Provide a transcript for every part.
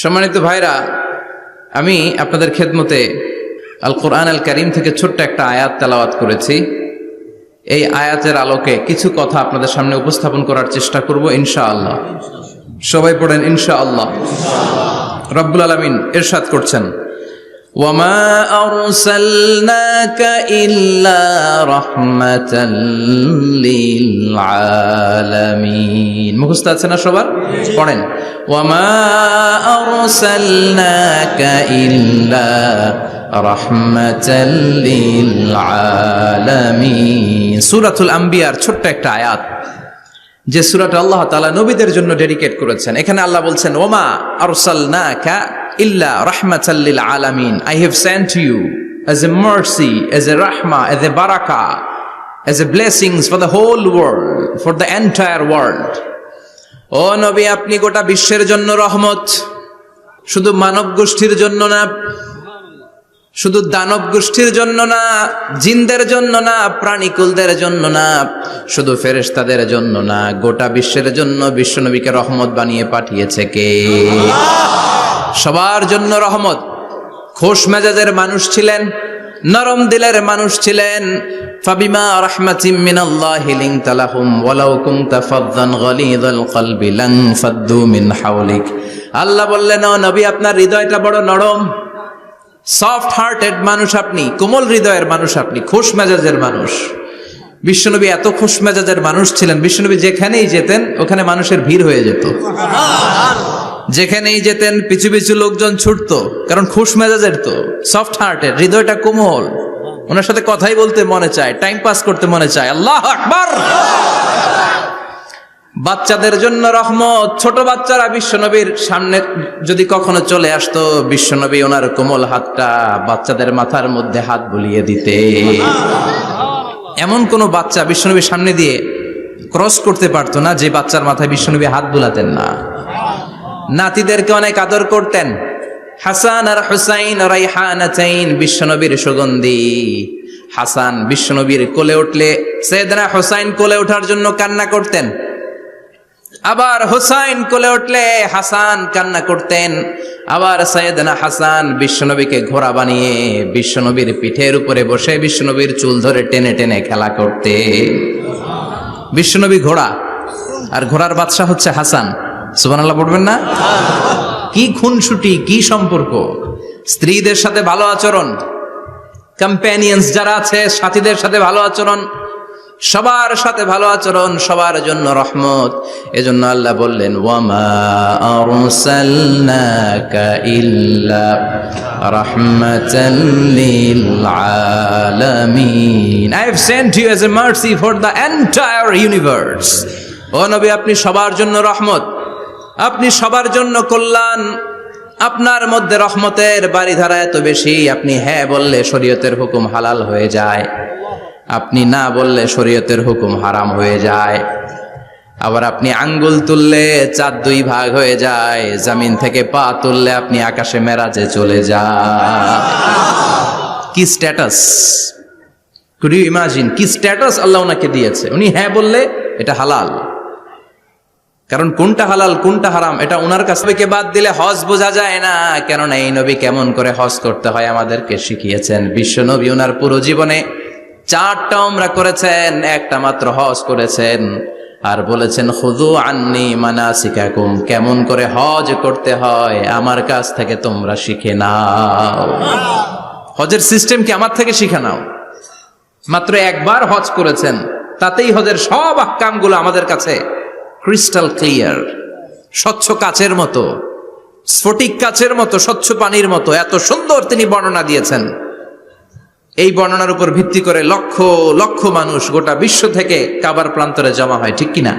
সম্মানিত ভাইরা, আমি আপনাদের খেদমতে আল কোরআন আল কারীম থেকে ছোট্ট একটা আয়াত তেলাওয়াত করেছি। এই আয়াতের আলোকে কিছু কথা আপনাদের সামনে উপস্থাপন করার চেষ্টা করব ইনশাআল্লাহ। সবাই পড়েন ইনশাআল্লাহ। রব্বুল আলামিন ইরশাদ করছেন, ওয়ামা আরসালনাকা ইল্লা রাহমাতাল লিল আলামিন। মুখস্থ আছে না সবার? পড়েন, ওয়ামা আরসালনাকা ইল্লা রাহমাতাল লিল আলামিন। সূরাতুল আম্বিয়ার ছোট্ট একটা আয়াত, যে সূরাটা আল্লাহ তাআলা নবীদের জন্য ডেডিকেট করেছেন। এখানে আল্লাহ বলছেন, ওমা আরসালনাকা ইল্লা রাহমাতাল লিল আলামিন। I have sent you as a mercy, as a rahmah, as a barakah, as a blessings for the whole world, for the entire world. ও নবী, আপনি গোটা বিশ্বের জন্য রহমত, শুধু মানব গোষ্ঠীর জন্য না, শুধু দানব গোষ্ঠীর জন্য না, জিনদের জন্য না, প্রাণীকুলদের জন্য না, শুধু ফেরেশতাদের জন্য না, গোটা বিশ্বের জন্য বিশ্বনবীকে রহমত বানিয়ে পাঠিয়েছে কে? সবার জন্য রহমত। খোশ মেজাজের মানুষ ছিলেন, নরম দিলের মানুষ ছিলেন। ফাবিমা রাহমাতিম মিনাল্লাহি লিনতা লাহুম ওয়ালাউ কুনতা ফাযযান গালিযাল কলবি লান ফাদ্দু মিন হাওলিক। আল্লাহ বললেন, ও নবী, আপনার হৃদয়টা বড় নরম, সফট হার্টেড মানুষ আপনি, কোমল হৃদয়ের মানুষ আপনি, খোশ মেজাজের মানুষ। বিশ্বনবী এত খোশ মেজাজের মানুষ ছিলেন, বিশ্বনবী যেখানেই যেতেন ওখানে মানুষের ভিড় হয়ে যেত। যেখানেই যেতেন পিছু পিছু লোকজন ছুটতো, কারণ খোশ মেজাজের, তো সফট হার্টেড, হৃদয়টা কোমল, ওনার সাথে কথাই বলতে মনে চায়, টাইম পাস করতে মনে চায়। আল্লাহু আকবার। বাচ্চাদের জন্য রহমত। ছোট বাচ্চারা বিশ্বনবীর সামনে যদি কখনো চলে আসতো, বিশ্বনবী ওনার কোমল হাতটা বাচ্চাদের মাথার মধ্যে হাত বুলিয়ে দিতে। এমন কোন বাচ্চা বিশ্বনবীর সামনে দিয়ে ক্রস করতে পারতো না যে বাচ্চার মাথায় বিশ্বনবী হাত বুলাতেন না। নাতিদেরকে অনেক আদর করতেন। হাসান আর হুসাইন রাইহানাতাইন, বিশ্বনবীর সুগন্ধি। হাসান বিশ্বনবীর কোলে উঠলে সাইয়েদনা হুসাইন কোলে ওঠার জন্য কান্না করতেন, আবার হুসাইন কোলে উঠলে হাসান কান্না করতেন। আবার সাইয়েদনা হাসান বিশ্বনবীকে ঘোড়া বানিয়ে বিশ্বনবীর পিঠের উপরে বসে বিশ্বনবীর চুল ধরে টেনে টেনে খেলা করতে। বিশ্বনবী ঘোড়া, আর ঘোড়ার বাদশা হচ্ছে হাসান। সুবহানাল্লাহ পড়বেন না? কি খুনসুটি, কি সম্পর্ক! স্ত্রীদের সাথে ভালো আচরণ, কম্প্যানিয়ন্স যারা আছে সাথীদের সাথে ভালো আচরণ, সবার সাথে ভালো আচরণ, সবার জন্য রহমত। এজন্য আল্লাহ বললেন, ওয়ামা আরসালনাকা ইল্লা রাহমাতাল লিল আলামিন। I have sent you as a mercy for the entire universe. ও নবী, আপনি সবার জন্য রহমত, আপনি সবার জন্য কল্যাণ। আপনার মধ্যে রহমতের বাড়িধারা এত বেশি, আপনি হ্যাঁ বললে শরীয়তের হুকুম হালাল হয়ে যায়, আপনি না বললে শরীয়তের হুকুম হারাম হয়ে যায়। আবার আপনি আঙ্গুল তুললে চাঁদ দুই ভাগ হয়ে যায়, জমিন থেকে পা তুললে আপনি আকাশে মেরাজে চলে যান। কি স্ট্যাটাস! কুড ইউ ইমাজিন কি স্ট্যাটাস আল্লাহ ওনাকে দিয়েছে। উনি হ্যাঁ বললে এটা হালাল, কারণ কোনটা হালাল কোনটা হারাম এটা ওনার কাছ থেকে বাদ দিলে হজ বোঝা যায় না। কেননা এই নবী কেমন করে হজ করতে হয় আমাদেরকে শিখিয়েছেন। বিশ্ব নবী ওনার পুরো জীবনে 4টা উমরা করেছেন, একটা মাত্র হজ করেছেন। আর বলেছেন, খুযু আন্নী মানাসিকাকুম, কেমন করে হজ করতে হয় আমার কাছ থেকে তোমরা শিখে নাও। হজের সিস্টেম কি আমার থেকে শিখে নাও। মাত্র একবার হজ করেছেন, তাতেই হজের সব আহকামগুলো আমাদের কাছে ক্রিস্টাল ক্লিয়ার, স্বচ্ছ কাচের মতো, স্ফটিক কাচের মতো, স্বচ্ছ পানির মতো, এত সুন্দর তিনি বর্ণনা দিয়েছেন। এই বর্ণনার উপর ভিত্তি করে লক্ষ লক্ষ মানুষ গোটা বিশ্ব থেকে কাবার প্রান্তরে জমা হয়, ঠিক কিনা?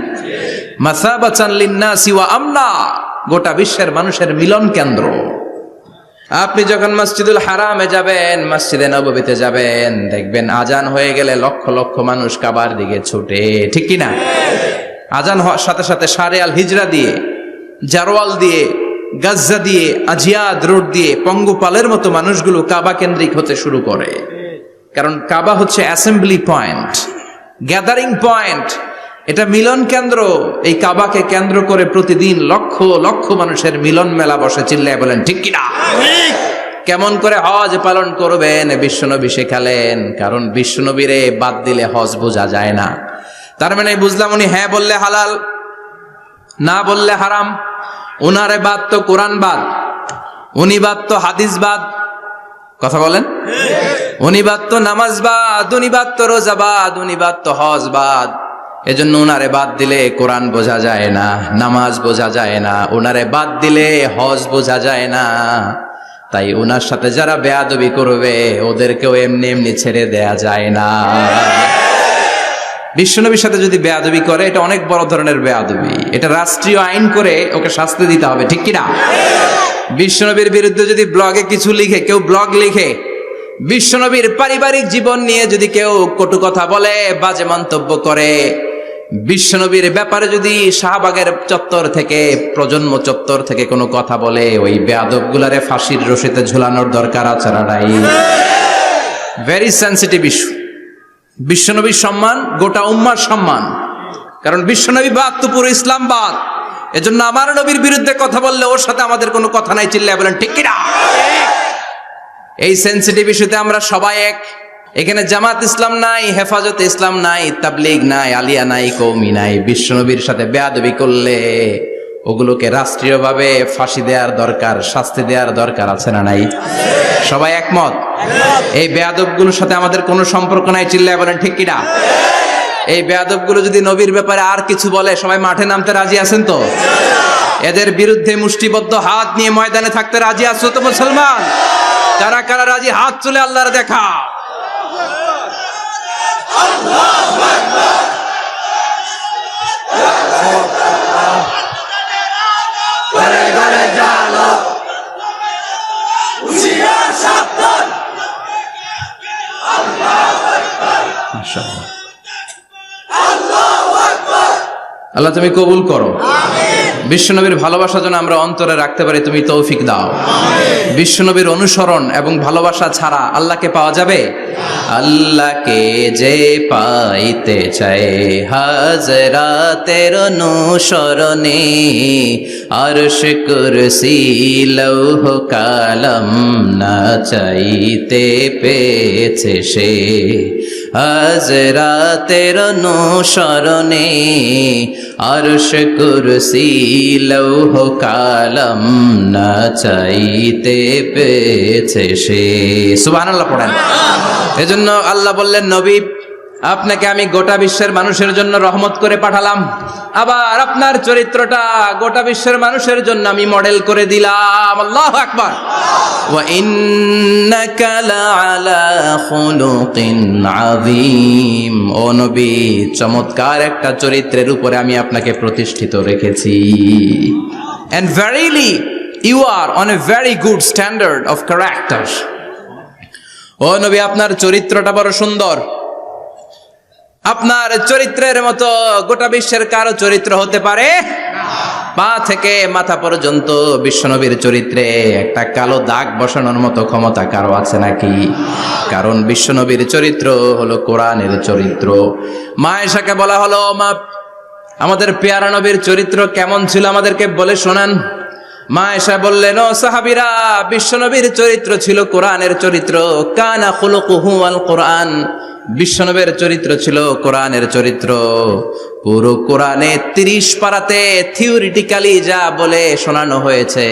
মাসাবাতান লিন্নাসি ওয়া আমনা, গোটা বিশ্বের মানুষের মিলন কেন্দ্র। আপনি যখন মসজিদুল হারামে যাবেন, মসজিদে নববীতে যাবেন, দেখবেন আজান হয়ে গেলে লক্ষ লক্ষ মানুষ কাবার দিকে ছুটে, ঠিক কিনা? আজান হওয়ার সাথে সাথে শারে আল হিজরা দিয়ে, জারওয়াল দিয়ে, গাজ্জা দিয়ে, আজিয়াদ রোড দিয়ে পঙ্গপালের মতো মানুষগুলো কাবা কেন্দ্রিক হতে শুরু করে। কারণ কাবা হচ্ছে অ্যাসেম্বলি পয়েন্ট, গ্যাদারিং পয়েন্ট। এটা মিলন কেন্দ্র। এই কাবাকে কেন্দ্র করে প্রতিদিন লক্ষ লক্ষ মানুষের মিলন মেলা বসে, চিল্লায় বলেন ঠিক কিনা? কেমন করে হজ পালন করবেন বিশ্বনবী শেখালেন, কারণ বিশ্বনবীরে বাদ দিলে হজ বোঝা যায় না। তার মানে বুঝলাম উনি হ্যাঁ বললে হালাল, না বললে হারাম। উনারে বাদ তো কোরআন বাদ, উনি বাদ তো হাদিস বাদ, কথা বলেন। উনি বাদ তো নামাজ বাদ, উনি বাদ তো রোজা বাদ, উনি বাদ তো হজ বাদ। এজন্য উনারে বাদ দিলে কোরআন বোঝা যায় না, নামাজ বোঝা যায় না, উনারে বাদ দিলে হজ বোঝা যায় না। তাই উনার সাথে যারা বেয়াদবি করবে ওদেরকেও এমনি এমনি ছেড়ে দেয়া যায় না। বিশ্বনবীর সাথে যদি বেয়াদবি করে এটা অনেক বড় ধরনের বেয়াদবি, এটা রাষ্ট্রীয় আইন করে ওকে শাস্তি দিতে হবে, ঠিক কিনা? বিশ্বনবীর বিরুদ্ধে যদি ব্লগে কিছু লিখে, কেউ ব্লগ লিখে, বিশ্বনবীর পারিবারিক জীবন নিয়ে যদি কেউ কটু কথা বলে, বাজে মন্তব্য করে, বিশ্বনবীর ব্যাপারে যদি শাহবাগের চত্বর থেকে, প্রজন্ম চত্বর থেকে কোনো কথা বলে, ওই বেয়াদব গুলারে ফাঁসির রশিতে ঝুলানোর দরকার আছে না নাই? Very sensitive issue. বিশ্বনবীর সম্মান গোটা উম্মার সম্মান, কারণ বিশ্বনবী বাদ তো পুরো ইসলাম বাদ। এজন্য আমার নবীর বিরুদ্ধে কথা বললে ওর সাথে আমাদের কোনো কথা নাই, চিল্লায় বলেন ঠিক কিনা? এই সেন্সিটিভ ইস্যুতে আমরা সবাই এক। এখানে জামাত ইসলাম নাই, হেফাজত ইসলাম নাই, তাবলীগ নাই, আলিয়া নাই, কওমি নাই। বিশ্বনবীর সাথে বেয়াদবি করলে ওগুলোকে রাষ্ট্রীয়ভাবে ফাঁসি দেওয়ার দরকার, শাস্তি দেওয়ার দরকার আছে না নাই? সবাই একমত? এই বেয়াদবগুলোর সাথে আমাদের কোনো সম্পর্ক নাই, চিল্লায় বলেন ঠিক কিনা? এই বেয়াদবগুলো যদি নবীর ব্যাপারে আর কিছু বলে সবাই মাঠে নামতে রাজি আছেন তো? এদের বিরুদ্ধে মুষ্টিবদ্ধ হাত নিয়ে ময়দানে থাকতে রাজি আছো তো মুসলমান? কারা কারা রাজি হাত তুলে আল্লাহর দেখা। আল্লাহ তুমি কবুল করো। বিশ্বনবীর ভালোবাসা যেন আমরা অন্তরে রাখতে পারি, তুমি তৌফিক দাও। বিশ্বনবীর অনুসরণ এবং ভালোবাসা ছাড়া আল্লাহকে পাওয়া যাবে? আল্লাহকে যে পাইতে চায় হাজরাতের অনুসরণে, আরশ কুরসি লৌহ কালাম না চাইতে পেয়েছে সে। হাজরাতের অনুসরণে আরশ কুরসি লৌহ কালাম না চাইতে পেয়েছে সে। সুবহানাল্লাহ পড়েন। এজন্য আল্লাহ বললেন, নবী আপনাকে আমি গোটা বিশ্বের মানুষের জন্য রহমত করে পাঠালাম, আবার আপনার চরিত্রটা গোটা বিশ্বের মানুষের জন্য আমি মডেল করে দিলাম। আল্লাহু আকবার। ওয়া ইন্নাকা লাআলা খুলুকিন আযীম। ও নবী, চমৎকার একটা চরিত্রের উপরে আমি আপনাকে প্রতিষ্ঠিত রেখেছি। And verily you are on a very good standard of character. ও নবী, আপনার চরিত্রটা বড় সুন্দর। আপনার চরিত্রের মতো গোটা বিশ্বের কারো চরিত্র হতে পারে পা থেকে মাথা পর্যন্ত বিশ্বনবীর চরিত্রে একটা কালো দাগ বসানোর মতো ক্ষমতা কারো আছে নাকি? কারণ বিশ্বনবীর চরিত্র হলো কোরআনের চরিত্র। মা আয়েশাকে বলা হলো, মা আমাদের পেয়ারা নবীর চরিত্র কেমন ছিল আমাদেরকে বলে শোনান। মা আয়েশা বললেন, ও সাহাবীরা, বিশ্বনবীর চরিত্র ছিল কোরআনের চরিত্র। কানা খুলুকুহু আল কোরআন। বিশ্বনবীর চরিত্র ছিল কোরআনের চরিত্র। পুরো কোরআনে 30 পারাতে থিওরিটিক্যালি যা বলে শোনানো হয়েছে,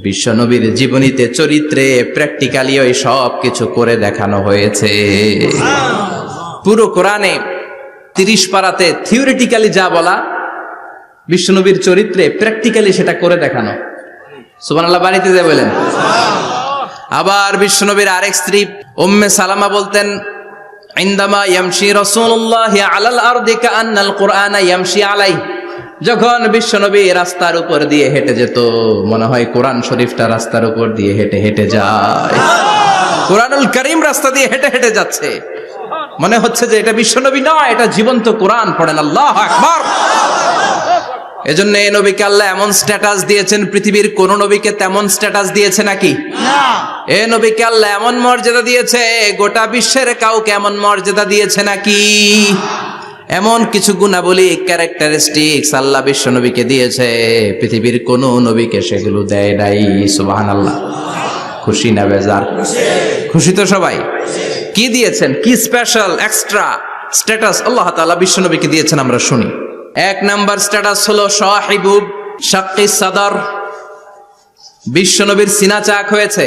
বিশ্বনবীর জীবনীতে চরিত্রে প্র্যাকটিক্যালি ওই সব কিছু করে দেখানো হয়েছে। পুরো কোরআনে 30 পারাতে থিওরিটিক্যালি যা বলা, বিশ্বনবীর চরিত্রে প্র্যাকটিক্যালি সেটা করে দেখানো। সুবহানাল্লাহ বাড়িতে যা বলেন। আবার বিশ্বনবীর আরেক স্ত্রী উম্মে সালামা বলতেন, ইনদামা ইয়ামশি রাসূলুল্লাহ আলাল আরদি কাআন্নাল কুরআনা ইয়ামশি আলাইহি। যখন বিশ্বনবী রাস্তার উপর দিয়ে হেঁটে যেত, মনে হয় কোরআন শরীফটা রাস্তার উপর দিয়ে হেঁটে হেঁটে যায়। কোরআনুল কারীম রাস্তা দিয়ে হেঁটে হেঁটে যাচ্ছে, মনে হচ্ছে যে এটা বিশ্বনবী নয়, এটা জীবন্ত কোরআন। পড়েন আল্লাহু আকবার। এজন্য এই নবীকে আল্লাহ এমন স্ট্যাটাস দিয়েছেন, পৃথিবীর কোন নবীকে তেমন স্ট্যাটাস দিয়েছে নাকি? না। এই নবীকে আল্লাহ এমন মর্যাদা দিয়েছে, গোটা বিশ্বের কাউকে এমন মর্যাদা দিয়েছে নাকি? এমন কিছু গুণাবলী ক্যারেক্টারিস্টিক্স আল্লাহ বিশ্ব নবীকে দিয়েছে, পৃথিবীর কোন নবীকে সেগুলো দেয় নাই। সুবহানাল্লাহ। খুশি না বেজার? খুশি তো সবাই। কি দিয়েছেন, কি স্পেশাল এক্সট্রা স্ট্যাটাস আল্লাহ তাআলা বিশ্ব নবীকে দিয়েছেন আমরা শুনি। এক নাম্বার স্ট্যাটাস হলো সাহিবু শাক্কি সাদর। বিশ্ব নবীর সিনা চাক হয়েছে,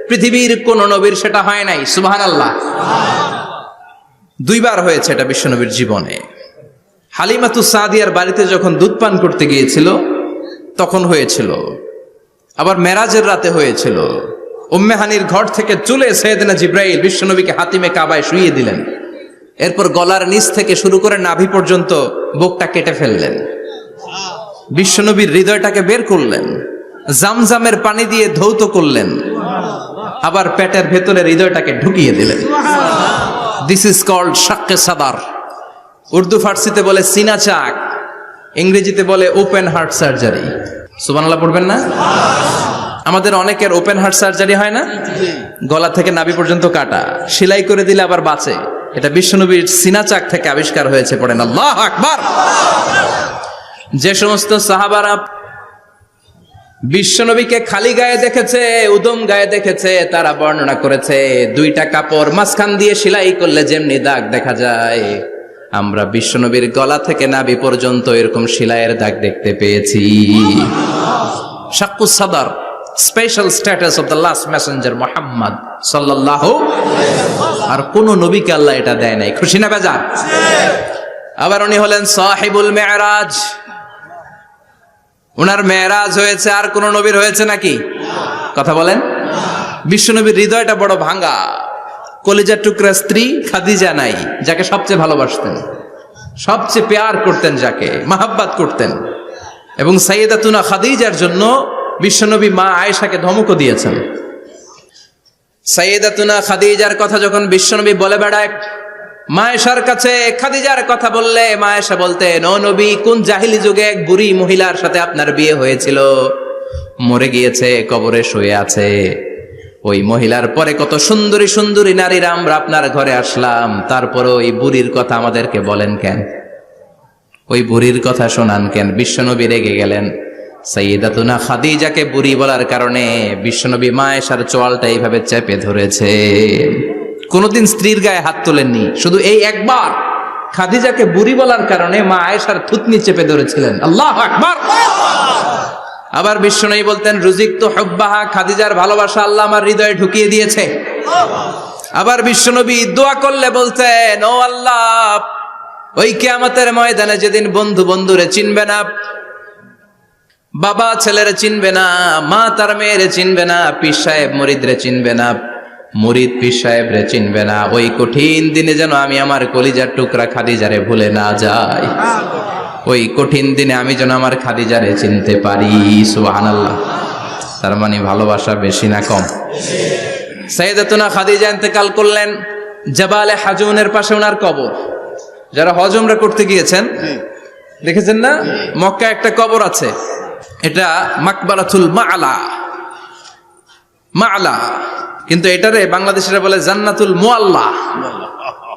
পৃথিবীর কোন নবীর সেটা হয় নাই। সুবহানাল্লাহ। দুইবার হয়েছে এটা বিশ্ব নবীর জীবনে। হালিমাতু সাদিয়ার বাড়িতে যখন দুধ পান করতে গিয়েছিল তখন হয়েছিল, আবার মেরাজের রাতে হয়েছিল। উম্মে হানির ঘর থেকে চলে সাইয়েদনা জিবরাইল বিশ্ব নবীকে হাতিমে কাবায় শুইয়ে দিলেন। এরপর গলার নিচ থেকে শুরু করে নাভি পর্যন্ত বুকটা কেটে ফেললেন, বিশ্ব নবীর হৃদয়টাকে বের করলেন, জামজামের পানি দিয়ে ধৌত করলেন, আবার পেটের ভেতরে হৃদয়টাকে ঢুকিয়ে দিলেন। দিস ইজ কল্ড শাক্কে সাদার। উর্দু ফার্সিতে বলে সিনা চাক, ইংরেজিতে বলে ওপেন হার্ট সার্জারি। সুবহানাল্লাহ পড়বেন না? আমাদের অনেকের ওপেন হার্ট সার্জারি হয় না, গলা থেকে নাভি পর্যন্ত কাটা, সেলাই করে দিলে আবার বাঁচে। এটা বিশ্বনবীর সিনা চাক থেকে আবিষ্কার হয়েছে। পড়েন আল্লাহু আকবার। যে সমস্ত সাহাবারা বিশ্বনবীকে খালি গায়ে দেখেছে, উদম গায়ে দেখেছে, তারা বর্ণনা করেছে দুইটা কাপড় মাঝখান দিয়ে সেলাই করলে যেমনি দাগ দেখা যায়, আমরা বিশ্বনবীর গলা থেকে নাভি পর্যন্ত এরকম সেলাইয়ের দাগ দেখতে পেয়েছি। শাক্কুস সাদর, special status of the last Messenger Muhammad সাল্লাল্লাহু। আর কোন নবীকে আল্লাহ এটা দেয় নাই। খুশি না বেজার? আবার উনি হলেন সাহিবুল মেরাজ। উনার মেরাজ হয়েছে, আর কোন নবীর হয়েছে নাকি? কথা বলেন। বিশ্বনবীর হৃদয়টা বড় ভাঙা, কলিজার টুকরা স্ত্রী খাদিজা নাই, যাকে সবচেয়ে ভালোবাসতেন, সবচেয়ে প্যার করতেন, যাকে মাহাব্বাত করতেন। এবং সাইয়েদাতুনা খাদিজার জন্য বিশ্বনবী মা আয়েশাকে ধমকও দিয়েছেন। সাইয়েদাতুনা খাদিজার কথা যখন বিশ্বনবী বলে বেড়ায় মা আয়েশার কাছে, খাদিজার কথা বললে মা আয়েশা বলতেন, ও নবী, কোন জাহিলি যুগে এক বুড়ি মহিলার সাথে আপনার বিয়ে হয়েছিল, মরে গিয়েছে, কবরে শুয়ে আছে। ওই মহিলার পরে কত সুন্দরী সুন্দরী নারীরা আমরা আপনার ঘরে আসলাম, তারপরে ওই বুড়ির কথা আমাদেরকে বলেন কেন? ওই বুড়ির কথা শোনান কেন? বিশ্বনবী রেগে গেলেন। সাইয়েদাতুনা খাদিজাকে বুড়ি বলার কারণে বিশ্বনবী মা আয়েশার চোয়ালটা এইভাবে চেপে ধরেছে। কোনদিন স্ত্রীর গায়ে হাত তোলেননি, শুধু এই একবার খাদিজাকে বুড়ি বলার কারণে মা আয়েশার থুতনি চেপে ধরেছিলেন। আল্লাহু আকবার। আবার বিশ্বনবী বলতেন, রুজিকতু হুব্বাহা, খাদিজার ভালোবাসা আল্লাহ আমার হৃদয়ে ঢুকিয়ে দিয়েছে। আবার বিশ্বনবী দোয়া করলে বলতেন, ও আল্লাহ, ওই কিয়ামতের ময়দানে যেদিন বন্ধু বন্ধুরে চিনবে না, বাবা ছেলেরে চিনবে না, মা তার মেয়েরে চিনবে না, পীর সাহেব মুরিদরে চিনবে না, মুরিদ পীর সাহেবরে চিনবে না, ওই কঠিন দিনে যেন আমি আমার কলিজার টুকরা খাদিজারে ভুলে না যাই। ওই কঠিন দিনে আমি যেন আমার খাদিজারে চিনতে পারি। সুবহানাল্লাহ। তার মানে ভালোবাসা বেশি না কম? সাইয়েদাতুনা খাদিজা ইন্তেকাল করলেন, জাবালে হাজুনের পাশে ওনার কবর। যারা হজ উমরা করতে গিয়েছেন দেখেছেন না, মক্কায় একটা কবর আছে, এটা মাকবারাতুল মা'লা। মা'লা, কিন্তু এটারে বাংলাদেশিরা বলে জান্নাতুল মুআল্লা।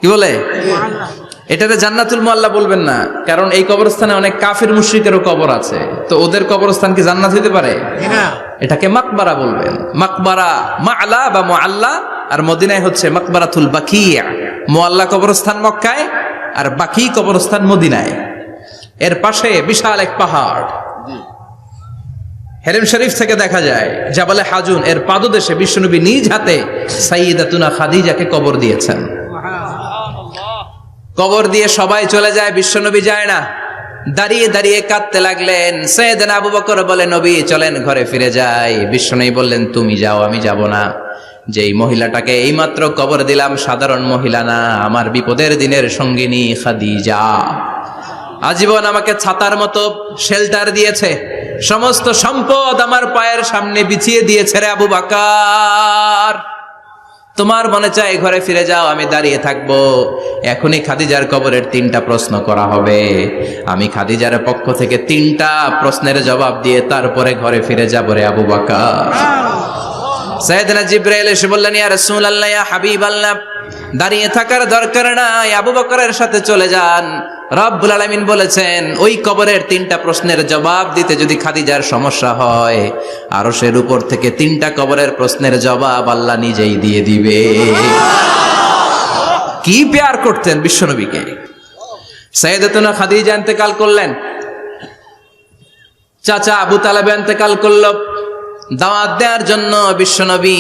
কি বলে? এটারে জান্নাতুল মুআল্লা বলবেন না, কারণ এই কবরস্থানে অনেক কাফির মুশরিকেরও কবর আছে, তো ওদের কবরস্থান কি জান্নাত হইতে পারে? এটাকে মাকবারা বলবেন। মাকবারা মা'লা বা মুআল্লা, আর মদিনায় হচ্ছে মাকবারাতুল বাকিয়া। মুআল্লা কবরস্থান মক্কায়, আর বাকি কবরস্থান মদিনায়। এর পাশে বিশাল এক পাহাড়, হেরেম শরীফ থেকে দেখা যায় জাবালে হাজুন, এর পাদদেশে বিশ্বনবী নিজ হাতে সাইয়েদাতুনা খাদিজাকে কবর দিয়েছেন। কবর দিয়ে সবাই চলে যায়, বিশ্বনবী যায় না। দাঁড়িয়ে দাঁড়িয়ে কাঁদতে লাগলেন। সাইয়েদনা আবু বকর বলে, নবী চলেন ঘরে ফিরে যাই। বিশ্বনবী বললেন, তুমি যাও, আমি যাব না। যেই মহিলাটাকে এইমাত্র কবর দিলাম সাধারণ মহিলা না, আমার বিপদের দিনের সঙ্গিনী খাদিজা। আজীবন আমাকে ছাতার মতো শেল্টার দিয়েছে, সমস্ত সম্পদ আমার পায়ের সামনে বিছিয়ে দিয়েছে রে আবু বকর। তোমার মনে চায় ঘরে ফিরে যাও, আমি দাঁড়িয়ে থাকবো। এখনই খাদিজার কবরের 3টা প্রশ্ন করা হবে। আমি খাদিজার পক্ষ থেকে 3টা প্রশ্নের জবাব দিয়ে তারপরে ঘরে ফিরে যাব রে আবু বকর। সাইয়েদনা জিবরাইল এসে বললেন, ইয়া রাসূলুল্লাহ, ইয়া হাবিবাল্লাহ, দাঁড়িয়ে থাকার দরকার নাই, আবু বকরের সাথে চলে যান। রব্বুল আলামিন বলেছেন ওই কবরের 3টা প্রশ্নের জবাব দিতে যদি খাদিজার সমস্যা হয়, আরশের উপর থেকে 3টা কবরের প্রশ্নের জবাব আল্লাহ নিজেই দিয়ে দিবে। কি প্যার করতেন বিশ্বনবীকে। সাইয়েদাতুনা খাদিজা ইন্তেকাল করলেন, চাচা আবু তালেব ইন্তেকাল করল। দাওয়াত দেওয়ার জন্য বিশ্বনবী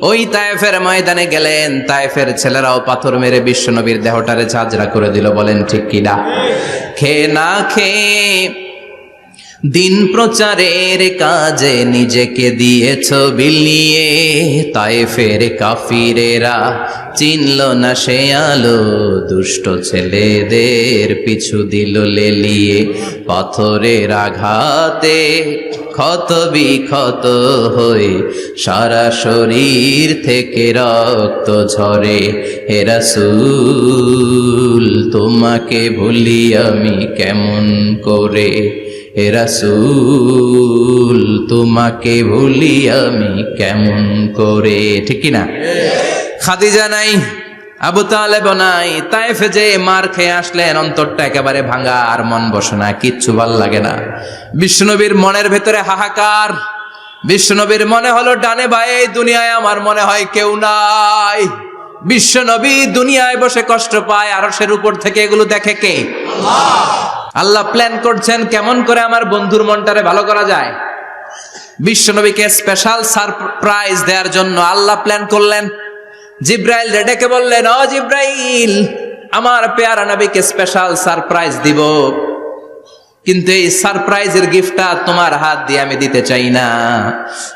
ওই তায়েফের ময়দানে গেলেন। তায়েফের ছেলেরাও পাথর মেরে বিশ্বনবীর দেহটারে ঝাঁঝরা করে দিল। বলেন ঠিক কিনা? খেয়ে না খেয়ে দিন প্রচারের কাজে নিজেকে দিয়েছ বিলিয়ে, তায়েফের কাফিরেরা চিনল না সে আলো, দুষ্ট ছেলেদের পিছু দিল লেলিয়ে। পাথরের আঘাতে ক্ষত বিক্ষত হয়ে সারা শরীর থেকে রক্ত ঝরে। হে রাসূল তোমাকে ভুলি আমি কেমন করে, হে রাসূল তোমাকে ভুলি আমি কেমন করে। ঠিক কি না? খাদিজা নাই, আবু তালেব নাই, তায়েফে যে মার খেয়ে আসলেন, অন্তরটা একেবারে ভাঙা, আর মন বসে না, কিচ্ছু ভাল লাগে না। বিশ্বনবীর মনের ভেতরে হাহাকার। বিশ্বনবীর মনে হলো ডানে বায়ে দুনিয়ায় আমার মনে হয় কেউ নাই। বিশ্বনবী দুনিয়ায় বসে কষ্ট পায়, আরশের উপর থেকে এগুলো দেখে কে? আল্লাহ প্ল্যান করছেন কেমন করে আমার বন্ধুর মনটারে ভালো করা যায়। বিশ্বনবীকে স্পেশাল সারপ্রাইজ দেওয়ার জন্য আল্লাহ প্ল্যান করলেন। জিব্রাইল ডেকে বললেন, ও জিব্রাইল, আমার পেয়ারা নবীকে স্পেশাল সারপ্রাইজ দিব, কিন্তু এই সারপ্রাইজের গিফটটা তোমার হাত দিয়ে আমি দিতে চাই না,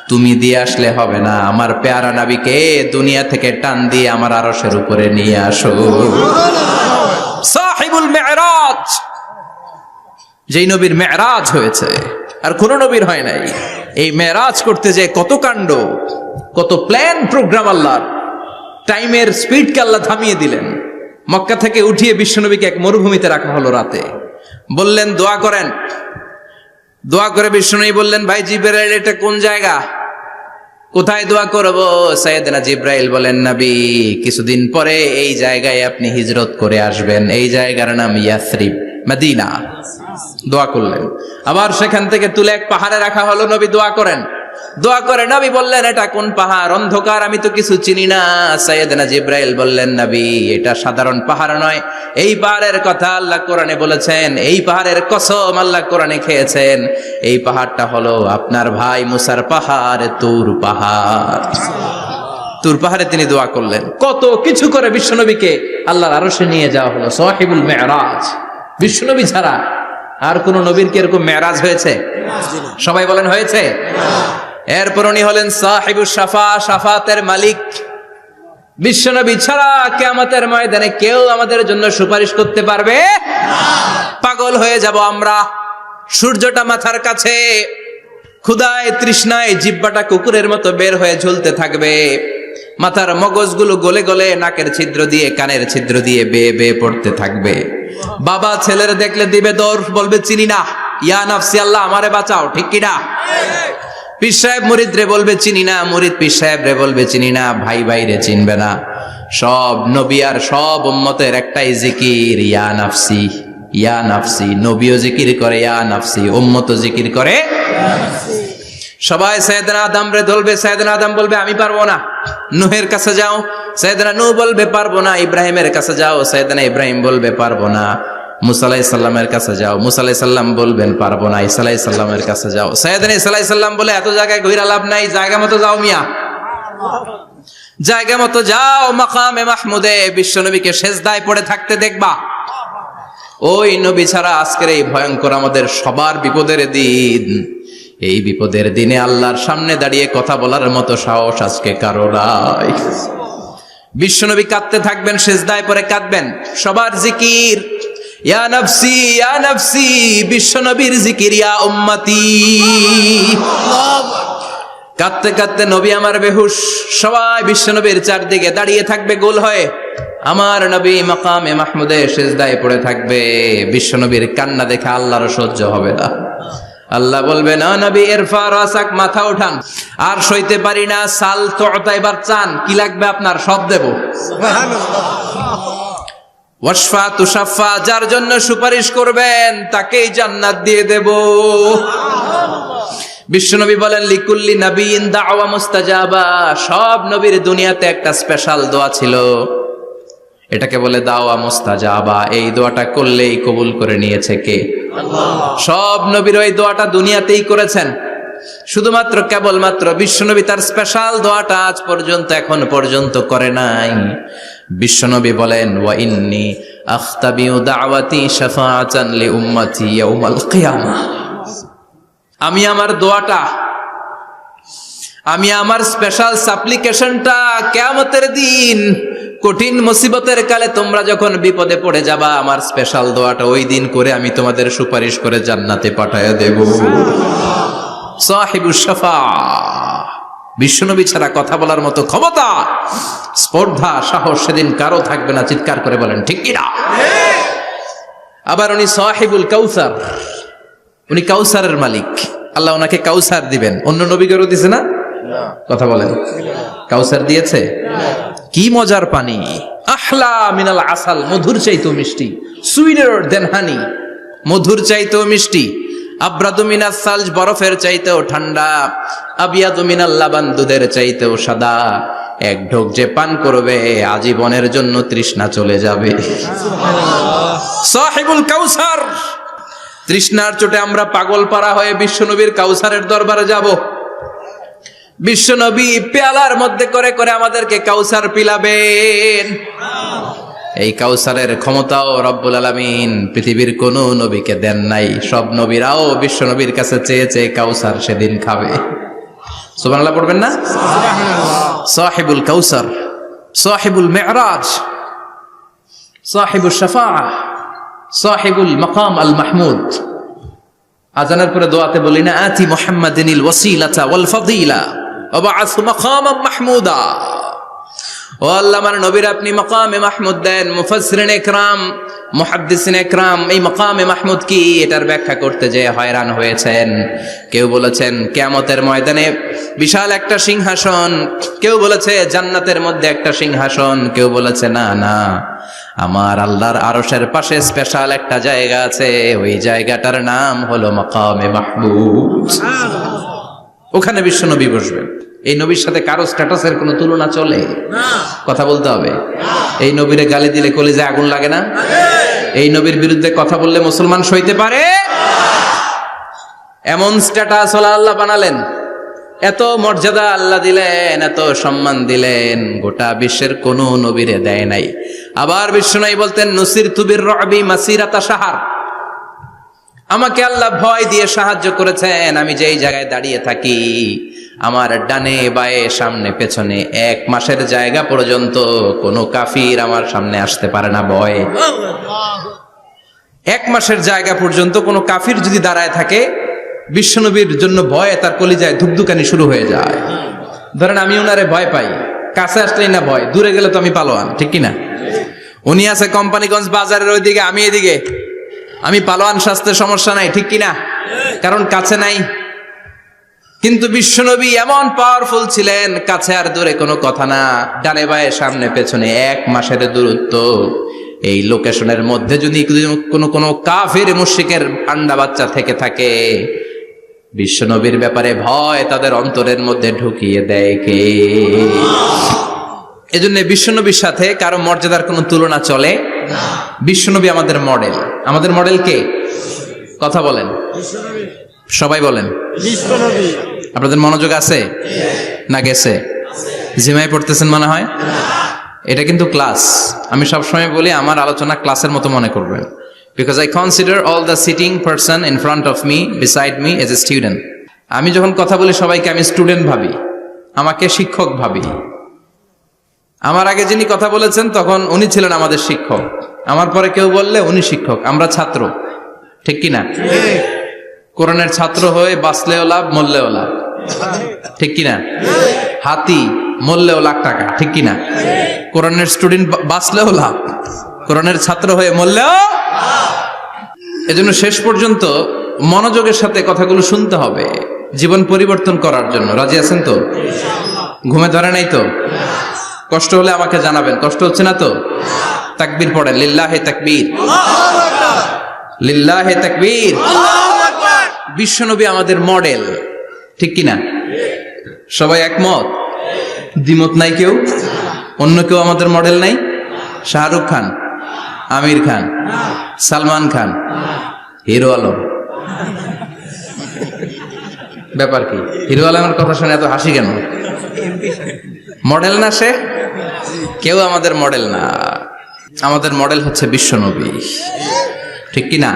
তুমি দিয়ে আসলে হবে না। আমার পেয়ারা নবীকে দুনিয়া থেকে টান দিয়ে আমার আরশের উপরে নিয়ে আসো। সাহিবুল মেরাজ, যেই নবীর মেরাজ হয়েছে আর কোন নবীর হয় নাই। এই মেরাজ করতে যে কত কাণ্ড, কত প্ল্যান প্রোগ্রাম আল্লাহর। টাইমের স্পিডকে আল্লাহ থামিয়ে দিলেন। মক্কা থেকে উঠিয়ে বিশ্বনবীকে এক মরুভূমিতে রাখা হলো রাতে। বললেন দোয়া করেন। দোয়া করে বিশ্বনবী বললেন, ভাই জিবরাইল, এটা কোন জায়গা, কোথায় দোয়া করব? সাইয়েদনা জিবরাইল বলেন, নবী কিছুদিন পরে এই জায়গায় আপনি হিজরত করে আসবেন, এই জায়গার নাম ইয়াসরিব, মদিনা। দোয়া করলেন। আবার সেখান থেকে তুলে এক পাহাড়ে রাখা হলো, নবী দোয়া করেন। দোয়া করে নবী বললেন, এটা কোন পাহাড়? অন্ধকার, আমি তো কিছু চিনি না। সাইয়েদনা জিবরাইল বললেন, নবী এটা সাধারণ পাহাড় নয়, এই পাহাড়ের কথা আল্লাহ কোরআনে বলেছেন, এই পাহাড়ের কসম আল্লাহ কোরআনে খেয়েছেন। এই পাহাড়টা হলো আপনার ভাই মুসার পাহাড়, তুর পাহাড়। তুর পাহাড়ে তিনি দোয়া করলেন। কত কিছু করে বিশ্বনবীকে আল্লাহর আরশে নিয়ে যাওয়া হলো। সাহিবুল মেরাজ। বিশ্বনবী ছাড়া আর কোন নবীর কি এরকম মেরাজ হয়েছে? সবাই বলেন হয়েছে। এরপর উনি হলেন সাহিবুস শাফা, শাফাতের মালিক। বিশ্বনবী ছাড়া কিয়ামতের ময়দানে কেউ আমাদের জন্য সুপারিশ করতে পারবে না। পাগল হয়ে যাব আমরা। সূর্যটা মাথার কাছে, ক্ষুধায় তৃষ্ণায় জিহ্বাটা কুকুরের মতো বের হয়ে ঝুলতে থাকবে। মাথার মগজগুলো গলে গলে নাকের ছিদ্র দিয়ে, কানের ছিদ্র দিয়ে বেয়ে বেয়ে পড়তে থাকবে। বাবা ছেলের দেখলে দিবে দৌড়, বলবে চিনি না, ইয়া নাফসি, আল্লাহ আমারে বাঁচাও। ঠিক কিনা? পীর সাহেব মুরিদ রে বলবে চিনি না, মুরিদ পীর সাহেব রে বলবে চিনি না, ভাই ভাই রে চিনবে না। সব নবী আর সব উম্মতের একটাই জিকির, ইয়া নাফসি, ইয়া নাফসি। নবীও জিকির করে ইয়া নাফসি, উম্মতও জিকির করে ইয়া নাফসি। সবাই সাইয়েদনা আদম রে ধরবে, সাইয়েদনা আদম বলবে আমি পারবো না। নূহের কাছে যাও, সাইয়েদনা নূহ বলবে পারবো না। ইব্রাহিমের কাছে যাও, সাইয়েদনা ইব্রাহিম বলবে পারবো না। মুসা আলাইহিস সালামের কাছে যাও, মুসা আলাইহিস সালাম বলবেন পারবো না। ঈসা আলাইহিস সালামের কাছে যাও, সাইয়েদনা ঈসা আলাইহিস সালাম বলে এত জায়গায় ঘুরে লাভ নাই, জায়গা মতো যাও মিয়া, জায়গা মতো যাও। মাকামে মাহমুদে বিশ্বনবীকে সেজদায় পড়ে থাকতে দেখবা। ওই নবী ছাড়া আজকের এই ভয়ঙ্কর আমাদের সবার বিপদের দিন। এই বিপদের দিনে আল্লাহর সামনে দাঁড়িয়ে কথা বলার মতো সাহস আজকে কারো নাই। বিশ্বনবী কাঁদতে থাকবেন, সেজদায় পড়ে কাঁদবেন। সবার জিকির ইয়া নাফসি, ইয়া নাফসি। বিশ্বনবীর জিকির ইয়া উম্মতি। কাঁদতে কাঁদতে নবী আমার বেহুশ। সবাই বিশ্বনবীর চারদিকে দাঁড়িয়ে থাকবে গোল হয়ে। আমার নবী মাকামে মাহমুদে সেজদায় পড়ে থাকবে। বিশ্বনবীর কান্না দেখে আল্লাহর সহ্য হবে না। আল্লাহ বলবে, না নবী ইরফা রাসাক, মাথা উঠান, আর সইতে পারি না। সাল তোতা, এবার চান, কি লাগবে আপনার সব দেব। ওয়াশফা তুশাফা, যার জন্য সুপারিশ করবেন তাকেই জান্নাত দিয়ে দেব। বিশ্বনবী বলেন লিকুল্লি নাবিয়িন দাওয়া মুস্তাজাবা, সব নবীর দুনিয়াতে একটা স্পেশাল দোয়া ছিল, এটাকে বলে দাওয়া মুস্তাজাবা। এই দোয়াটা করলেই কবুল করে নিয়েছে কে? আল্লাহ। সব নবীর ওই দোয়াটা দুনিয়াতেই করেছেন, শুধুমাত্র কেবলমাত্র বিশ্বনবী তার স্পেশাল দোয়াটা আজ পর্যন্ত এখন পর্যন্ত করে নাই। বিশ্বনবী বলেন ওয়া ইন্নী আখতাবিউ দাওয়াতি শাফাআতান লি উম্মতি ইয়াউমাল কিয়ামাহ, আমি আমার দোয়াটা, আমি আমার স্পেশাল সাপ্লিকেশনটা কিয়ামতের দিন কঠিন মুসিবতের কালে তোমরা যখন বিপদে পড়ে যাবা, আমার স্পেশাল দোয়াটা ওই দিন করে আমি তোমাদের সুপারিশ করে জান্নাতে পাঠায়া দেব। সাহিবুশ শাফাআহ, বিশ্বনবী ছাড়া কথা বলার মতো ক্ষমতা, স্পর্ধা, সাহস সেদিন কারো থাকবে না। চিৎকার করে বলেন ঠিক কিনা? আবার উনি সাহিবুল কাউসার, উনি কাউসারের মালিক। আল্লাহ ওনাকে কাউসার দিবেন। অন্য নবীদেরও দিয়েছে না? কথা বলেন, কাউসার দিয়েছে। কি মজার পানি, আহলা মিনাল আসাল, মধুর চাইতেও মিষ্টি, সুইটার দেন হানি, মধুর চাইতেও মিষ্টি। আব্রাদু মিনাস সালজ, বরফের চাইতেও ঠান্ডা। আবিয়াদু মিনাল লাবান, দুধের চাইতেও সাদা। এক ঢোক যে পান করবে আজীবনের জন্য তৃষ্ণা চলে যাবে। সাহিবুল কাউসার, তৃষ্ণার চোটে আমরা পাগল পারা হয়ে বিশ্বনবীর কাউসারের দরবারে যাব। বিশ্বনবী পেয়ালার মধ্যে করে করে আমাদেরকে কাউসার পিলাবেন। এই কাউসারের ক্ষমতাও রব্বুল আলামিন পৃথিবীর কোন নবীকে দেন নাই। সব নবীরাও বিশ্বনবীর কাছে চেয়েছে কাউসার সেদিন খাবে। সুবহানাল্লাহ পড়বেন না? সাহিবুল কাউসার, সাহিবুল মিরাজ, সাহিবুশ শাফাআহ, সাহিবুল মাকাম আল মাহমুদ। আজানের পরে দোয়াতে বলি না, আতি মুহাম্মাদিনিল ওয়াসিলাতা ওয়াল ফাদিলা ওয়া বা'আসহু মাকামান মাহমুদা। ও আল্লাহ, আমার নবীর আপনি মাকামে মাহমুদ দেন। মুফাসসিরিন ইকরাম, মুহাদ্দিসিন ইকরাম এই মাকামে মাহমুদ কি এটার ব্যাখ্যা করতে যে হয়রান হয়েছেন। কেউ বলেছেন কিয়ামতের ময়দানে বিশাল একটা সিংহাসন, কেউ বলেছে জান্নাতের মধ্যে একটা সিংহাসন, কেউ বলেছে না না, আমার আল্লাহর আরশের পাশে স্পেশাল একটা জায়গা আছে, ওই জায়গাটার নাম হলো মাকামে মাহমুদ। ওখানে বিশ্বনবী বসবেন। এই নবীর সাথে কারো স্ট্যাটাসের কোনো তুলনা চলে? কথা বলতে হবে। এই নবীরে গালি দিলে কলিজায় আগুন লাগে না? এই নবীর বিরুদ্ধে কথা বললে মুসলমান সইতে পারে? এমন স্ট্যাটাস আল্লাহ বানালেন, এত মর্যাদা আল্লাহ দিলেন, এত সম্মান দিলেন, গোটা বিশ্বের কোন নবীরে দেয় নাই। আবার বিশ্বনবী বলতেন নুসিরতু বির-রু'বি মাসিরাতা শাহর, আমাকে আল্লাহ ভয় দিয়ে সাহায্য করেছেন। আমি যেই জায়গায় দাঁড়িয়ে থাকি, আমার ডানে বায়ে সামনে পেছনে 1 মাসের জায়গা পর্যন্ত কোনো কাফির আমার সামনে আসতে পারে না ভয়ে। 1 মাসের জায়গা পর্যন্ত কোনো কাফির যদি দাঁড়ায় থাকে, বিশ্বনবীর জন্য ভয়ে তার কলিজায় ধুকধুকানি শুরু হয়ে যায়। ধরেন আমি ওনারে ভয় পাই, কাছে আসলেই না ভয়, দূরে গেলে তো আমি পালোয়ান, ঠিক কিনা? উনি আছে কোম্পানিগঞ্জ বাজারের ওইদিকে, আমি এদিকে, আমি পালোয়ান, স্বাস্থ্যের সমস্যা নাই, ঠিক কিনা? কারণ কাছে নাই। কিন্তু বিশ্বনবী এমন পাওয়ারফুল ছিলেন, কাছে আর দূরে কোনো কথা না, ডানে বায়ে সামনে পেছনে 1 মাসের দূরত্ব। এই লোকেশনের মধ্যে যদি কোনো কাফির মুশরিকের আন্ডা বাচ্চা থেকে থাকে, বিশ্বনবীর ব্যাপারে ভয় তাদের অন্তরের মধ্যে ঢুকিয়ে দেয় কে? এজন্য বিশ্বনবীর সাথে কারো মর্যাদার কোনো তুলনা চলে না। বিশ্বনবী আমাদের মডেল। আমাদের মডেল কে? কথা বলেন, সবাই বলেন বিশ্বনবী। আপনাদের মনোযোগ আছে না গেছে? জিমায় পড়তেছেন মনে হয়। এটা কিন্তু ক্লাস। আমি সবসময় বলি আমার আলোচনা ক্লাসের মতো মনে করবেন, because I consider all the sitting person in front of me, beside me as a student. আমি যখন কথা বলি সবাইকে আমি স্টুডেন্ট ভাবি, আমাকে শিক্ষক ভাবি। আমার আগে যিনি কথা বলেছেন তখন উনি ছিলেন আমাদের শিক্ষক, আমার পরে কেউ বললে উনি শিক্ষক, আমরা ছাত্র, ঠিক কিনা? কোরআনের ছাত্র হয়ে বাঁচলেও লাভ, মরলেও লাভ, ঠিক কিনা? হাতি মরলেও লাখ টাকা, ঠিক কিনা? কোরআনের স্টুডেন্ট বাঁচলেও লাভ, কোরআনের ছাত্র হয়ে মরলেও। এজন্য শেষ পর্যন্ত মনোযোগের সাথে কথাগুলো শুনতে হবে জীবন পরিবর্তন করার জন্য। রাজি আছেন তো? ঘুমে ধরে নাই তো? কষ্ট হলে আমাকে জানাবেন, কষ্ট হচ্ছে না তো? তাকবীর পড়েন, লিল্লাহে তাকবীর, লিল্লাহে তাকবীর। বিশ্বনবী আমাদের মডেল, ঠিক কিনা? সবাই একমত? দ্বিমত নাই কেউ? অন্য কেউ আমাদের মডেল নাই? শাহরুখ খান, আমির খান, সালমান খান, হিরো আলম? ব্যাপার কি? হিরো আলমের কথা শুনে এত হাসি কেন? মডেল না সে? কেউ আমাদের মডেল না। আমাদের মডেল হচ্ছে বিশ্বনবী, ঠিক কিনা?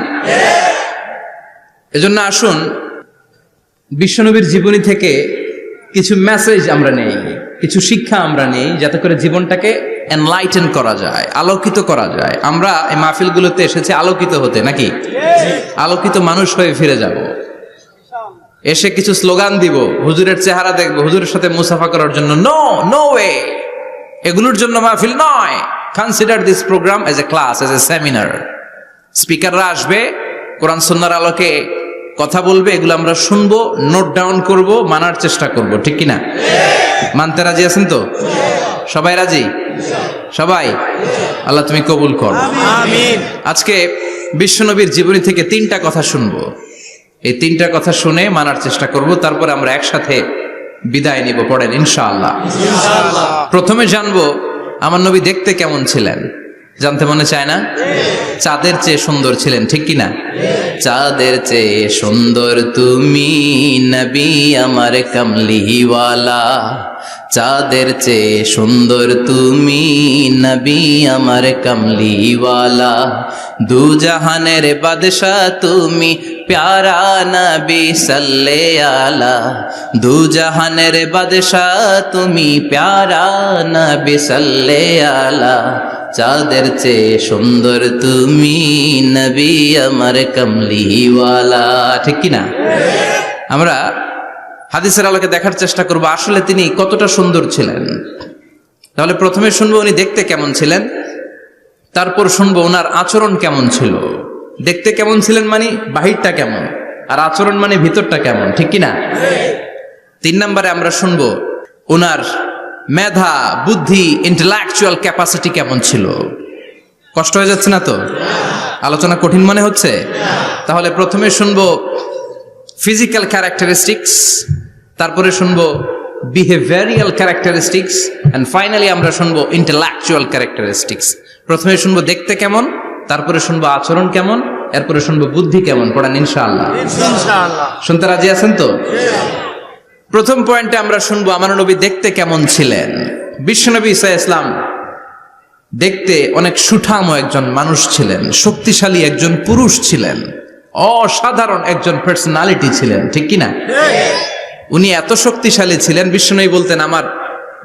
এজন্য আসুন বিশ্বনবীর জীবনী থেকে কিছু মেসেজ আমরা নেই, কিছু শিক্ষা আমরা নেই, যাতে করে জীবনটাকে এনলাইটেন করা যায়, আলোকিত করা যায়। আমরা এই মাহফিলগুলোতে এসেছি আলোকিত হতে, নাকি? আলোকিত মানুষ হয়ে ফিরে যাব। এসে কিছু স্লোগান দিব, হুজুরের চেহারা দেখবো, হুজুরের সাথে মুসাফা করার জন্য, নো নো ওয়ে। এগুলোর জন্য মাহফিল নয়। Consider this program as a class, as a seminar. স্পিকাররা আসবে, কোরআন সুন্নাহর আলোকে কথা বলবে, এগুলো আমরা শুনবো, নোট ডাউন করব, মানার চেষ্টা করব, ঠিক কিনা? মানতে রাজি আছেন তো? সবাই রাজি? সবাই? আল্লাহ তুমি কবুল কর, আমিন। আজকে বিশ্বনবীর জীবনী থেকে 3টা কথা শুনবো। এই 3টা কথা শুনে মানার চেষ্টা করব, তারপর আমরা একসাথে বিদায় নিব। পড়েন ইনশাআল্লাহ। প্রথমে জানবো আমার নবী দেখতে কেমন ছিলেন। জানতে মনে চায় না? চাঁদের চেয়ে সুন্দর ছিলেন, ঠিক কিনা? চাঁদের চেয়ে সুন্দর তুমি নবী আমার কামলিওয়ালা, চাঁদের চেয়ে সুন্দর তুমি নবী আমার কামলিওয়ালা, দু জাহানের বাদশা তুমি প্যারা নবী সাল্লে আলা, দু জাহানের বাদশা তুমি প্যারা নবী সাল্লে আলা, চাঁদের চেয়ে সুন্দর তুমি নবী আমার কামলিওয়ালা, ঠিক কিনা? আমরা হাদিসের আলোকে দেখার চেষ্টা করব আসলে তিনি কতটা সুন্দর ছিলেন। তাহলে প্রথমে শুনবো উনি দেখতে কেমন ছিলেন, তারপর শুনবো ওনার আচরণ কেমন ছিল। দেখতে কেমন ছিলেন মানে বাহিরটা কেমন, আর আচরণ মানে ভিতরটা কেমন, ঠিক কিনা? 3 নম্বরে আমরা শুনবো ওনার মেধা, বুদ্ধি, ইন্টেলেকচুয়াল ক্যাপাসিটি কেমন ছিল। কষ্ট হয়ে যাচ্ছে না তো? আলোচনা কঠিন মনে হচ্ছে? তাহলে প্রথমে শুনবো ফিজিক্যাল ক্যারেক্টারিস্টিক্স, তারপরে শুনবো বিহেভিয়ারিয়াল ক্যারেক্টারিস্টিক্স, এন্ড ফাইনালি আমরা শুনবো ইন্টেলেকচুয়াল ক্যারেক্টারিস্টিক্স। প্রথমে শুনবো দেখতে কেমন, তারপরে শুনবো আচরণ কেমন, এরপরে শুনবো বুদ্ধি কেমন। পড়েন ইনশাআল্লাহ। শুনতে রাজি আছেন তো? প্রথম পয়েন্টে আমরা শুনবো আমার নবী দেখতে কেমন ছিলেন। বিশ্বনবী ঈসা ইসলাম দেখতে অনেক সুঠাম একজন মানুষ ছিলেন, শক্তিশালী একজন পুরুষ ছিলেন, অসাধারণ একজন পার্সোনালিটি ছিলেন, ঠিক কিনা? উনি এত শক্তিশালী ছিলেন, বিশ্বনবী বলতেন আমার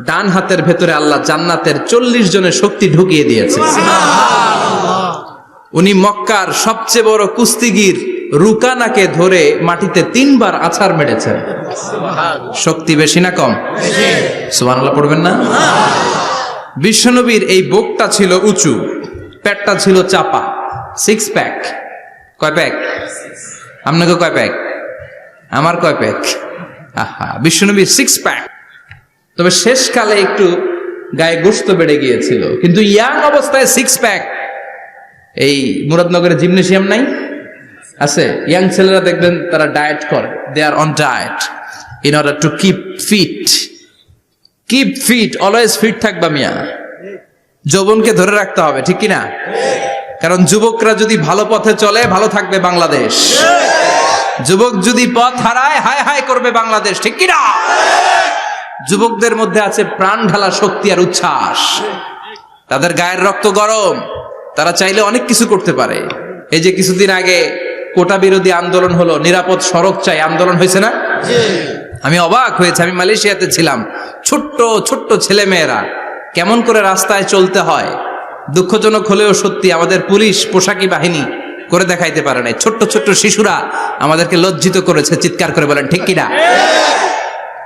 ডান হাতের ভেতরে আল্লাহ জান্নাতের 40 জনের শক্তি ঢুকিয়ে দিয়েছে। উনি মক্কার সবচেয়ে বড় কুস্তিগির রুকানাকে ধরে মাটিতে 3 বার আছাড় মেরেছেন। শক্তি বেশি না কম? সুবহানাল্লাহ পড়বেন না? বিশ্বনবীর এই বুকটা ছিল উঁচু, পেটটা ছিল চাপা, 6 প্যাক। কয় প্যাক? আপনাকে কয় প্যাক? আমার কয় প্যাক? আহা, বিশ্বনবীর 6 প্যাক। তবে শেষকালে একটু গায়ে গোশত বেড়ে গিয়েছিল, কিন্তু ইয়াং অবস্থায় 6 প্যাক। এই মুরাদনগরে জিমনেশিয়াম নাই? আছে। ইয়াং ছেলেরা দেখবেন তারা ডায়েট করে, they are on diet in order to keep fit. Keep fit, always fit থাকবা মিয়া। যৌবনকে ধরে রাখতে হবে, ঠিক কিনা? কারণ যুবকরা যদি ভালো পথে চলে, ভালো থাকবে বাংলাদেশ। যুবক যদি পথ হারায়, হায় হায় করবে বাংলাদেশ, ঠিক কিনা? যুবকদের মধ্যে আছে প্রাণ ঢালা শক্তি আর উচ্ছ্বাস। তাদের গায়ের রক্ত গরম, তারা চাইলে অনেক কিছু করতে পারে। এই যে কিছুদিন আগে কোটা বিরোধী আন্দোলন হলো, নিরাপদ সড়ক চাই আন্দোলন হয়েছে না? আমি অবাক হয়েছে। আমি মালয়েশিয়াতে ছিলাম, ছোট্ট ছোট্ট ছেলে মেয়েরা কেমন করে রাস্তায় চলতে হয়, দুঃখজনক হলেও সত্যি, আমাদের পুলিশ পোশাকি বাহিনী করে দেখাইতে পারে নাই। ছোট্ট ছোট্ট শিশুরা আমাদেরকে লজ্জিত করেছে, চিৎকার করে, বলেন ঠিক কিনা?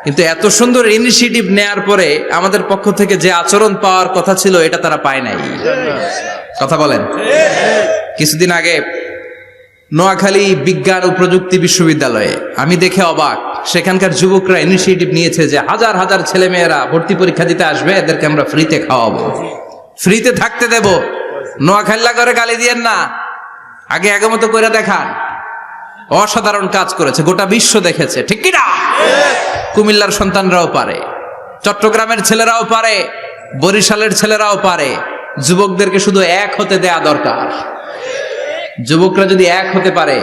কিন্তু এত সুন্দর ইনিশিয়েটিভ নেয়ার পরে আমাদের পক্ষ থেকে যে আচরণ পাওয়ার কথা ছিল, এটা তারা পায় নাই। কথা বলেন। কিছুদিন আগে নোয়াখালী বিজ্ঞান ও প্রযুক্তি বিশ্ববিদ্যালয়ে আমি দেখে অবাক, সেখানকার যুবকরা ইনিশিয়েটিভ নিয়েছে যে হাজার হাজার ছেলে মেয়েরা ভর্তি পরীক্ষা দিতে আসবে, এদেরকে আমরা ফ্রিতে খাওয়াবো, ফ্রিতে থাকতে দেব, নোয়াখাল্লা করে গালি দিয়েন না, আগে আগমত করে দেখান। অসাধারণ কাজ করেছে, গোটা বিশ্ব দেখেছে, ঠিক কি না? কুমিল্লার সন্তানরাও পারে, চট্টগ্রামের ছেলেরাও পারে, বরিশালের ছেলেরাও পারে। যুবকদেরকে শুধু এক হতে দেয়া দরকার। যুবকরা যদি এক হতে পারে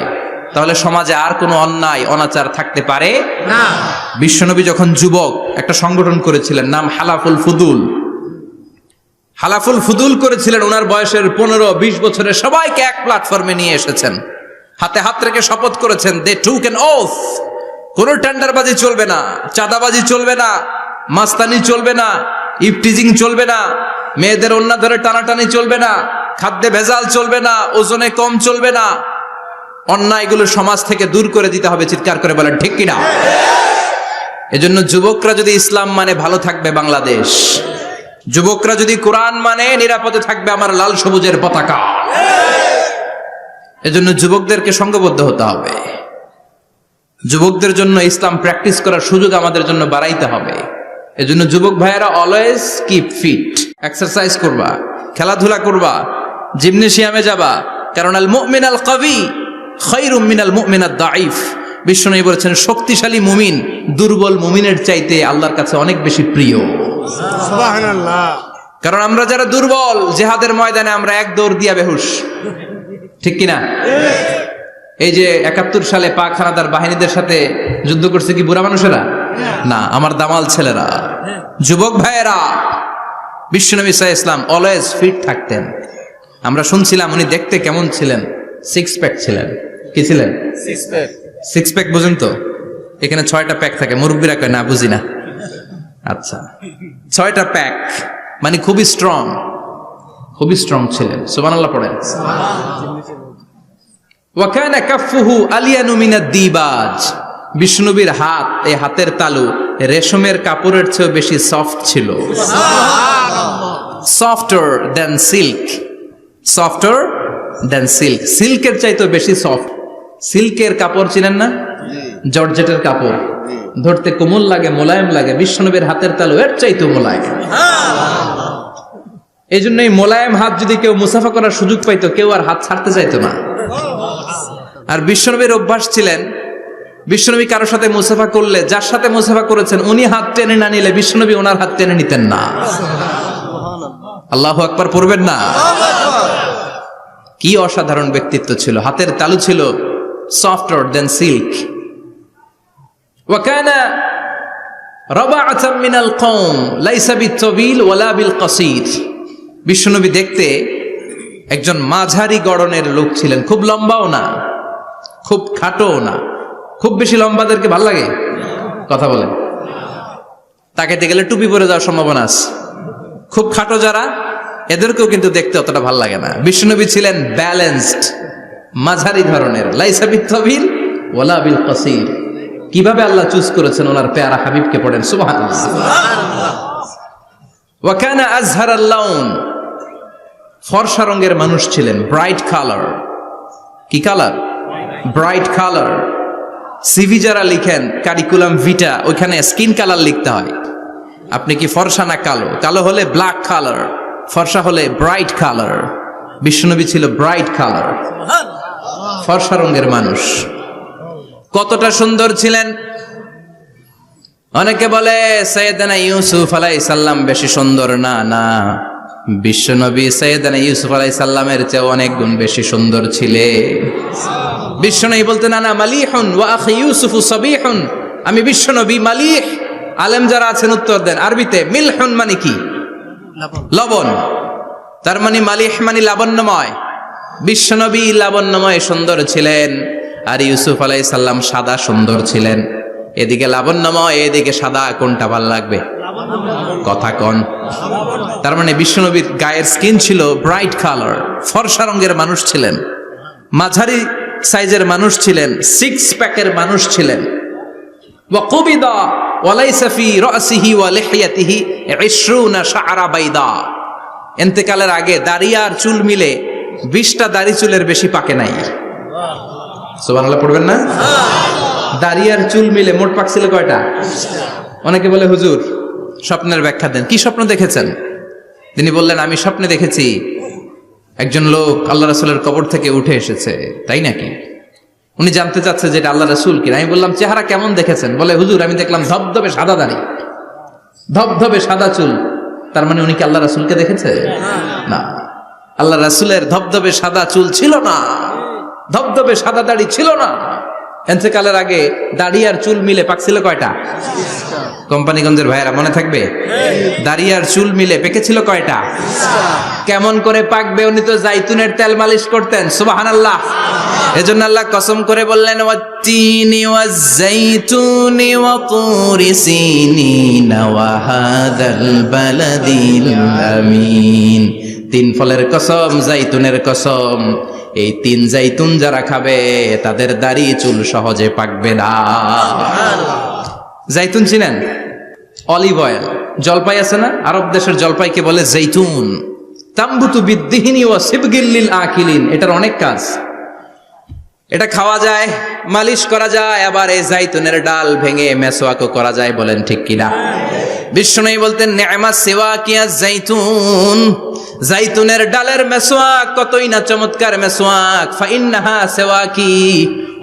তাহলে সমাজে আর কোনো অন্যায় অনাচার থাকতে পারে না। বিশ্বনবী যখন যুবক একটা সংগঠন করেছিলেন, নাম হালাফুল ফুদুল। হালাফুল ফুদুল করেছিলেন, ওনার বয়সের 15-20 বছরের সবাইকে এক প্ল্যাটফর্মে নিয়ে এসেছেন, হাতে হাত রেখে শপথ করেছেন, দে টুক অ্যান ওথ, কোনো টেন্ডারবাজি চলবে না, চাঁদাবাজি চলবে না, মাস্তানি চলবে না, ইফটিজিং চলবে না, মেয়েদের ওন্না ধরে টানাটানি চলবে না, খাদ্যে ভেজাল চলবে না, ওজনে কম চলবে না, অন্যায়গুলো সমাজ থেকে দূর করে দিতে হবে। চিৎকার করে বলেন ঠিক কিনা? এজন্য যুবকরা যদি ইসলাম মানে ভালো থাকবে বাংলাদেশ, যুবকরা যদি কোরআন মানে নিরাপদে থাকবে আমার লাল সবুজের পতাকা। এজন্য যুবকদেরকে সংঘবদ্ধ হতে হবে, যুবকদের জন্য ইসলাম প্র্যাকটিস করার সুযোগ আমাদের জন্য বাড়াইতে হবে। এজন্য যুবক ভাইয়েরা অলওয়েজ কিপ ফিট, এক্সারসাইজ করবা, খেলাধুলা করবা, জিমনেশিয়ামে যাবা, কারণ আল মুমিন আল কবি খায়রুম মিনাল মুমিন আদ দাঈফ। বিশ্বনবী বলেছেন শক্তিশালী মুমিন দুর্বল মুমিনের চাইতে আল্লাহর কাছে অনেক বেশি প্রিয়। সুবহানাল্লাহ। কারণ আমরা যারা দুর্বল, জিহাদের ময়দানে আমরা এক দৌড় দিয়া বেহুশ, ঠিক কিনা? এই যে 71 সালে পাক হানাদার বাহিনীদের সাথে যুদ্ধ করছে কি বুড়া মানুষেরা? না, আমার দামাল ছেলেরা, যুবক ভাইয়েরা। বিশ্বনবী সাল্লাল্লাহু আলাইহি ওয়াসাল্লাম অলওয়েজ ফিট থাকতেন। আমরা শুনছিলাম উনি দেখতে কেমন ছিলেন? 6 প্যাক ছিলেন। কি ছিলেন? 6 প্যাক বুঝেন তো? এখানে 6টা প্যাক থাকে, মুরব্বীরা কয় না বুঝি না। আচ্ছা, 6টা প্যাক মানে খুবই স্ট্রং, খুবই স্ট্রং ছিলেন। সুবহানাল্লাহ পড়েন। ওয়া কানা কাফফুহু আলিয়ানু মিনাদ দিবাজ। বিষ্ণুবীর হাত, এই হাতের তালু রেশমের কাপড়ের চেয়ে বেশি সফট ছিল। Softer than silk, softer than silk, সিল্কের চাইতে বেশি সফট। সিল্কের কাপড় চিনেন না? জর্জেটের কাপড় ধরতে কোমল লাগে, মোলায়েম লাগে। বিশ্বনবীর হাতের তালু এর চাইতে মোলায়েম। এই জন্য এই মোলায়েম হাত যদি কেউ মুসাফা করার সুযোগ পাইতো, কেউ আর হাত ছাড়তে চাইতো না। আর বিশ্বনবীর অভ্যাস ছিলেন, বিশ্বনবী কারোর সাথে মুসাফা করলে, যার সাথে মুসাফা করেছেন উনি হাত টেনে না নিলে বিশ্বনবী ওনার হাত টেনে নিতেন না। আল্লাহু আকবার পড়বেন না? কি অসাধারণ ব্যক্তিত্ব ছিল, হাতের তালু ছিল সফটার দেন সিল্ক। ওয়া কানা রাবাআতাম মিনাল কওম লাইসা বিত-তাবিল ওয়ালা বিল কাসীর। বিশ্বনবী দেখতে একজন মাঝারি গড়নের লোক ছিলেন, খুব লম্বাও না, খুব খাটোও না। খুব বেশি লম্বাদেরকে ভাল লাগে? কথা বলেন। তাকাইতে গেলে টুপি পরে যাওয়ার সম্ভাবনা আছে। খুব খাটো যারা, এদেরকেও কিন্তু দেখতে অতটা ভাল লাগে না। বিশ্বনবী ছিলেন ব্যালেন্সড, মাঝারি ধরনের। লাইসা বিত-তাবিল ওয়ালা বিল কাসীর। কিভাবে আল্লাহ চুজ করেছেন ওনার পেয়ারা হাবিবকে, পড়েন সুবহানাল্লাহ। ওয়া কানা আযহারাল লাউন, ফর্সা রঙের মানুষ ছিলেন, ব্রাইট কালার। কি কালার? Bright colour. সিভি যারা লিখেন কারিকুলাম ভিটা, ওইখানে স্কিন কালার লিখতে হয়। আপনি কি ফর্সা না কালো? কালো হলে ব্ল্যাক কালার, ফর্সা হলে ব্রাইট কালার। বিশ্বনবী ছিল ব্রাইট কালার, ফর্সা রঙের মানুষ। কতটা সুন্দর ছিলেন! অনেকে বলে সাইয়েদনা ইউসুফ আলাইহিস সালাম বেশি সুন্দর। না না, বিশ্বনবী সাইয়েদনা ইউসুফ আলাইহিস সালামের চেয়ে অনেক গুণ বেশি সুন্দর ছিলেন। বিশ্বনবী বলতেন আনা মালিহুন ওয়া আখি ইউসুফু সাবিহুন। আমি বিশ্বনবী মালিহ। আলেম যারা আছেন উত্তর দেন আরবিতে। মিলহুন মানে কি? লবণ। তার মানে মালিহ মানে লাবণ্যময়। বিশ্বনবী লাবণ্যময় সুন্দর ছিলেন, আর ইউসুফ আলাইহিস সালাম সাদা সুন্দর ছিলেন। এদিকে লাবণ্যময়, এদিকে সাদা, কোনটা ভাল লাগবে? কথা কন। তার মানে বিশ্বনবীর গায়ের স্কিন ছিল ব্রাইট কালার, ফর্সা রঙের মানুষ ছিলেন, মাঝারি সাইজের মানুষ ছিলেন, 6 প্যাকের মানুষ ছিলেন। ওয়া কুবিদা ওয়া লাইসা ফি রাসিহি ওয়া লিহিয়াতিহি 20 শাআরা বাইদা। ইন্তেকালের আগে দাড়ি আর চুল মিলে 20টা দাড়ি চুলের বেশি পাকে নাই। সুবহানাল্লাহ পড়বেন না? দাড়ি আর চুল মিলে মোট পাক ছিল কয়টা? অনেকে বলে হুজুর স্বপ্নের ব্যাখ্যা দেন, কি স্বপ্ন দেখেছেন? তিনি বললেন, আমি স্বপ্নে দেখেছি একজন লোক আল্লাহ রাসূলের কবর থেকে উঠে এসেছে। তাই নাকি? উনি জানতে চাচ্ছে যে এটা আল্লাহ রাসূল কিনা। আমি বললাম, চেহারা কেমন দেখেছেন? বলে, হুজুর আমি দেখলাম ধবধবে সাদা দাড়ি, ধবধবে সাদা চুল। তার মানে উনি কি আল্লাহ রাসূলকে দেখেছে? না, আল্লাহ রাসূলের ধবধবে সাদা চুল ছিল না, ধবধবে সাদা দাড়ি ছিল না। এতেকালের আগে দাড়ি আর চুল মিলে পাক ছিল কয়টা? কোম্পানিগঞ্জের ভাইয়েরা মনে থাকবে? দাড়ি আর চুল মিলে পেকেছিল কয়টা? কেমন করে পাকবে? উনি তো জাইতুনের তেল মালিশ করতেন। সুবহানাল্লাহ। এজন্য আল্লাহ কসম করে বললেন, ওয়াত্তিনি ওয়াজ-জাইতুনি ওয়া তুরি সিনিন ওয়া হাদাল বালাদিল আমিন। তিন ফলের কসম, জাইতুনের কসম, এই তিন জাইতুন যারা খাবে তাদের দাড়ি চুল সহজে পাকবে না। জাইতুন চিনেন? Olive oil. জলপাই আছে না, আরব দেশের জলপাইকে বলে জাইতুন। তাম্বুতু বিদ্দিহিনি ওয়া সিবগিল লিল আকিলিন। এটার অনেক কাজ। এটা খাওয়া যায়, মালিশ করা যায়, আবার এই জাইতুনের ডাল ভেঙে মেসওয়াকও করা যায়। বলেন ঠিক কিনা? বিশ্বনবী বলতেন, নি'মা সিওয়াকিয়া জাইতুন, জাইতুনের ডালের মেসওয়াক কতই না চমৎকার মেসওয়াক। ফাইন্নাহা সিওয়াকি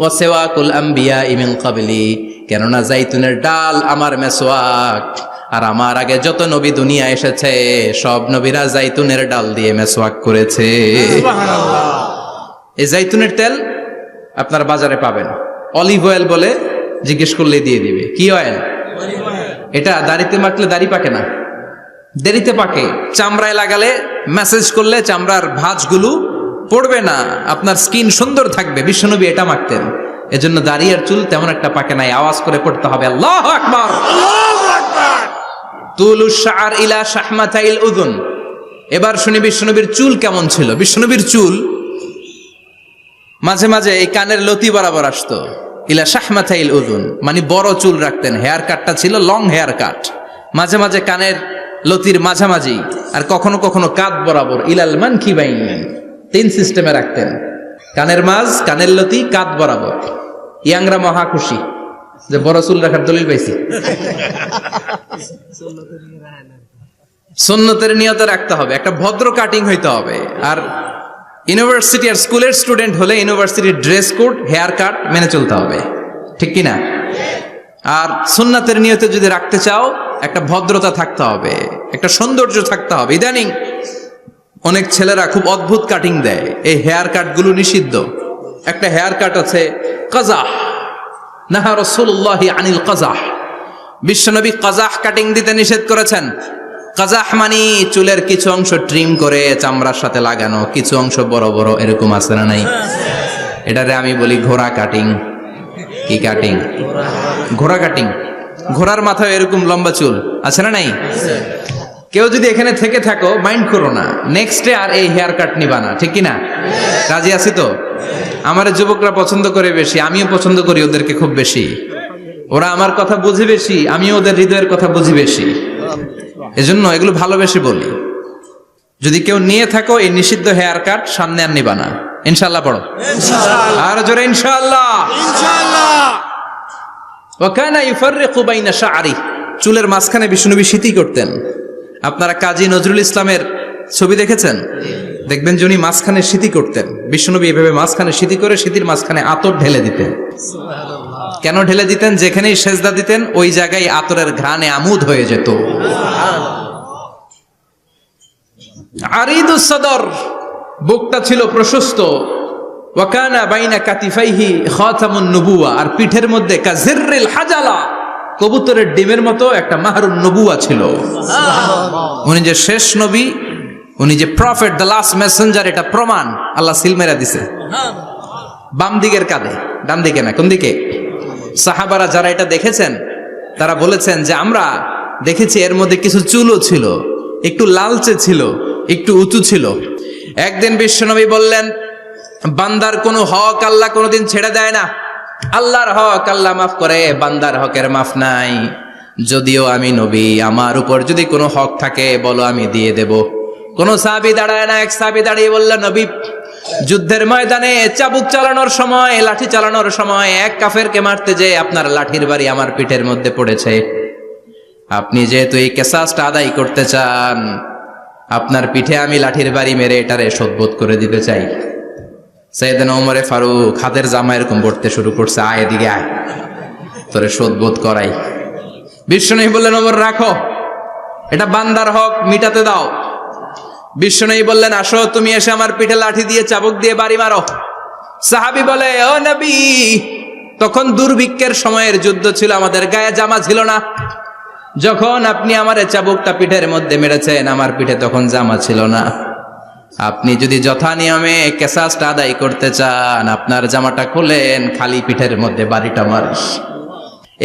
ওয়া সিওয়াকুল আমবিয়া মিন ক্বাবলি। কেননা জাইতুনের ডাল আমার মেসওয়াক, আর আমার আগে যত নবী দুনিয়া এসেছে সব নবীরা জাইতুনের ডাল দিয়ে মেসওয়াক করেছে। এই জাইতুনের তেল আপনারা বাজারে পাবেন। অলিভ অয়েল বলে জিজ্ঞেস করলে দিয়ে দিবে। কি অয়েল? এটা দাড়িতে মাখলে দাড়ি পাকে না, দেরিতে পাকে। চামড়ায় লাগালে ম্যাসেজ করলে চামড়ার ভাঁজগুলো পড়বে না, আপনার স্কিন সুন্দর থাকবে। বিশ্বনবী এটা মাখতেন। এজন্য দাড়ি আর চুল তেমন একটা পাকে নাই। আওয়াজ করে পড়তে হবে, আল্লাহু আকবার। তুলুশ শাআর ইলা শাহমাতাইল উযুন। এবার শুনি বিশ্বনবীর চুল কেমন ছিল। বিশ্বনবীর চুল মাঝে মাঝে এই কানের লতি বরাবর আসতো। ইলা শাহমাতাইল উযুন মানে বড় চুল রাখতেন। হেয়ার কাটটা ছিল লং হেয়ার কাট, মাঝে মাঝে কানের লতির মাঝামাঝি, আর কখনো কখনো কাঁধ বরাবর। ইলাল মানকিবাইন, তিন সিস্টেমে রাখতেন। কানের মাঝ, কানের লতি, কাঁধ বরাবর। ইয়াংরা মহা খুশি যে বড় চুল রাখার দলিল পাইছি। সুন্নতের নিয়তে রাখতে হবে, একটা ভদ্র কাটিং হইতে হবে। আর ইউনিভার্সিটি আর স্কুলের স্টুডেন্ট হলে ইউনিভার্সিটির ড্রেস কোড, হেয়ার কাট মেনে চলতে হবে, ঠিক কিনা? আর সুন্নাতের নিয়তে যদি রাখতে চাও, একটা ভদ্রতা থাকতে হবে, একটা সৌন্দর্য থাকতে হবে। ইদানিং অনেক ছেলেরা খুব অদ্ভুত কাটিং দেয়। এই হেয়ার কাটগুলো নিষিদ্ধ। একটা হেয়ার কাট আছে কাজাহ, নাহা রাসূলুল্লাহি আনিল কাজাহ। বিশ্বনবী কাজাহ কাটিং দিতে নিষেধ করেছেন। কাজাহ মানে চুলের কিছু অংশ ট্রিম করে চামড়ার সাথে লাগানো, কিছু অংশ বড় বড়, এরকম আছে না নাই? এটারে আমি বলি ঘোড়া কাটিং। কি কাটিং? ঘোড়া কাটিং। ঘোড়ার মাথায় এরকম লম্বা চুল আছে না নাই? কেউ যদি এখানে থেকে থাকো, মাইন্ড করো না, নেক্সট ডে আর এই হেয়ার কাট নিবা না, ঠিক কিনা? রাজি আছি তো? আমার যুবকরা পছন্দ করে বেশি, আমিও পছন্দ করি ওদেরকে খুব বেশি। ওরা আমার কথা বুঝে বেশি, আমিও ওদের হৃদয়ের কথা বুঝি বেশি। এজন্য এগুলো ভালোবেসে বলি। যদি কেউ নিয়ে থাকো এই নিষিদ্ধ হেয়ার কাট, সামনে আর নিবা না। ইনশাআল্লাহ পড়ো, আর জোরে ইনশাআল্লাহ। ওয়া কানা ইউফাররিকু বাইনা শা'রি। চুলের মাঝখানে বিশ্বনবী সিঁথি করতেন। আপনারা কাজী নজরুল ইসলামের ছবি দেখেছেন? দেখবেন যে উনি মাঝখানে সিঁথি করতেন। বিশ্বনবী এভাবে মাঝখানে সিঁথি করে সিঁথির মাঝখানে আতর ঢেলে দিতেন। কেন ঢেলে দিতেন? যেখানেই সেজদা দিতেন ওই জায়গায় আতরের ঘ্রাণে আমোদ হয়ে যেত। আরিদুস সদর, বুকটা ছিল প্রশস্ত। ওয়া কানা বাইনা কাতিফাইহি খাতামুন নবুওয়া, আর পিঠের মধ্যে কাজিররিল হাজালা, কবুতরের ডিমের মতো একটা মাহরুন নবুওয়া ছিল। উনি যে শেষ নবী, উনি যে প্রফেট, দ্য লাস্ট মেসেঞ্জার, এটা প্রমাণ আল্লাহ সিল মেরা দিছে। বাম দিকের কাঁধে, ডান দিকে না। কোন দিকে? সাহাবারা যারা এটা দেখেছেন তারা বলেছেন যে আমরা দেখেছি এর মধ্যে কিছু চুলও ছিল, একটু লালচে ছিল, একটু উঁচু ছিল। একদিন বিশ্বনবী বললেন, বান্দার কোনো হক আল্লাহ কোনোদিন ছেড়ে দেয় না। আল্লাহর হক আল্লাহ মাফ করে, বান্দার হকের মাফ নাই। যদিও আমি নবী, আমার উপর যদি কোনো হক থাকে বলো, আমি দিয়ে দেব। কোন সাহাবী দাঁড়ায় না। এক সাহাবী দাঁড়িয়ে বললেন, নবী যুদ্ধের ময়দানে চাবুক চালানোর সময়, লাঠি চালানোর সময় এক কাফেরকে মারতে যে আপনার লাঠির বাড়ি আমার পিঠের মধ্যে পড়েছে। আপনি যেহেতু এই কেসাসটা আদায় করতে চান, আপনার পিঠে আমি লাঠির বাড়ি মেরে এটারে শোধবোধ করে দিতে চাই। সাইয়েদনা ওমরে ফারুক হাতের জামা এরকম পড়তে শুরু করছে, আয় এদিকে আয়, তোরে শোধবোধ করাই। বিশ্বনবী বললেন, ওমর রাখো, এটা বান্দার হক, মিটাতে দাও। বিশ্বনবী বললেন, আসো তুমি এসে আমার পিঠে লাঠি দিয়ে চাবুক দিয়ে বাড়ি মারো। সাহাবী বলে, ও নবী, তখন দুর্ভিক্ষের সময়ের যুদ্ধ ছিল, আমাদের গায়ে জামা ছিল না। যখন আপনি আমার চাবুকটা পিঠের মধ্যে মেরেছেন, আমার পিঠে তখন জামা ছিল না। আপনি যদি যথা নিয়মে কেসাসটা আদায় করতে চান, আপনার জামাটা খুলেন, খালি পিঠের মধ্যে বাড়িটা মারিস।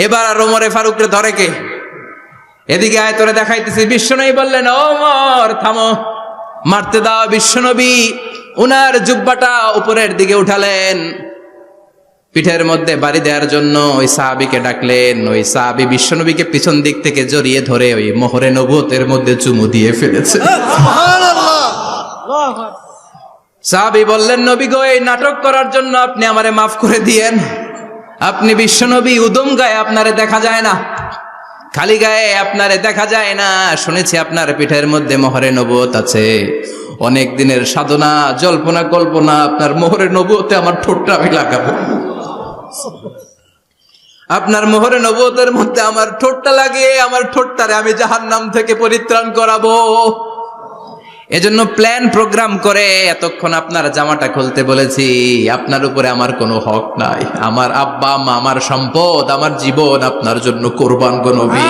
এবার আর ওমরে ফারুককে ধরে কে? এদিকে আয়, তোরে দেখাইতেছি। বিশ্বনবী বললেন, ওমর থামো, মারতে দাও। বিশ্বনবী উনার জুব্বাটা উপরের দিকে উঠালেন, পিঠের মধ্যে বাড়ি দেওয়ার জন্য ওই সাহাবীকে ডাকলেন। ওই সাহাবী বিশ্বনবীকে পিছন দিক থেকে জড়িয়ে ধরে ওই মোহরে নবুয়তের মধ্যে চুমু দিয়ে ফেলেছে। সাহাবী বললেন, নবী গো, এই নাটক করার জন্য আপনি আমারে মাফ করে দিয়েন। আপনি বিশ্বনবী, উদম গায়ে আপনারে দেখা যায় না, খালি গায়ে আপনারে দেখা যায় না। শুনেছি আপনার পিঠের মধ্যে মোহরে নবুয়ত আছে। অনেক দিনের সাধনা, জল্পনা কল্পনা, আপনার মোহরে নবুয়তে আমার ঠোঁটটা আমি লাগাবো। আপনার মোহরে নবুয়তের মধ্যে আমার ঠোঁটটা লাগিয়ে আমার ঠোঁটটারে আমি জাহান্নাম থেকে পরিত্রাণ করাবো। এজন্য প্ল্যান প্রোগ্রাম করে এতক্ষণ আপনার জামাটা খুলতে বলেছি। আপনার উপরে আমার কোনো হক নাই। আমার আব্বা মা, আমার সম্পদ, আমার জীবন আপনার জন্য কোরবান গো নবী।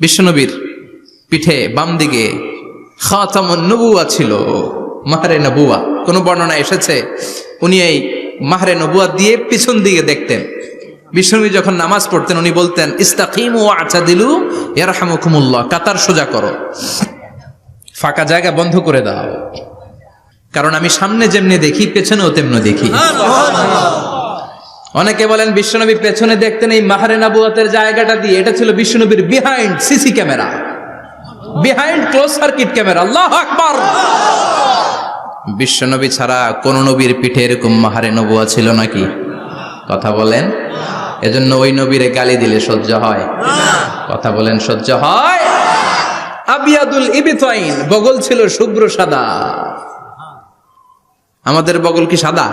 বিশ্বনবীর পিঠে বাম দিকে খাতামুন নবুয়া ছিল, মাহরে নবুয়া। কোন বর্ণনা এসেছে উনি এই মাহরে নবুয়া দিয়ে পিছন দিকে দেখতেন। বিশ্বনবী যখন নামাজ পড়তেন উনি বলতেন, ইস্তাকিমু ওয়া'তাদিলু ইয়ারহামুকুমুল্লাহ, কাতার সোজা করো, ফাঁকা জায়গা বন্ধ করে দাও, কারণ আমি সামনে যেমনি দেখি পেছনেও তেমনি দেখি। অনেকে বলেন বিশ্বনবী পেছনে দেখতেন এই মাহরে নবুয়তের জায়গাটা দিয়ে। এটা ছিল বিশ্বনবীর behind CC camera, behind close circuit camera. আল্লাহু আকবার। বিশ্বনবী ছাড়া কোন নবীর পিঠে এরকম মাহরে নবুয়া ছিল নাকি? কথা বলেন। এজন্য ওই নবীরে গালি দিলে সহ্য হয়? কথা বলেন, সহ্য হয়? আবিয়াদুল ইবতাইন, বগল ছিল শুভ্র সাদা। আমাদের বগল কি সাদা?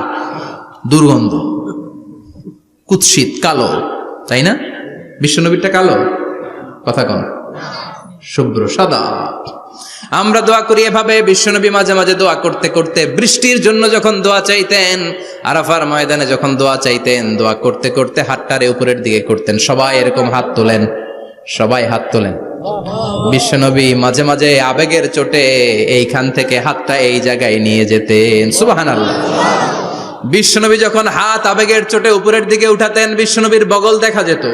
দুর্গন্ধ, কুৎসিত, কালো, তাই না? বিশ্বনবীরটা কালো? কথা কন, শুভ্র সাদা। আমরা দোয়া করি এভাবে। বিশ্বনবী মাঝে মাঝে দোয়া করতে করতে বৃষ্টির জন্য যখন দোয়া চাইতেন, আরাফার ময়দানে যখন দোয়া চাইতেন, দোয়া করতে করতে হাতটারে উপরের দিকে করতেন। সবাই এরকম হাত তোলেন, সবাই হাত তোলেন। বিশ্বনবী মাঝে মাঝে আবেগের চোটে এইখান থেকে হাতটা এই জায়গায় নিয়ে যেতেন। সুবহানাল্লাহ। বিশ্বনবী যখন হাত আবেগের চোটে উপরের দিকে উঠাতেন, বিশ্বনবীর বগল দেখা যেত।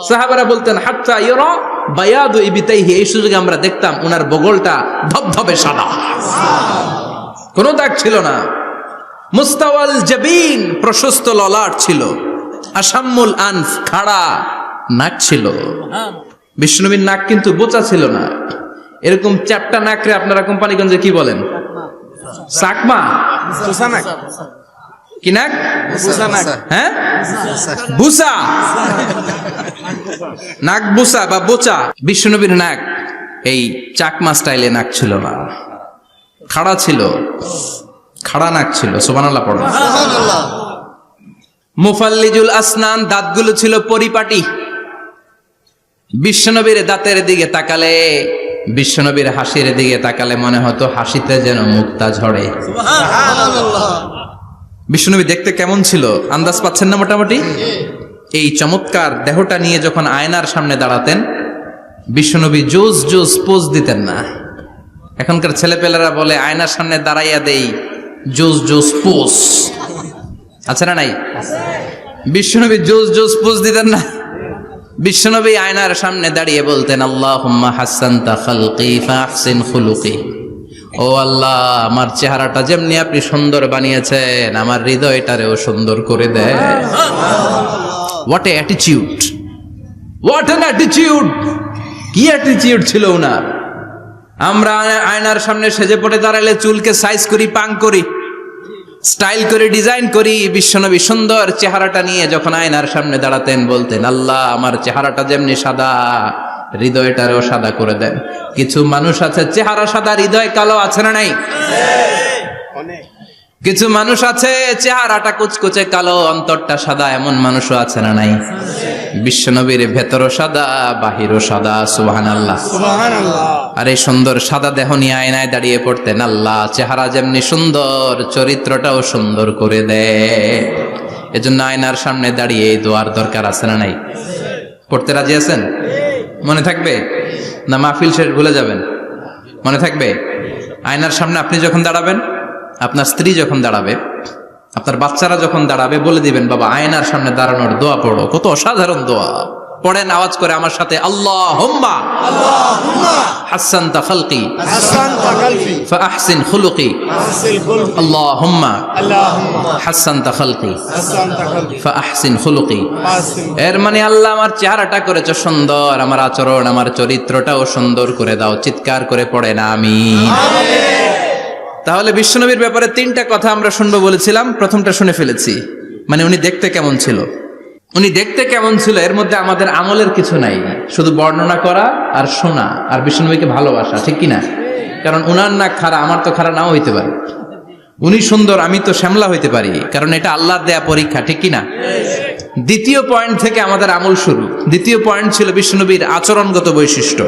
সাহাবারা বলতেন, হাত্তা ইরা বায়াদু ইবতাইহি, এই সুযোগে আমরা দেখতাম ওনার বগলটা ধবধবে সাদা, কোনো দাগ ছিল না। মুস্তাওয়াল জাবিন, প্রশস্ত ললাট ছিল। আসাম্মুল আনফ, খাড়া নাক ছিল। বিশ্বনবীর নাক কিন্তু বোচা ছিল না। এরকম চ্যাপটা নাকরে আপনারা কোম্পানিগঞ্জে কি বলেন? চাকমা, কি নাক? হ্যাঁ, বুসা, নাক বুসা বা বোচা। বিশ্বনবীর নাক এই চাকমা স্টাইলে নাক ছিল না, খাড়া ছিল, খাড়া নাক ছিল। সুবহানাল্লাহ পড়ো। মুফাল্লিজুল আসনান, দাঁতগুলো ছিল পরিপাটি। বিশ্বনবীর দাঁতের দিকে তাকালে, বিশ্বনবীর হাসির দিকে তাকালে মনে হতো হাসিতে যেন মুক্তা ঝরে। বিশ্বনবী দেখতে কেমন ছিল আন্দাজ পাচ্ছেন না মোটামুটি? এই চমৎকার দেহটা নিয়ে যখন আয়নার সামনে দাঁড়াতেন, বিশ্বনবী জোস জোস পোজ দিতেন না। এখনকার ছেলেপেলেরা বলে আয়নার সামনে দাঁড়াইয়া দেই জোস জোস পোজ, আছে না নাই? বিশ্বনবী জোস জোস পোজ দিতেন না। বিশ্বনবী আয়নার সামনে দাঁড়িয়ে বলতেন, আল্লাহুম্মা হাসানতা খালকি ফাহসিন খুলুকি। ও আল্লাহ, আমার চেহারাটা যেমনি আপনি সুন্দর বানিয়েছেন, আমার হৃদয়টারেও সুন্দর করে দেয়। What a attitude, what an attitude! কি অ্যাটিটিউড ছিল ওনার! আমরা আয়নার সামনে সেজে পড়ে দাঁড়ালে চুলকে সাইজ করি, পাং করি, স্টাইল করে, ডিজাইন করি। বিশ্বনবী সুন্দর চেহারাটা নিয়ে যখন আয়নার সামনে দাঁড়াতেন বলতেন, আল্লাহ আমার চেহারাটা যেমনি সাদা হৃদয়টারও সাদা করে দেন। কিছু মানুষ আছে চেহারা সাদা হৃদয় কালো, আছে না নাই? কিছু মানুষ আছে চেহারাটা কুচকুচে কালো অন্তরটা সাদা, এমন মানুষও আছে না নাই? বিশ্বনবীর ভেতরও সাদা বাহিরও সাদা। সুবহানাল্লাহ, সুবহানাল্লাহ। আর এই সুন্দর সাদা দেহ নিয়ে আয়নায় দাঁড়িয়ে পড়তেন, আল্লাহ চেহারা যেমনি সুন্দর চরিত্রটাও সুন্দর করে দেয়। এজন্য আয়নার সামনে দাঁড়িয়ে এই দোয়ার দরকার আছে না নাই? পড়তে রাজি আছেন? মনে থাকবে না মাহফিল শেষ ভুলে যাবেন? মনে থাকবে? আয়নার সামনে আপনি যখন দাঁড়াবেন, আপনার স্ত্রী যখন দাঁড়াবে, আপনার বাচ্চারা যখন দাঁড়াবে, বলে দিবেন বাবা আয়নার সামনে দাঁড়ানোর দোয়া পড়ো। কত অসাধারণ দোয়া! পড়েন আওয়াজ করে আমার সাথে, আল্লাহুম্মা হাসানতা খালকি ফাআহসিন খুলুকি, আল্লাহুম্মা হাসানতা খালকি ফাআহসিন খুলুকি। এর মানে আল্লাহ আমার চেহারাটা করেছো সুন্দর, আমার আচরণ, আমার চরিত্রটাও সুন্দর করে দাও। চিৎকার করে পড়েন আমিন। তাহলে বিশ্বনবীর ব্যাপারে 3টা কথা আমরা শুনবো বলেছিলাম, প্রথমটা শুনে ফেলেছি। মানে উনি দেখতে কেমন ছিল, উনি দেখতে কেমন ছিল, এর মধ্যে আমাদের আমলের কিছু নাই, শুধু বর্ণনা করা আর শোনা আর বিশ্বনবীকে ভালোবাসা, ঠিক কিনা? কারণ উনার না খাড়া, আমার তো খাড়া নাও হইতে পারে। উনি সুন্দর, আমি তো শ্যামলা হইতে পারি, কারণ এটা আল্লাহর দেয়া পরীক্ষা, ঠিক কিনা? দ্বিতীয় পয়েন্ট থেকে আমাদের আমল শুরু। দ্বিতীয় পয়েন্ট ছিল বিশ্বনবীর আচরণগত বৈশিষ্ট্য।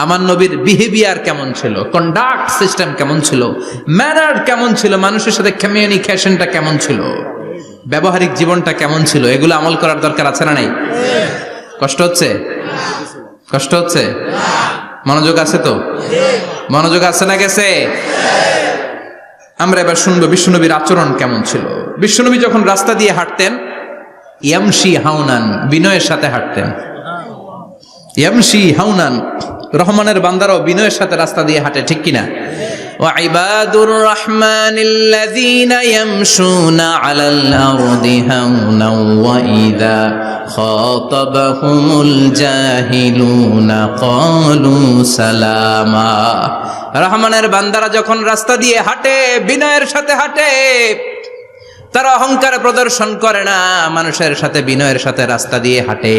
আমার নবীর বিহেভিয়ার কেমন ছিল, কন্ডাক্ট সিস্টেম কেমন ছিল, ম্যানার কেমন ছিল, মানুষের সাথে কমিউনিকেশনটা কেমন ছিল, ব্যবহারিক জীবনটা কেমন ছিল, এগুলো আমল করার দরকার আছে না নাই? কষ্ট হচ্ছে? কষ্ট হচ্ছে? মনোযোগ আছে তো? মনোযোগ আছে না গেছে? আমরা এবার শুনবো বিশ্বনবীর আচরণ কেমন ছিল। বিশ্বনবী যখন রাস্তা দিয়ে হাঁটতেন, ইয়ামশি হাউনান, বিনয়ের সাথে হাঁটতেন। ইয়ামশি হাউনান, রহমানের বান্দারাও বিনয়ের সাথে রাস্তা দিয়ে হাঁটে, ঠিক কিনা? وعباد الرحمن الذين يمشون على الأرض هونا وإذا خاطبهم الجاهلون قالوا سلاما। রহমানের বান্দারা যখন রাস্তা দিয়ে হাঁটে, বিনয়ের সাথে হাঁটে, তারা অহংকার প্রদর্শন করে না, মানুষের সাথে বিনয়ের সাথে রাস্তা দিয়ে হাঁটে।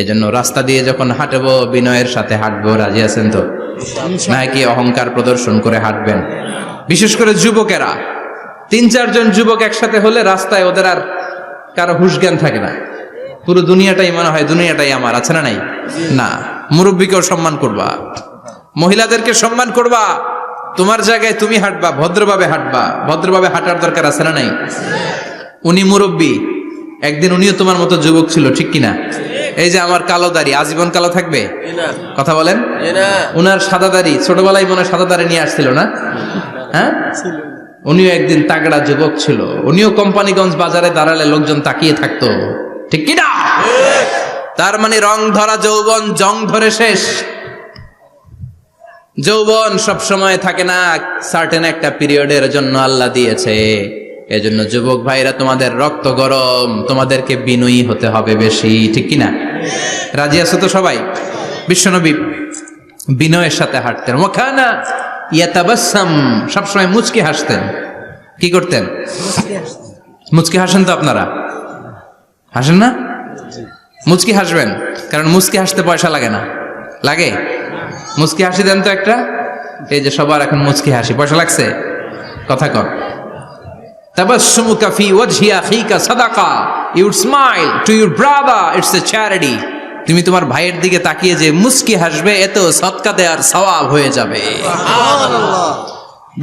এজন্য রাস্তা দিয়ে যখন হাঁটবো বিনয়ের সাথে হাঁটবো। রাজি আছেন তো? নাকি অহংকার প্রদর্শন করে হাঁটবেন? বিশেষ করে যুবকেরা, 3-4 জন যুবক একসাথে হলে রাস্তায় ওদের আর কারো হুঁশ জ্ঞান থাকে না, পুরো দুনিয়াটাই মনে হয় দুনিয়াটাই আমার, আছে না নাই? না, মুরব্বীকেও সম্মান করবা, মহিলাদেরকে সম্মান করবা, তোমার জায়গায় তুমি হাঁটবা, ভদ্রভাবে হাঁটবা। ভদ্রভাবে হাঁটার দরকার আছে না নাই? উনি মুরব্বী, একদিন উনিও তোমার মতো যুবক ছিল, ঠিক কিনা? এই যে আমার কালো দাড়ি আজীবন কালো থাকবে? কথা বলেন। উনার সাদা দাড়ি ছোটবেলায় মনে সাদা দাড়ি নিয়ে আসছিল না? হ্যাঁ, উনিও একদিন তাগড়া যুবক ছিল। উনিও কোম্পানিগঞ্জ বাজারে দাঁড়ালে লোকজন তাকিয়ে থাকতো, ঠিক কিনা? তার মানে রং ধরা যৌবন জং ধরে শেষ। যৌবন সব সময় থাকে না, সার্টেন একটা পিরিয়ডের জন্য আল্লাহ দিয়েছে। এজন্য যুবক ভাইরা, তোমাদের রক্ত গরম, তোমাদেরকে বিনয়ী হতে হবে বেশি, ঠিক কিনা? রাজি আছো তো সবাই? বিশ্বনবী বিনয়ের সাথে হাঁটতেন। ওয়াকানা ইয়াতাবাসসাম, সবসময় মুচকি হাসতেন। কি করতেন? মুচকি হাসেন তো আপনারা? হাসেন না? মুচকি হাসবেন, কারণ মুচকি হাসতে পয়সা লাগে না। লাগে? মুচকি হাসি দেন তো একটা। এই যে সবার এখন মুচকি হাসি, পয়সা লাগছে? কথা কর। তাবাসসুমুকা ফি ওয়াজহি আখিকা সাদাকা, you smile to your brother, it's a charity. তুমি তোমার ভাইয়ের দিকে তাকিয়ে যে মুচকি হাসবে, এত সদকা দেওয়ার সওয়াব হয়ে যাবে। সুবহানাল্লাহ।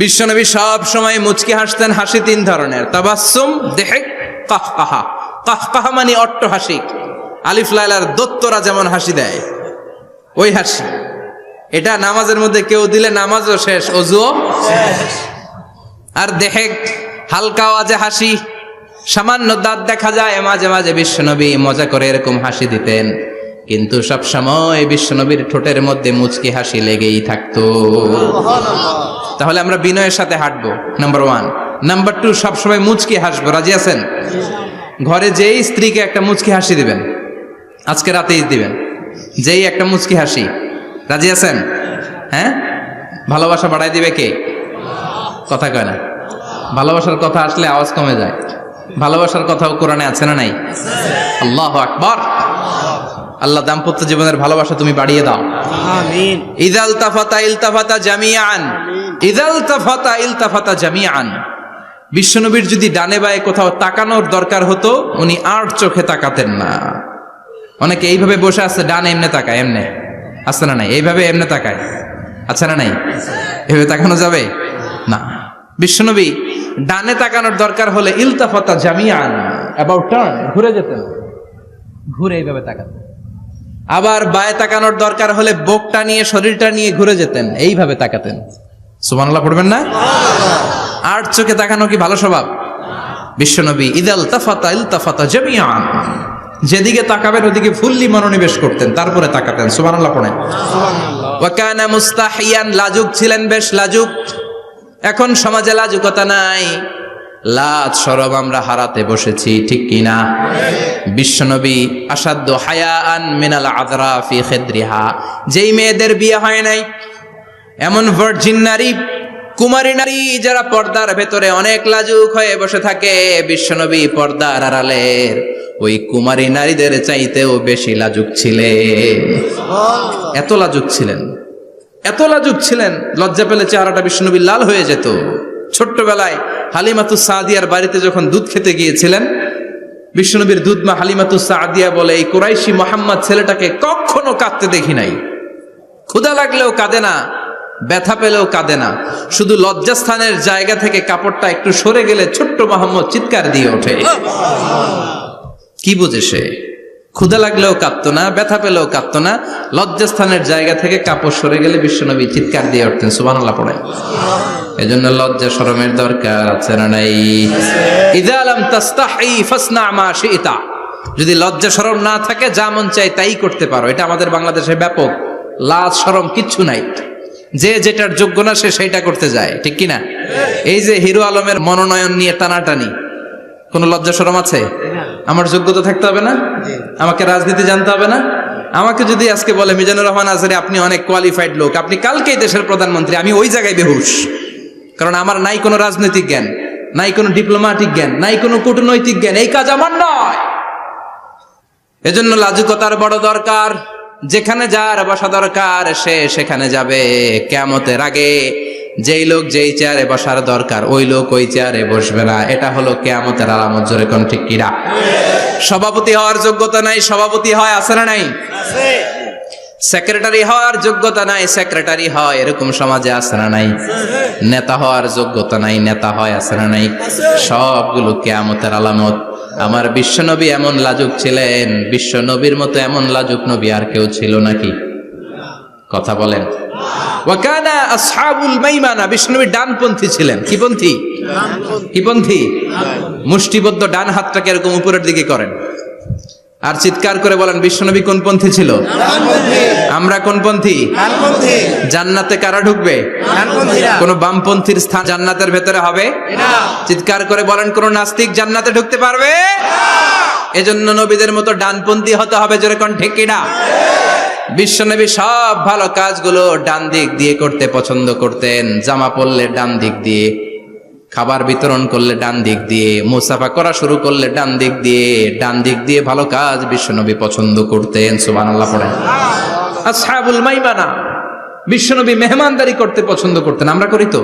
বিশ্বনবী সব সময় মুচকি হাসতেন। হাসি 3 ধরনের, তাবাসসুম, দিহক, কাহকাহা। কাহকাহা মানে অট্ট হাসি, আলিফ লাইলার দত্তরা যেমন হাসি দেয় ওই হাসি। এটা নামাজের মধ্যে কেউ দিলে নামাজও শেষ, ওযুও শেষ। আর দিহক, হালকা আওয়াজে হাসি, সামান্য দাঁত দেখা যায় মাঝে মাঝে। বিশ্বনবী মজা করে এরকম হাসি দিতেন, কিন্তু সব সময় বিশ্বনবীর ঠোঁটের মধ্যে মুচকি হাসি লেগেই থাকতো। তাহলে আমরা বিনয়ের সাথে হাঁটবো, নাম্বার 1। নাম্বার 2, সবসময় মুচকি হাসবো। রাজি আছেন? ঘরে যেই স্ত্রীকে একটা মুচকি হাসি দিবেন, আজকে রাতেই দিবেন, যেই একটা মুচকি হাসি। রাজি আছেন? হ্যাঁ, ভালোবাসা বাড়াই দিবে কে? কথা কয় না। ভালোবাসার কথা আসলে আওয়াজ কমে যায়। ভালোবাসার কথাও কোরআনে আছে না নাই? আল্লাহু আকবার। আল্লাহ দাম্পত্য জীবনের ভালোবাসা তুমি বাড়িয়ে দাও। আমিন। ইযাল তাফাতা ইলতাফাতা জামিআন, ইযাল তাফাতা ইলতাফাতা জামিআন। বিশ্বনবীর যদি ডানে বায়ে কোথাও তাকানোর দরকার হতো, উনি আর চোখে তাকাতেন না। অনেকে এইভাবে বসে আছে, ডানে এমনে তাকায়, এমনে আছে না নাই? এইভাবে এমনে তাকায়, আছে না নাই? এভাবে তাকানো যাবে না। বিশ্বনবী ডানে তাকানোর দরকার হলে ইলতাফাতা জামিআন, অ্যাবাউট টার্ন, ঘুরে যেতেন, ঘুরে এইভাবে তাকাতেন। আবার বায়ে তাকানোর দরকার হলে বুকটা নিয়ে, শরীরটা নিয়ে ঘুরে যেতেন, এইভাবে তাকাতেন। সুবহানাল্লাহ পড়বেন না? আর চোখে তাকানো কি ভালো স্বভাব? বিশ্বনবী ইদাল তাফাতা ইলতাফাতা জামিআন, যেদিকে তাকাবেন ওদিকে ফুল্লি মনোনিবেশ করতেন, তারপরে তাকাতেন। সুবহানাল্লাহ পড়েন। ওয়া কানা মুস্তাহিয়ান, লাজুক ছিলেন, বেশ লাজুক। এখন সমাজে লাজুকতা নাই, লাজ শরম আমরা হারাতে বসেছি, ঠিক কিনা? বিশ্বনবী আসাদ্দ হায়াআন মিনাল আযরা ফি খিদরিহা, যেই মেয়েদের বিয়ে হয় নাই, এমন ভার্জিন নারী, কুমারী নারী যারা পর্দার ভেতরে অনেক লাজুক হয়ে বসে থাকে, বিশ্বনবী পর্দার আড়ালের ওই কুমারী নারীদের চাইতেও বেশি লাজুক ছিলেন। এত লাজুক ছিলেন, এত লাজুক ছিলেন, লজ্জা পেলে চেহারাটা বিশ্বনবী লাল হয়ে যেত। ছোট্টবেলায় হালিমাতুস সাদিয়ার বাড়িতে যখন দুধ খেতে গিয়েছিলেন, বিশ্বনবীর দুধ মা হালিমাতুস সাদিয়া বলে, এই কুরাইশি মোহাম্মদ ছেলেটাকে কখনো কাঁদতে দেখি নাই। ক্ষুধা লাগলেও কাঁদে না, ব্যথা পেলেও কাঁদে না, শুধু লজ্জাস্থানের জায়গা থেকে কাপড়টা একটু সরে গেলে ছোট্ট মোহাম্মদ চিৎকার দিয়ে ওঠে। কি বুঝে সে? ক্ষুধা লাগলেও কাঁদতো না, ব্যথা পেলেও কাঁদতো না, লজ্জাস্থানের জায়গা থেকে কাপড় সরে গেলে বিশ্বনবী চিৎকার দিয়ে উঠতেন। সুবহানাল্লাহ পড়ে। এজন্য লজ্জা শরমের দরকার আছে না নাই? ইযা লাম তাস্তাহি ফাসনা মা শি'তা, যদি লজ্জা শরম না থাকে যা মন চাই তাই করতে পারো। এটা আমাদের বাংলাদেশে ব্যাপক, লাজ শরম কিচ্ছু নাই, যে যেটার যোগ্য না সে সেইটা করতে যায়, ঠিক কিনা? এই যে হিরো আলমের মনোনয়ন নিয়ে টানাটানি, কোন লজ্জা শরম আছে? আমার যোগ্যতা থাকতে হবে না? আমাকে রাজনীতি জানতে হবে না? আমাকে যদি আজকে বলে মিজানুর রহমান আজহারী আপনি অনেক কোয়ালিফাইড লোক, আপনি কালকেই দেশের প্রধানমন্ত্রী, আমি ওই জায়গায় বেহুশ, কারণ আমার নাই কোনো রাজনৈতিক জ্ঞান, নাই কোনো ডিপ্লোম্যাটিক জ্ঞান, নাই কোনো কূটনৈতিক জ্ঞান, এই কাজ আমার নয়। এজন্য লাজুকতার বড় দরকার। যেখানে যার বসা দরকার সে সেখানে যাবে। কিয়ামতের আগে যেই লোক যেই চেয়ারে বসার দরকার ওই লোক ওই চেয়ারে বসবে না, এটা হলো কিয়ামতের আলামত। জোরে কোন ঠিক কিনা? সভাপতি হওয়ার যোগ্যতা নাই, সভাপতি হয়, আছে না নাই? সেক্রেটারি হওয়ার যোগ্যতা নাই, সেক্রেটারি হয়, এরকম সমাজে আছে না নাই? নেতা হওয়ার যোগ্যতা নাই, নেতা হয়, আছে না নাই? সবগুলো কিয়ামতের আলামত। আমার বিশ্বনবী এমন লাজুক ছিলেন, বিশ্বনবীর মতো এমন লাজুক নবী আর কেউ ছিল নাকি? কথা বলেন। ওয়াকানা আসহাবুল মাইমানা, বিশ্বনবী ডানপন্থী ছিলেন। কি পন্থী? কি পন্থী? মুষ্টিবদ্ধ ডান হাতটাকে এরকম উপরের দিকে করেন আর চিৎকার করে বলেন, বিশ্বনবী কোন পন্থী ছিল? আমরা কোন পন্থী? জান্নাতে কারা ঢুকবে? কোন বামপন্থীর স্থান জান্নাতের ভেতরে হবে? চিৎকার করে বলেন, কোন নাস্তিক জান্নাতে ঢুকতে পারবে? এজন্য নবীদের মতো ডানপন্থী হতে হবে। জোরে কোন ঠিক কিনা? বিশ্বনবী সব ভালো কাজগুলো ডান দিক দিয়ে করতে পছন্দ করতেন। জামা পরলে ডান দিক দিয়ে, খাবার বিতরণ করলে ডান দিক দিয়ে, মুসাফা করা শুরু করলে ডান দিক দিয়ে, ডান দিক দিয়ে ভালো কাজ বিশ্বনবী পছন্দ করতেন। সুবহানাল্লাহ পড়েন। আসহাবুল মাইমানা, বিশ্বনবী মেহমানদারি করতে পছন্দ করতেন। আমরা করি তো?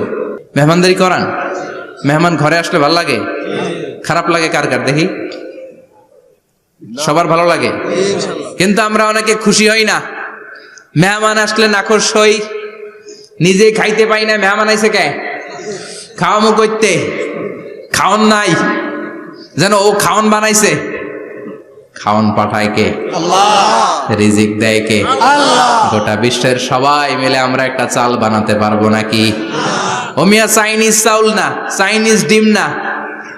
মেহমানদারি করান? মেহমান ঘরে আসলে ভালো লাগে? খারাপ লাগে কার কার দেখি? সবার ভালো লাগে, কিন্তু আমরা অনেকে খুশি হই না। মেহমান আসলে নাখোশ হই, নিজে খাইতে পাই না। মেহমান আইছে কে? খাওয়ামো করতে, খাওন নাই, যেন ও খাওন বানাইছে। খাওন পাঠায় কে? আল্লাহ। রিজিক দেয় কে? আল্লাহ। গোটা বিশ্বের সবাই মিলে আমরা একটা চাল বানাতে পারবো নাকি? ও মিয়া চাইনিজ চাউল না, চাইনিজ ডিম না,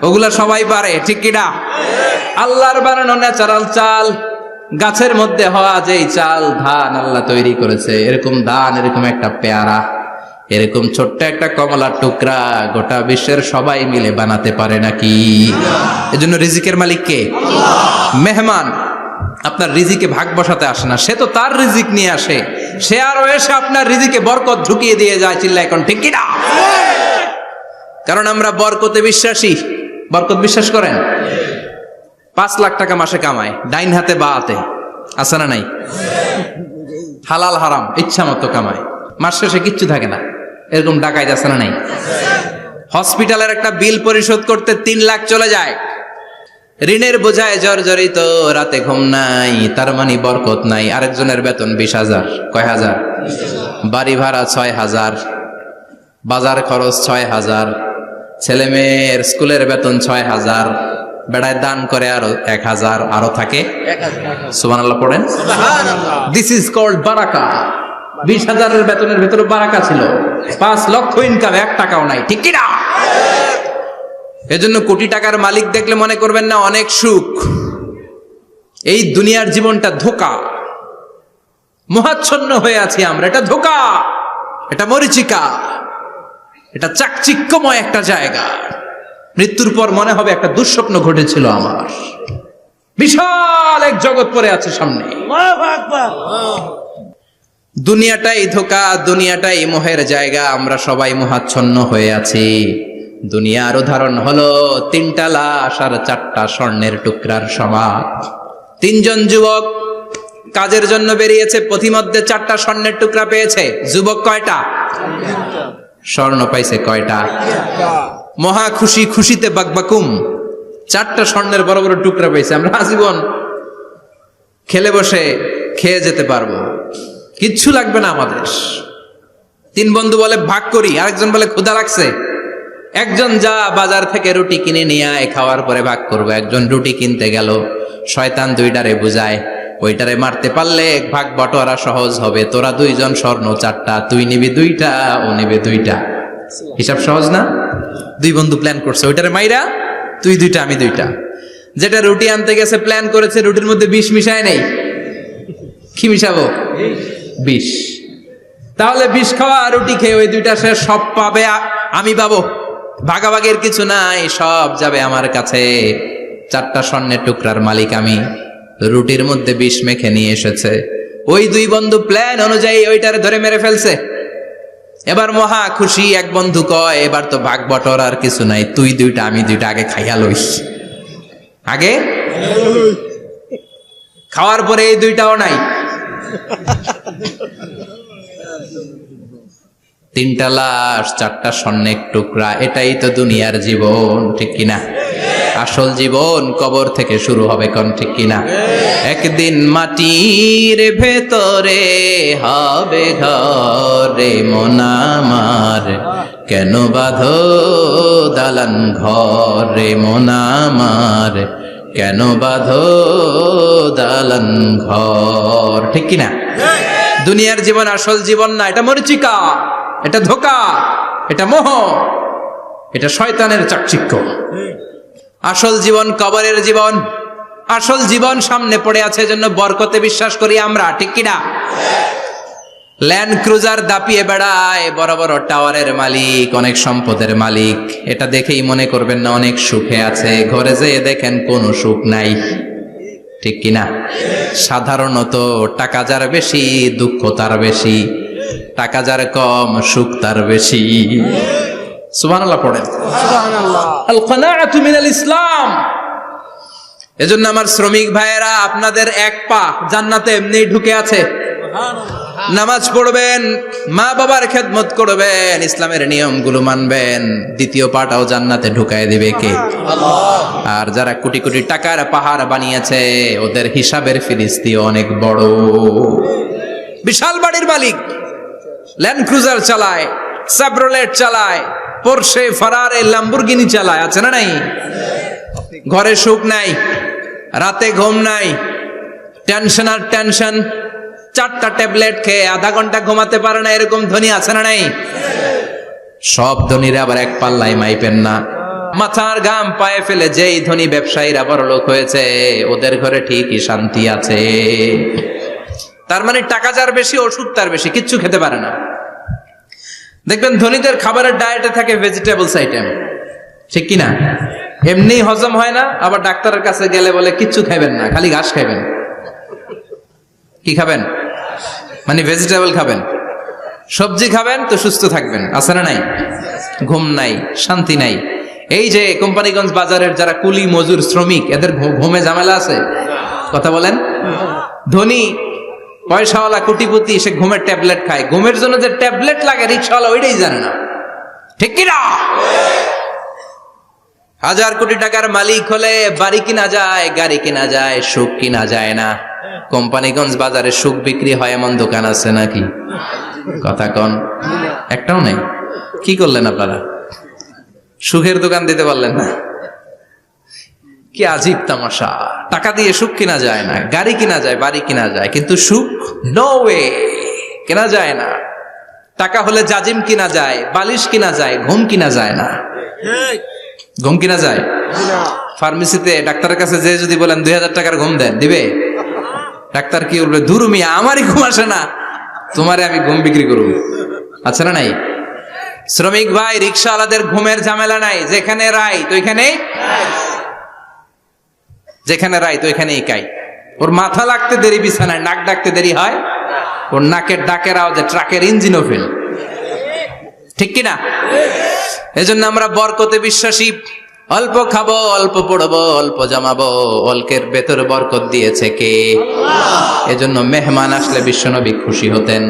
ওগুলা সবাই পারে, ঠিক কিনা? আল্লাহর বানানো ন্যাচারাল চাল, গাছের মধ্যে হওয়া যেই চাল, ধান আল্লাহ তৈরি করেছে, এরকম ধান, এরকম একটা পেয়ারা, এরকম ছোট্ট একটা কমলার টুকরা গোটা বিশ্বের সবাই মিলে বানাতে পারে নাকি? এজন্য রিজিকের মালিক কে? মেহমান আপনার রিজিকে ভাগ বসাতে আসে না, সে তো তার রিজিক নিয়ে আসে। সে আরো এসে আপনার রিজিকে বরকত ঢুকিয়ে দিয়ে যায়। চিল্লা এখন ঠিক কিনা? কারণ আমরা বরকতে বিশ্বাসী। বরকত বিশ্বাস করেন? 5 লাখ টাকা মাসে কামায়, ডাইন হাতে বা হাতে, আছে না নাই? হালাল হারাম ইচ্ছা মতো কামায়, মাস শেষে কিচ্ছু থাকে না, এরকম ডাকাইত আছে না নাই? হসপিটালের একটা বিল পরিশোধ করতে 3 লাখ চলে যায়, ঋণের বোঝায় জর্জরিত, রাতে ঘুম নাই, তার মানে বরকত নাই। আরেকজনের বেতন 20,000, কয় হাজার? বাড়ি ভাড়া 6,000, বাজার খরচ 6,000, ছেলে মেয়ের স্কুলের বেতন 6,000, বেড়ায় দান করে আরো 1,000, আরো থাকে। সুবহানাল্লাহ পড়েন। দিস ইজ কল্ড বারাকা। 20,000 বেতনের ভেতরে বারাকা ছিল। 5 লক্ষ ইনকাম, 1 টাকাও নাই, ঠিক কিনা? এজন্য কোটি টাকার মালিক দেখলে মনে করবেন না অনেক সুখ। এই দুনিয়ার জীবনটা ধোঁকা, মোহাচ্ছন্ন হয়ে আছি আমরা। এটা ধোঁকা, এটা মরিচিকা, এটা চাকচিক্যময় একটা জায়গা। মৃত্যুর পর মনে হবে একটা দুঃস্বপ্ন ঘটেছিল আমার, বিশাল এক জগৎ পড়ে আছে সামনে। দুনিয়াটাই ধোঁকা, দুনিয়াটাই মোহের জায়গা। আমরা সবাই মোহাচ্ছন্ন হয়ে আছি। দুনিয়ার উদাহরণ হলো 3টা লাশ আর 4টা স্বর্ণের টুকরার সমান। 3 জন যুবক কাজের জন্য বেরিয়েছে, পথিমধ্যে 4টা স্বর্ণের টুকরা পেয়েছে। যুবক কয়টা? স্বর্ণ পাইছে কয়টা? মহা খুশি, খুশিতে বাকবাকুম। 4টা স্বর্ণের বড় বড় টুকরা পেয়েছে। আমরা আজীবন খেলে বসে খেয়ে যেতে পারবো, কিচ্ছু লাগবে না আমাদের। 3 বন্ধু বলে ভাগ করি, আরেকজন বলে ক্ষুধা লাগছে। একজন যা বাজার থেকে রুটি কিনে নিয়ে আয়, খাওয়ার পরে ভাগ করবো। একজন রুটি কিনতে গেল, শয়তান 2টারে বুঝায়, ওইটারে মারতে পারলে ভাগ বটোয়ারা সহজ হবে। তোরা 2 জন স্বর্ণ 4টা, তুই নিবি 2টা, ও নিবে 2টা। হিসাব সহজ না? 2 বন্ধু প্ল্যান করছে, ওইটারে মাইরা তুই 2টা, আমি 2টা। যেটা রুটি আনতে গেছে প্ল্যান করেছে, রুটির মধ্যে বিষ মিশায় নেই। কি মিশাবো? বিষ। তাহলে বিষ খাওয়া রুটি খেয়ে ওই 2টা সে সব পাবে, আমি পাবো। ভাগাভাগির কিছু নাই, সব যাবে আমার কাছে। 4টা স্বর্ণের টুকরার মালিক আমি। রুটির মধ্যে বিষ মেখে নিয়ে এসেছে। ওই 2 বন্ধু প্ল্যান অনুযায়ী ওইটারে ধরে মেরে ফেলছে। এবার মহা খুশি। এক বন্ধু কয়, এবার তো ভাগ বটর আর কিছু নাই, তুই 2টা, আমি 2টা, আগে খাইয়া লইস। আগে খাওয়ার পরে এই 2টাও নাই। 3টা লাশ, 4টা স্বর্ণের টুকরা, এটাই তো দুনিয়ার জীবন, ঠিক কিনা? আসল জীবন কবর থেকে শুরু হবে, কোন ঠিক কিনা? একদিন মাটির ভেতরে হবে ঘরে মন আমার, কেন বাঁধো দালান ঘরে মন আমার, কেন বাঁধো দালান ঘর, ঠিক কিনা? দুনিয়ার জীবন আসল জীবন না, এটা মরিচিকা, এটা ধোঁকা, এটা মোহ, এটা শয়তানের চাকচিক্য। আসল জীবন কবরের জীবন। আসল জীবন সামনে পড়ে আছে, জন্য বরকতে বিশ্বাস করি আমরা, ঠিক কিনা? ল্যান্ড ক্রুজার দাপিয়ে বেড়ায়, বড় বড় টাওয়ারের মালিক, অনেক সম্পদের মালিক। এটা দেখেই মনে করবেন না অনেক সুখে আছে, ঘরে যেয়ে দেখেন কোনো সুখ নাই, ঠিক কিনা? সাধারণত টাকা যার বেশি দুঃখ তার বেশি, টাকা যার কম সুখ তার বেশি। সুবহানাল্লাহ পড়েন। আল কানাআতু মিনাল ইসলাম। এজন্য আমার শ্রমিক ভাইয়েরা, আপনাদের 1 পা জান্নাতে এমনি ঢুকে আছে। নামাজ পড়বেন, মা বাবার খেদমত করবেন, ইসলামের নিয়মগুলো মানবেন, 2য় পাটাও জান্নাতে ঢুকায় দিবে কে? আল্লাহ। আর যারা কোটি কোটি টাকার পাহাড় বানিয়েছে, ওদের হিসাবের ফিরিস্তি অনেক বড়। বিশাল বাড়ির মালিক, ল্যান্ড ক্রুজার চালায়, সাবরোলেট চালায়, পোরশে, ফারারে, ল্যাম্বরগিনি চালায়, আছে না নাই? ঘরে সুখ নাই, রাতে ঘুম নাই, টেনশন আর টেনশন। 4টা ট্যাবলেট খেয়ে আধা ঘন্টা ঘুমাতে পারে না, এরকম ধনী আছে না নাই? সব ধনীরা আবার এক পাল্লায় মাইপেন না। মাথার ঘাম পায়ে ফেলে যেই ধনী ব্যবসায়ীরা বড় লোক হয়েছে, ওদের ঘরে ঠিকই শান্তি আছে। তার মানে টাকা যার বেশি, ওষুধ তার বেশি, কিচ্ছু খেতে পারে না। দেখবেন ধনীদের খাবারের ডায়েটে থাকে ভেজিটেবলস আইটেম, ঠিক কিনা? এমনি হজম হয় না, আবার ডাক্তারের কাছে গেলে বলে কিচ্ছু খাইবেন না, খালি ঘাস খাইবেন। কি খাবেন? মানে ভেজিটেবল খাবেন, সবজি খাবেন তো সুস্থ থাকবেন, আছে না নাই? ঘুম নাই, শান্তি নাই। এই যে কোম্পানিগঞ্জ বাজারের যারা কুলি মজুর শ্রমিক, এদের ঘুমে ঝামেলা আছে? কথা বলেন। ধনী পয়সাওয়ালা কোটিপতি সে ঘুমের ট্যাবলেট খায়, ঘুমের জন্য যে ট্যাবলেট লাগে রিক্সাওয়ালা ওইটাই জানে না, ঠিক কিনা? 1000 কোটি টাকার মালিক হলে বাড়ি কিনা যায়, গাড়ি কিনা যায়, সুখ কিনা যায় না। কোম্পানিগঞ্জ বাজারে সুখ বিক্রি হয় এমন দোকান আছে নাকি? কথা কন, একটাও নেই। কি করলেন আপনারা? সুখের দোকান দিতে পারলেন না? কি আজীব তামাশা। টাকা দিয়ে সুখ কিনা যায় না, গাড়ি কিনা যায়, বাড়ি কিনা যায়, কিন্তু সুখ নো ওয়ে, কেনা যায় না। টাকা হলে জাজিম কিনা যায়, বালিশ কিনা যায়, ঘুম কিনা যায় না। ঘুম কিনা যায়? ফার্মেসিতে ডাক্তারের কাছে যে যদি বলেন 2000 টাকার ঘুম দেন, দিবে? ডাক্তার কি বলবে? দূর মিয়া, আমারই ঘুম আসে না, তোমারে আমি ঘুম বিক্রি করব। আচ্ছা না নাই? শ্রমিক ভাই, রিক্সাওয়ালাদের ঘুমের ঝামেলা নাই। যেখানে রাই তো ওইখানেই, যেখানে রাই তো ওইখানেই কাই। ওর মাথা লাগতে দেরি বিছানায়, নাক ডাকতে দেরি হয়, ওর নাকের ডাকের আওয়াজে ট্রাকের ইঞ্জিনও ফেল, ঠিক কিনা? এজন্য আমরা বরকতে বিশ্বাসী। অল্প খাবো, অল্প পড়বো, অল্প জমাবো, অল্পের ভেতরে বরকত দিয়েছে কে? এজন্য মেহমান আসলে বিশ্বনবী খুশি হতেন,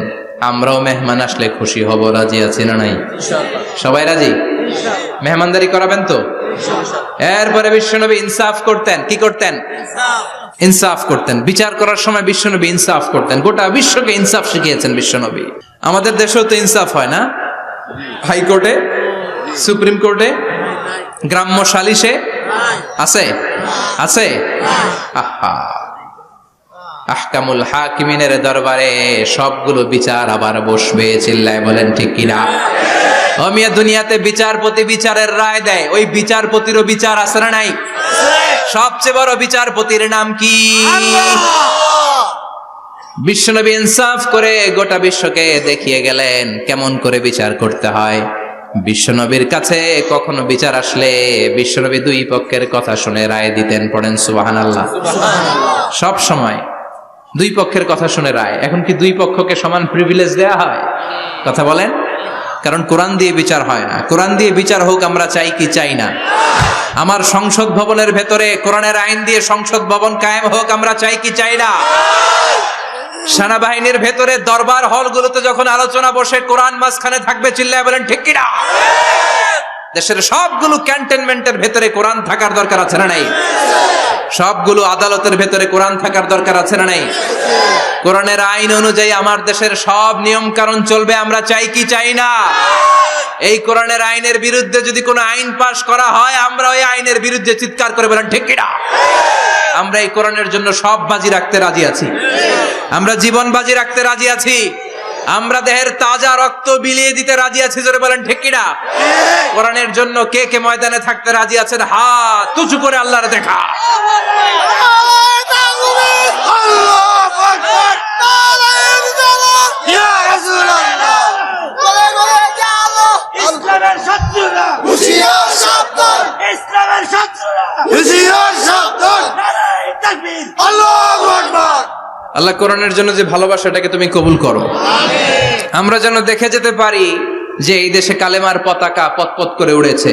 আমরাও মেহমান আসলে খুশি হব। রাজি আছি না নাই? সবাই রাজি? মেহমানদারি করাবেন তো? এরপরে বিশ্বনবী ইনসাফ করতেন। কি করতেন? ইনসাফ করতেন। বিচার করার সময় বিশ্বনবী ইনসাফ করতেন। গোটা বিশ্বকে ইনসাফ শিখিয়েছেন বিশ্বনবী। আমাদের দেশেও তো ইনসাফ হয় না? হাইকোর্টে, সুপ্রিম কোর্টে, গ্রাম্য সালিশে আছে? আছে? আহা, আহকামুল হাকিমিনের দরবারে সবগুলো বিচার আবার বসবে। চিল্লায় বলেন ঠিক কিনা? ও মিয়া, দুনিয়াতে বিচারপতি বিচারের রায় দেয়, ওই বিচারপতিরও বিচার আছে না নাই? সবচেয়ে বড় বিচারপতির নাম কি? বিশ্বনবী ইনসাফ করে গোটা বিশ্বকে দেখিয়ে গেলেন কেমন করে বিচার করতে হয়। বিশ্বনবীর কাছে কখনো বিচার আসলে বিশ্বনবী দুই পক্ষের কথা শুনে রায় দিতেন। পড়েন সুবহানাল্লাহ। সব সময় দুই পক্ষের কথা শুনে রায়। এখন কি দুই পক্ষকে সমান প্রিভিলেজ দেয়া হয়? কথা বলেন। কারণ কোরআন দিয়ে বিচার হয় না। কোরআন দিয়ে বিচার হোক আমরা চাই কি চাই না? আমার সংসদ ভবনের ভেতরে কোরআনের আইন দিয়ে সংসদ ভবন কায়েম হোক আমরা চাই কি চাই না? সেনাবাহিনীর ভেতরে দরবার হলগুলোতে যখন আলোচনা বসে কোরআন মাঝখানে থাকবে, চিল্লায় বলেন ঠিক কিনা? দেশের সবগুলো ক্যান্টনমেন্টের ভেতরে কোরআন থাকার দরকার আছে না নাই? সবগুলো আদালতের ভেতরে কোরআন থাকার দরকার আছে না নাই? কোরআনের আইন অনুযায়ী আমার দেশের সব নিয়ম কানুন চলবে আমরা চাই কি চাই না? এই কোরআনের আইনের বিরুদ্ধে যদি কোনো আইন পাশ করা হয় আমরা ওই আইনের বিরুদ্ধে চিৎকার করে বলেন ঠিক কিনা? আমরা এই কোরআনের জন্য সব বাজি রাখতে রাজি আছি, আমরা জীবন বাজি রাখতে রাজি আছি, আমরা দেহের তাজা রক্ত বিলিয়ে দিতে রাজি আছি। জোরে বলেন ঠিক কিনা? কোরআনের জন্য কে কে ময়দানে থাকতে রাজি আছেন? হাত উঁচু করে আল্লাহর দেখা। আল্লাহ কোরআনের জন্য যে ভালোবাসাটাকে তুমি কবুল করো। আমরা যেন দেখে যেতে পারি যে এই দেশে কালেমার পতাকা পতপত করে উড়েছে।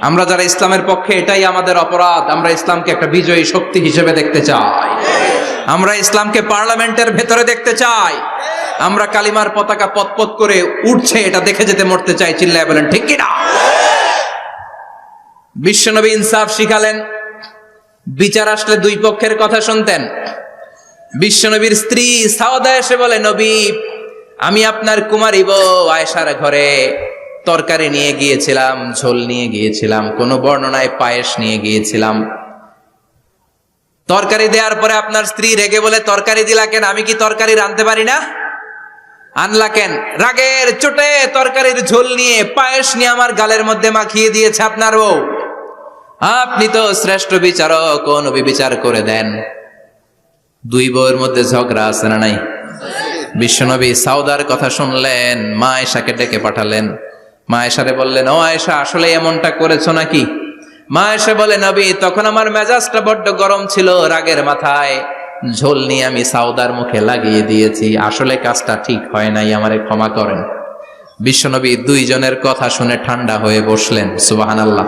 আমরা যারা ইসলামের পক্ষে, এটাই আমাদের অপরাধ। আমরা ইসলামকে একটা বিজয়ী শক্তি হিসেবে দেখতে চাই। আমরা ইসলামকে পার্লামেন্টের ভেতরে দেখতে চাই। আমরা কালিমার পতাকা পতপত করে উঠছে এটা দেখে যেতে মরতে চাই। চিল্লায় বলেন ঠিক কিনা? বিশ্বনবী ইনসাফ শিখালেন। বিচার আসলে দুই পক্ষের কথা শুনতেন। বিশ্বনবীর স্ত্রী সাওদা এসে বলে, নবী, আমি আপনার কুমারী বউ আয়েশার ঘরে তরকারি নিয়ে গিয়েছিলাম, ঝোল নিয়ে গিয়েছিলাম, কোন বর্ণনায় পায়েস নিয়ে গিয়েছিলাম। তরকারি দেওয়ার পরে আপনার স্ত্রী রেগে বলে, তরকারি দিলা কেন? আমি কি তরকারি রাঁধতে পারি না? আনলা কেন? রাগের চোটে তরকারির ঝোল নিয়ে, পায়েস নিয়ে আমার গালের মধ্যে মাখিয়ে দিয়েছে আপনার বউ। আপনি তো শ্রেষ্ঠ বিচারক, ও নবী বিচার করে দেন। দুই বউয়ের মধ্যে ঝগড়া আছে না নাই? বিশ্বনবী সাউদার কথা শুনলেন, মা আয়েশাকে ডেকে পাঠালেন। মা আয়েশারে বললেন, ও আয়েশা, আসলে এমনটা করেছো নাকি? মা আয়েশা বলে, নবী, তখন আমার মেজাজটা বড্ড গরম ছিল, রাগের মাথায় ঝোল নিয়ে আমি সাউদার মুখে লাগিয়ে দিয়েছি, আসলে কাজটা ঠিক হয় নাই, আমারে ক্ষমা করেন। বিশ্বনবী দুইজনের কথা শুনে ঠান্ডা হয়ে বসলেন। সুবহানাল্লাহ।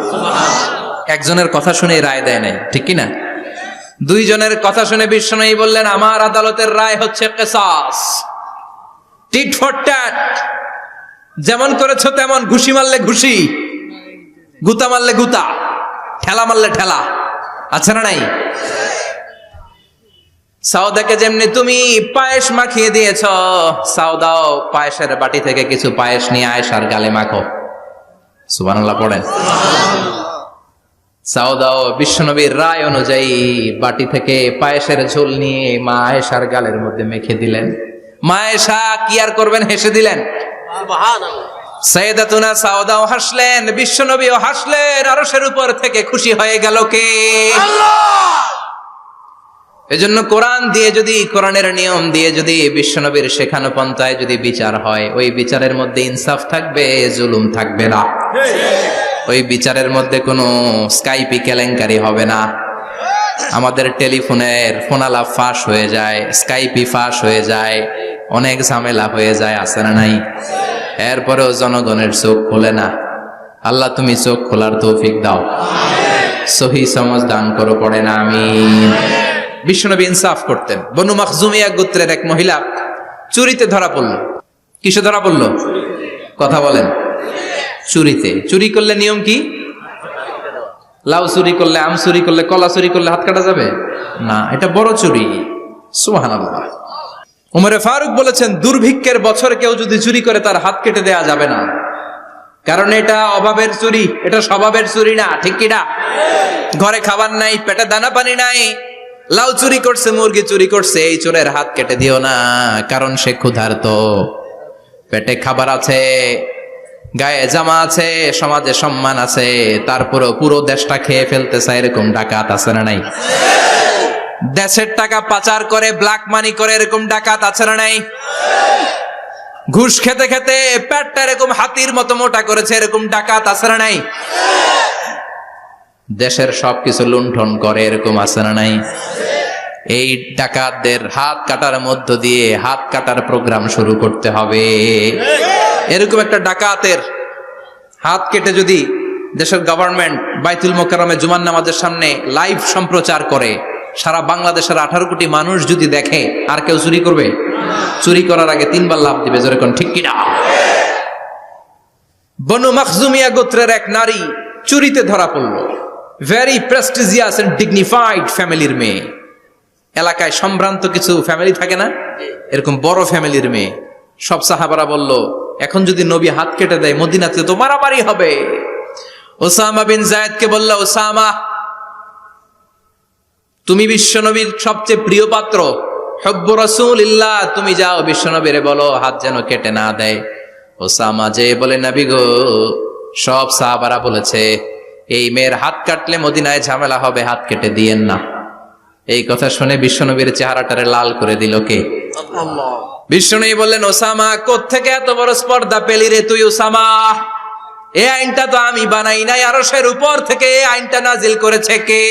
একজনের কথা শুনে রায় দেয় নাই, ঠিক কি না? দুইজনের কথা শুনে বিশ্বনবী বললেন, আমার আদালতের রায় হচ্ছে কিসাস, টিট ফর ট্যাট। যেমন করেছো তেমন, ঘুষি মারলে ঘুষি, গুতা মারলে গুতা, ঠেলা মারলে ঠেলা, আছে না নাই? সাউদাকে যেমনি তুমি পায়েস মাখিয়ে দিয়েছ, সাউদাও পায়েসের বাটি থেকে কিছু পায়েস নিয়ে আয়েশার গালে মাখো। সুবহানাল্লাহ পড়েন। সাউদাও বিশ্বনবীর রায় অনুযায়ী বাটি থেকে পায়েসের ঝোল নিয়ে মা আয়েশার গালের মধ্যে মেখে দিলেন। মা আয়েশা কি আর করবেন, হেসে দিলেন। সাইয়েদাতুনা সাউদাও হাসলেন, বিশ্বনবীও হাসলেন। আরশের উপর থেকে খুশি হয়ে গেল কে? আল্লাহ। এজন্য কোরআন দিয়ে যদি, কোরআনের নিয়ম দিয়ে যদি, বিশ্বনবীর শেখানো পন্থায় যদি বিচার হয়, ওই বিচারের মধ্যে ইনসাফ থাকবে, জুলুম থাকবে না। ওই বিচারের মধ্যে কোনো স্কাইপি কেলেঙ্কারি হবে না। আমাদের টেলিফোনের ফোনালাপ ফাঁস হয়ে যায়, স্কাইপি ফাঁস হয়ে যায়, অনেক ঝামেলা হয়ে যায়, আছে না নাই? এরপরেও জনগণের চোখ খোলে না। আল্লাহ তুমি চোখ খোলার তৌফিক দাও, সহি সমাজ দান করো, পড়ে না আমিন। বিশ্বনবী ইনসাফ করতেন। বনু মাখজুমিয়া গোত্রের এক মহিলা চুরিতে ধরা পড়ল। কিসে ধরা পড়ল? কথা বলেন। চুরিতে। চুরি করলে নিয়ম কি? লাউ চুরি করলে, আম চুরি করলে, কলা চুরি করলে হাত কাটা যাবে না, এটা বড় চুরি। সুবহানাল্লাহ। ওমরে ফারুক বলেছেন, দুর্ভিক্ষের বছর কেউ যদি চুরি করে তার হাত কেটে দেয়া যাবে না, কারণ এটা অভাবের চুরি, এটা স্বভাবের চুরি না, ঠিক কি না? ঘরে খাবার নাই, পেটে দানা পানি নাই, লাউ চুরি করছে, মুরগি চুরি করছে, এই চোরের হাত কেটে দিও না, কারণ সে ক্ষুধার্ত। পেটে খাবার আছে, গায়ে জামা আছে, সমাজে সম্মান আছে, তারপরেও পুরো দেশটা খেয়ে ফেলতে চায়, এরকম ডাকাত আছে না নাই? দেশের টাকা পাচার করে, ব্ল্যাক মানি করে, এরকম ডাকাত আছে না নাই? ঘুষ খেতে খেতে পেটটা এরকম হাতির মতো মোটা করেছে, এরকম ডাকাত আছে না নাই? দেশের সবকিছু লুণ্ঠন করে, এরকম আছে না নাই? এই ডাকাতদের হাত কাটার মধ্য দিয়ে হাত কাটার প্রোগ্রাম শুরু করতে হবে। এরকম একটা ডাকাতের হাত কেটে যদি দেশের গভর্নমেন্ট বাইতুল মোকাররমে জুমার নামাজের সামনে লাইভ সম্প্রচার করে, সারা বাংলাদেশের 18 কোটি মানুষ যদি দেখে, আর কেউ চুরি করবে? চুরি করার আগে 3 বার লাফ দিবে, যেরকম, ঠিক কিনা? বনু মাখজুমিয়া গোত্রের এক নারী চুরিতে ধরা পড়ল। ভেরি প্রেস্টিজিয়াস এন্ড ডিগনিফাইড ফ্যামিলির মেয়ে। এলাকায় সম্ভ্রান্ত কিছু ফ্যামিলি থাকে না, এরকম বড় ফ্যামিলির মেয়ে। সব সাহাবারা বলল, এখন যদি নবী হাত কেটে দেয়, মদিনাতে তো মারামারি হবে। ওসামা বিন যায়েদকে বলল, ওসামা, তুমি বিশ্বনবীর সবচেয়ে প্রিয় পাত্র, হুব্বু রাসূলিল্লাহ, তুমি যাও বিশ্বনবীরে বলো হাত যেন কেটে না দেয়। ওসামা যে বলে, নবী গো, সব সাহাবারা বলেছে এই মেয়ের হাত কাটলে মদিনায় ঝামেলা হবে, হাত কেটে দিয়েন না। এই কথা শুনে বিশ্বনবীর চেহারাটারে লাল করে দিল কে? আল্লাহ। বিশ্বনবী বললেন, ওসামা, কোত্থেকে এত বড় স্পর্ধা পেলি রে তুই ওসামা? এই আইনটা তো আমি বানাই নাই, আরশের উপর থেকে এই আইনটা নাজিল করেছে কে?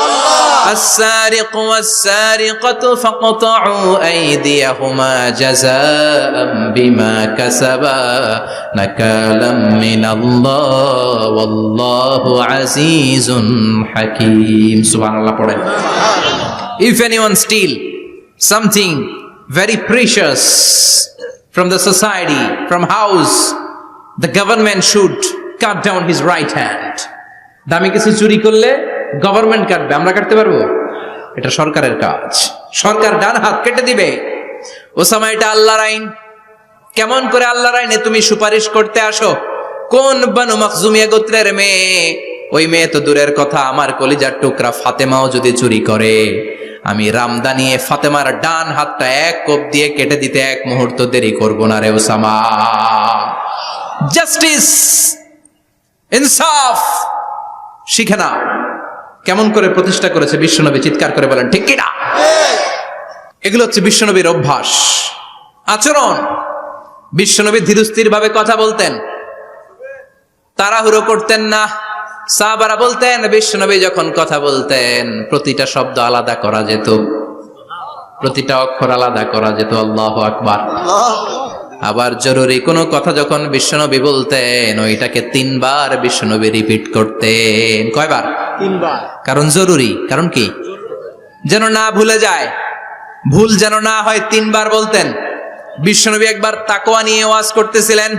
আল্লাহ। আস-সারিকু ওয়াস-সারিকাতু ফাকতাউ আইদিয়াহুমা জাযাআম বিমা কাসাবা নাকালাম মিনাল্লাহ ওয়াল্লাহু আজিজুন হাকীম। সুবহানাল্লাহ পড়েন। If anyone steal something very precious from the society, from house, the government should cut down his right hand. দামি কিছু চুরি করলে গভর্নমেন্ট কাটবে, আমরা কাটতে পারবো? এটা সরকারের কাজ, সরকার ডান হাত কেটে দিবে। ওসামা, এটা আল্লাহর আইন। কেমন করে আল্লাহর আইনে তুমি সুপারিশ করতে আসো? কোন বনু মাখজুমিয়া গোত্রের মেয়ে? ওই মেয়ে তো দূরের কথা, আমার কলিজার টুকরা ফাতেমাও যদি চুরি করে, আমি রামদা নিয়ে ফাতেমার ডান হাতটা এক কোপ দিয়ে কেটে দিতে এক মুহূর্ত দেরি করব না রে ওসামা। জাস্টিস, ইনসাফ শিখে নাও। কেমন করে প্রতিষ্ঠা করেছে বিশ্বনবী, চিৎকার করে বলেন, ঠিক কি না? এগুলো হচ্ছে বিশ্বনবীর অভ্যাস, আচরণ। বিশ্বনবী ধীরস্থির ভাবে কথা বলতেন, তাড়াহুড়ো করতেন না। সাহাবারা বলতেন, বিশ্বনবী যখন কথা বলতেন প্রতিটা শব্দ আলাদা করা যেত। প্রতিটা অক্ষর আলাদা করা যেত। আল্লাহু আকবার। আবার জরুরি কোনো কথা যখন বিশ্বনবী বলতেন ওইটাকে 3 বার বিশ্বনবী রিপিট করতেন। কয়বার? 3 বার। কারণ জরুরি। কারণ কি? যেন না ভুলে যায়, ভুল যেন না হয়, 3 বার বলতেন। বিশ্বনবী একবার তাকওয়া নিয়ে ওয়াজ করতেছিলেন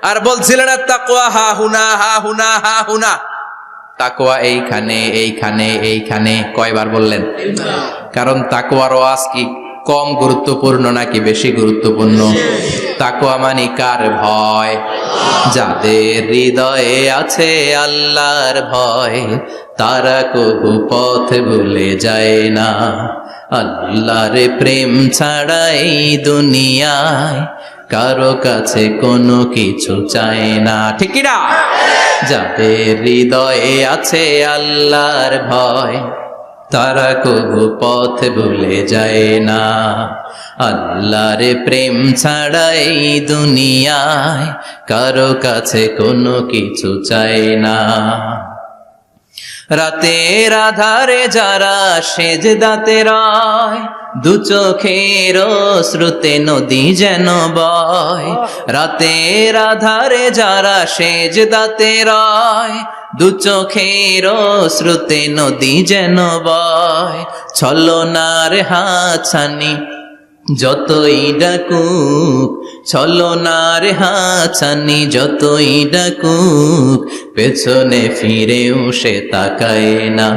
আর বলছিলেন তাকওয়া হা হুনা হা হুনা হা হুনা, তাকওয়া এইখানে এইখানে এইখানে। কয়বার বললেন? কারণ তাকওয়ার ওয়াজ কি কম গুরুত্বপূর্ণ নাকি বেশি গুরুত্বপূর্ণ? তাকওয়া মানে কার ভয়? যাদের হৃদয়ে আছে আল্লাহর ভয় তারা কবু পথ ভুলে যায় না। আল্লাহর প্রেম ছাড়া এই দুনিয়ায় কারো কাছে কোনো কিছু চায় না। ঠিক কি না? যাদের হৃদয়ে আছে আল্লাহর ভয় তারা কবু পথ ভুলে যায় না। আল্লাহর প্রেম ছাড়া এই দুনিয়ায় কারো কাছে কোনো কিছু চায় না। রাতের আধারে যারা সেজদাতে রয় দু চোখের শ্রুতে নদী যেন বয়। রাতের আধারে যারা সেজদাতে রয় দু চোখের শ্রুতে নদী যেন বয়। ছলনার হাতছানি যতই ডাকুক, ছলনার হাতছানি যতই ডাকুক, পেছনে ফিরেও সে তাকায় না।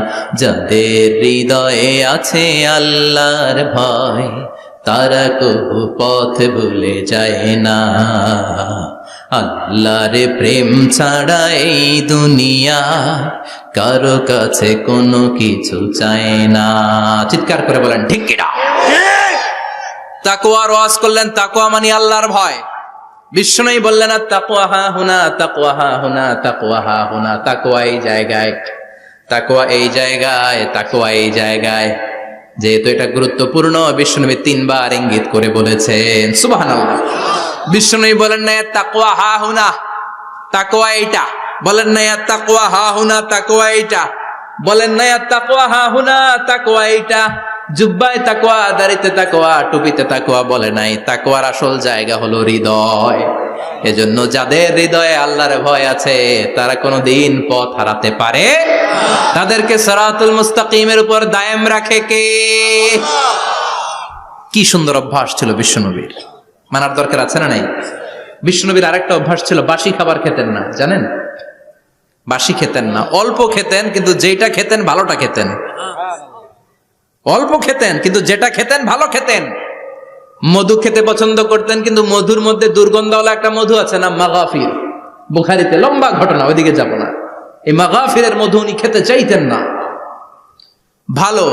যাদের হৃদয়ে আছে আল্লাহর ভয় তারা কবু পথ ভুলে যায় না। আল্লাহর প্রেম ছাড়া এই দুনিয়া কারো কাছে কোনো কিছু চায় না। চিৎকার করে বলেন ঠিক কিনা? তাকওয়ার ওয়াজ করলেন, তাকওয়া মানে আল্লাহর ভয়। বিষ্ণুই বললেন তাকওয়া হা হুনা, তাকওয়া হা হুনা, তাকওয়া হা হুনা। তাকওয়া এই জায়গায়, তাকওয়া এই জায়গায়, তাকওয়া এই জায়গায়। যেহেতু এটা গুরুত্বপূর্ণ বিষ্ণুনবী 3 বার ইঙ্গিত করে বলেছেন। সুবহানাল্লাহ। বিষ্ণুই বলেন না তাকওয়া হা হুনা, তাকওয়া এইটা। বলেন না তাকওয়া হা হুনা, তাকওয়া এইটা। বলেন না তাকওয়া হা হুনা, তাকওয়া এইটা। জুব্বায় তাকওয়া, দাড়িতে তাকওয়া, টুপিতে তাকওয়া বলে নাই। তাকওয়ার আসল জায়গা হলো হৃদয়। এজন্য যাদের হৃদয়ে আল্লাহর ভয় আছে তারা কোনোদিন পথ হারাতে পারে, তাদেরকে সিরাতুল মুস্তাকিমের উপর দায়েম রাখে কে? কি সুন্দর অভ্যাস ছিল বিশ্বনবীর, মানার দরকার আছে না নাই? বিশ্বনবীর আরেকটা অভ্যাস ছিল, বাসি খাবার খেতেন না। জানেন? বাসি খেতেন না, অল্প খেতেন, কিন্তু যেটা খেতেন ভালোটা খেতেন। অল্প খেতেন কিন্তু যেটা খেতেন ভালো খেতেন। মধু খেতে পছন্দ করতেন, কিন্তু মধুর মধ্যে দুর্গন্ধওয়ালা একটা মধু আছে না, মাগাফির। বুখারীতে লম্বা ঘটনা, ওইদিকে যাব না। এই মাগাফিরের মধু উনি খেতে চাইতেন না। ভালো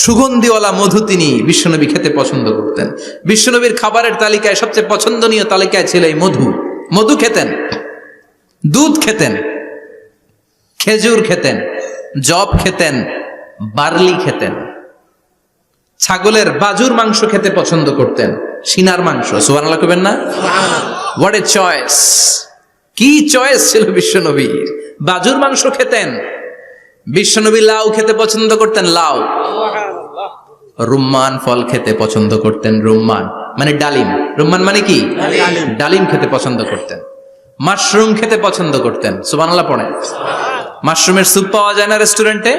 সুগন্ধিওয়ালা মধু তিনি বিশ্বনবী খেতে পছন্দ করতেন। বিশ্বনবীর খাবারের তালিকায় সবচেয়ে পছন্দনীয় তালিকায় ছিল এই মধু। মধু খেতেন, দুধ খেতেন, খেজুর খেতেন, জব খেতেন, বার্লি খেতেন, ছাগলের বাজুর মাংস খেতে পছন্দ করতেন, সিনার মাংস। সুবহানাল্লাহ কইবেন না? What a choice! কি চয়েস ছিল বিশ্বনবীর! বাজুর মাংস খেতেন। বিশ্বনবী লাউ খেতে পছন্দ করতেন, লাউ। রুম্মান ফল খেতে পছন্দ করতেন, রুম্মান মানে ডালিম। রুম্মান মানে কি? ডালিম খেতে পছন্দ করতেন। মাশরুম খেতে পছন্দ করতেন। সুবহানাল্লাহ পড়েন। মাশরুমের স্যুপ পাওয়া যায় না রেস্টুরেন্টে?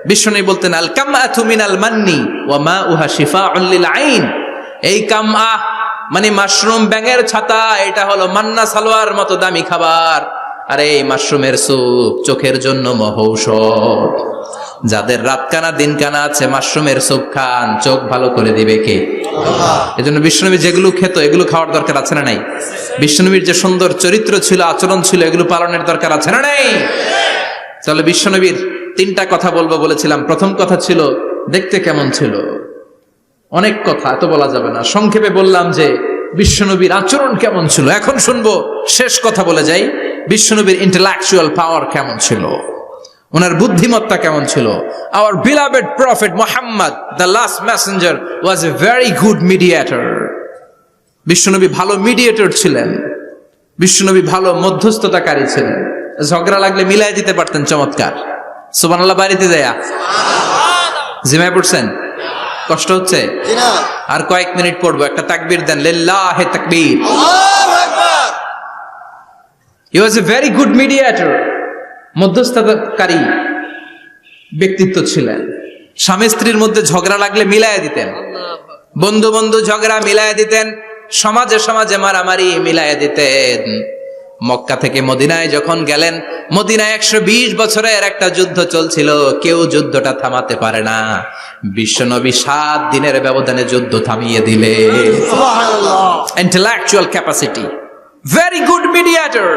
বিশ্বনবী বলতেন আল কামআতু মিনাল মান্নি ওয়া মাউহা শিফাউন লিল আইন। এই কামআ মানে মাশরুম, ব্যাঙের ছাতা, এটা হলো মান্না সালোয়ার মতো দামি খাবার। আর এই মাশরুমের স্যুপ চোখের জন্য মহৌষধ। যাদের রাত কানা দিন কানা আছে মাশরুমের স্যুপ খান, চোখ ভালো করে দিবে কে? আল্লাহ। এজন্য বিশ্বনবী যেগুলো খেত এগুলো খাওয়ার দরকার আছে না নাই? বিশ্বনবীর যে সুন্দর চরিত্র ছিল, আচরণ ছিল, এগুলো পালনের দরকার আছে না নাই? তাহলে বিশ্বনবীর 3টা কথা বলবো বলেছিলাম। প্রথম কথা ছিল দেখতে কেমন ছিল। অনেক কথা এত বলা যাবে না, সংক্ষেপে বললাম যে বিশ্বনবীর আচরণ কেমন ছিল। এখন শুনবো, শেষ কথা বলে যাই, বিশ্বনবীর ইন্টেলেকচুয়াল পাওয়ার কেমন ছিল, ওনার বুদ্ধিমত্তা কেমন ছিল। Hour beloved prophet Muhammad, the last Messenger, was a very good mediator. বিশ্বনবী ভালো মিডিয়েটর ছিলেন। বিশ্বনবী ভালো মধ্যস্থতাকারী ছিলেন। ঝগড়া লাগলে মিলাই দিতে পারতেন চমৎকার। সুবহানাল্লাহ। বাড়িতে যায়া জিমায় পড়ছেন? কষ্ট হচ্ছে? আর কয়েক মিনিট পড়বো, একটা তাকবীর দেন, লিল্লাহি তাকবীর। He was a very good mediator, মধ্যস্থতাকারী ব্যক্তিত্ব ছিলেন। স্বামী স্ত্রীর মধ্যে ঝগড়া লাগলে মিলাইয়া দিতেন, বন্ধু বন্ধু ঝগড়া মিলাইয়া দিতেন, সমাজে সমাজে মারামারি মিলাইয়া দিতেন। মক্কা থেকে মদিনায় যখন গেলেন, মদিনায় 120 বছরের একটা যুদ্ধ চলছিল, কেউ যুদ্ধটা থামাতে পারে না। বিশ্বনবী 7 দিনের ব্যবধানে যুদ্ধ থামিয়ে দিলে। Intellectual capacity, very good mediator.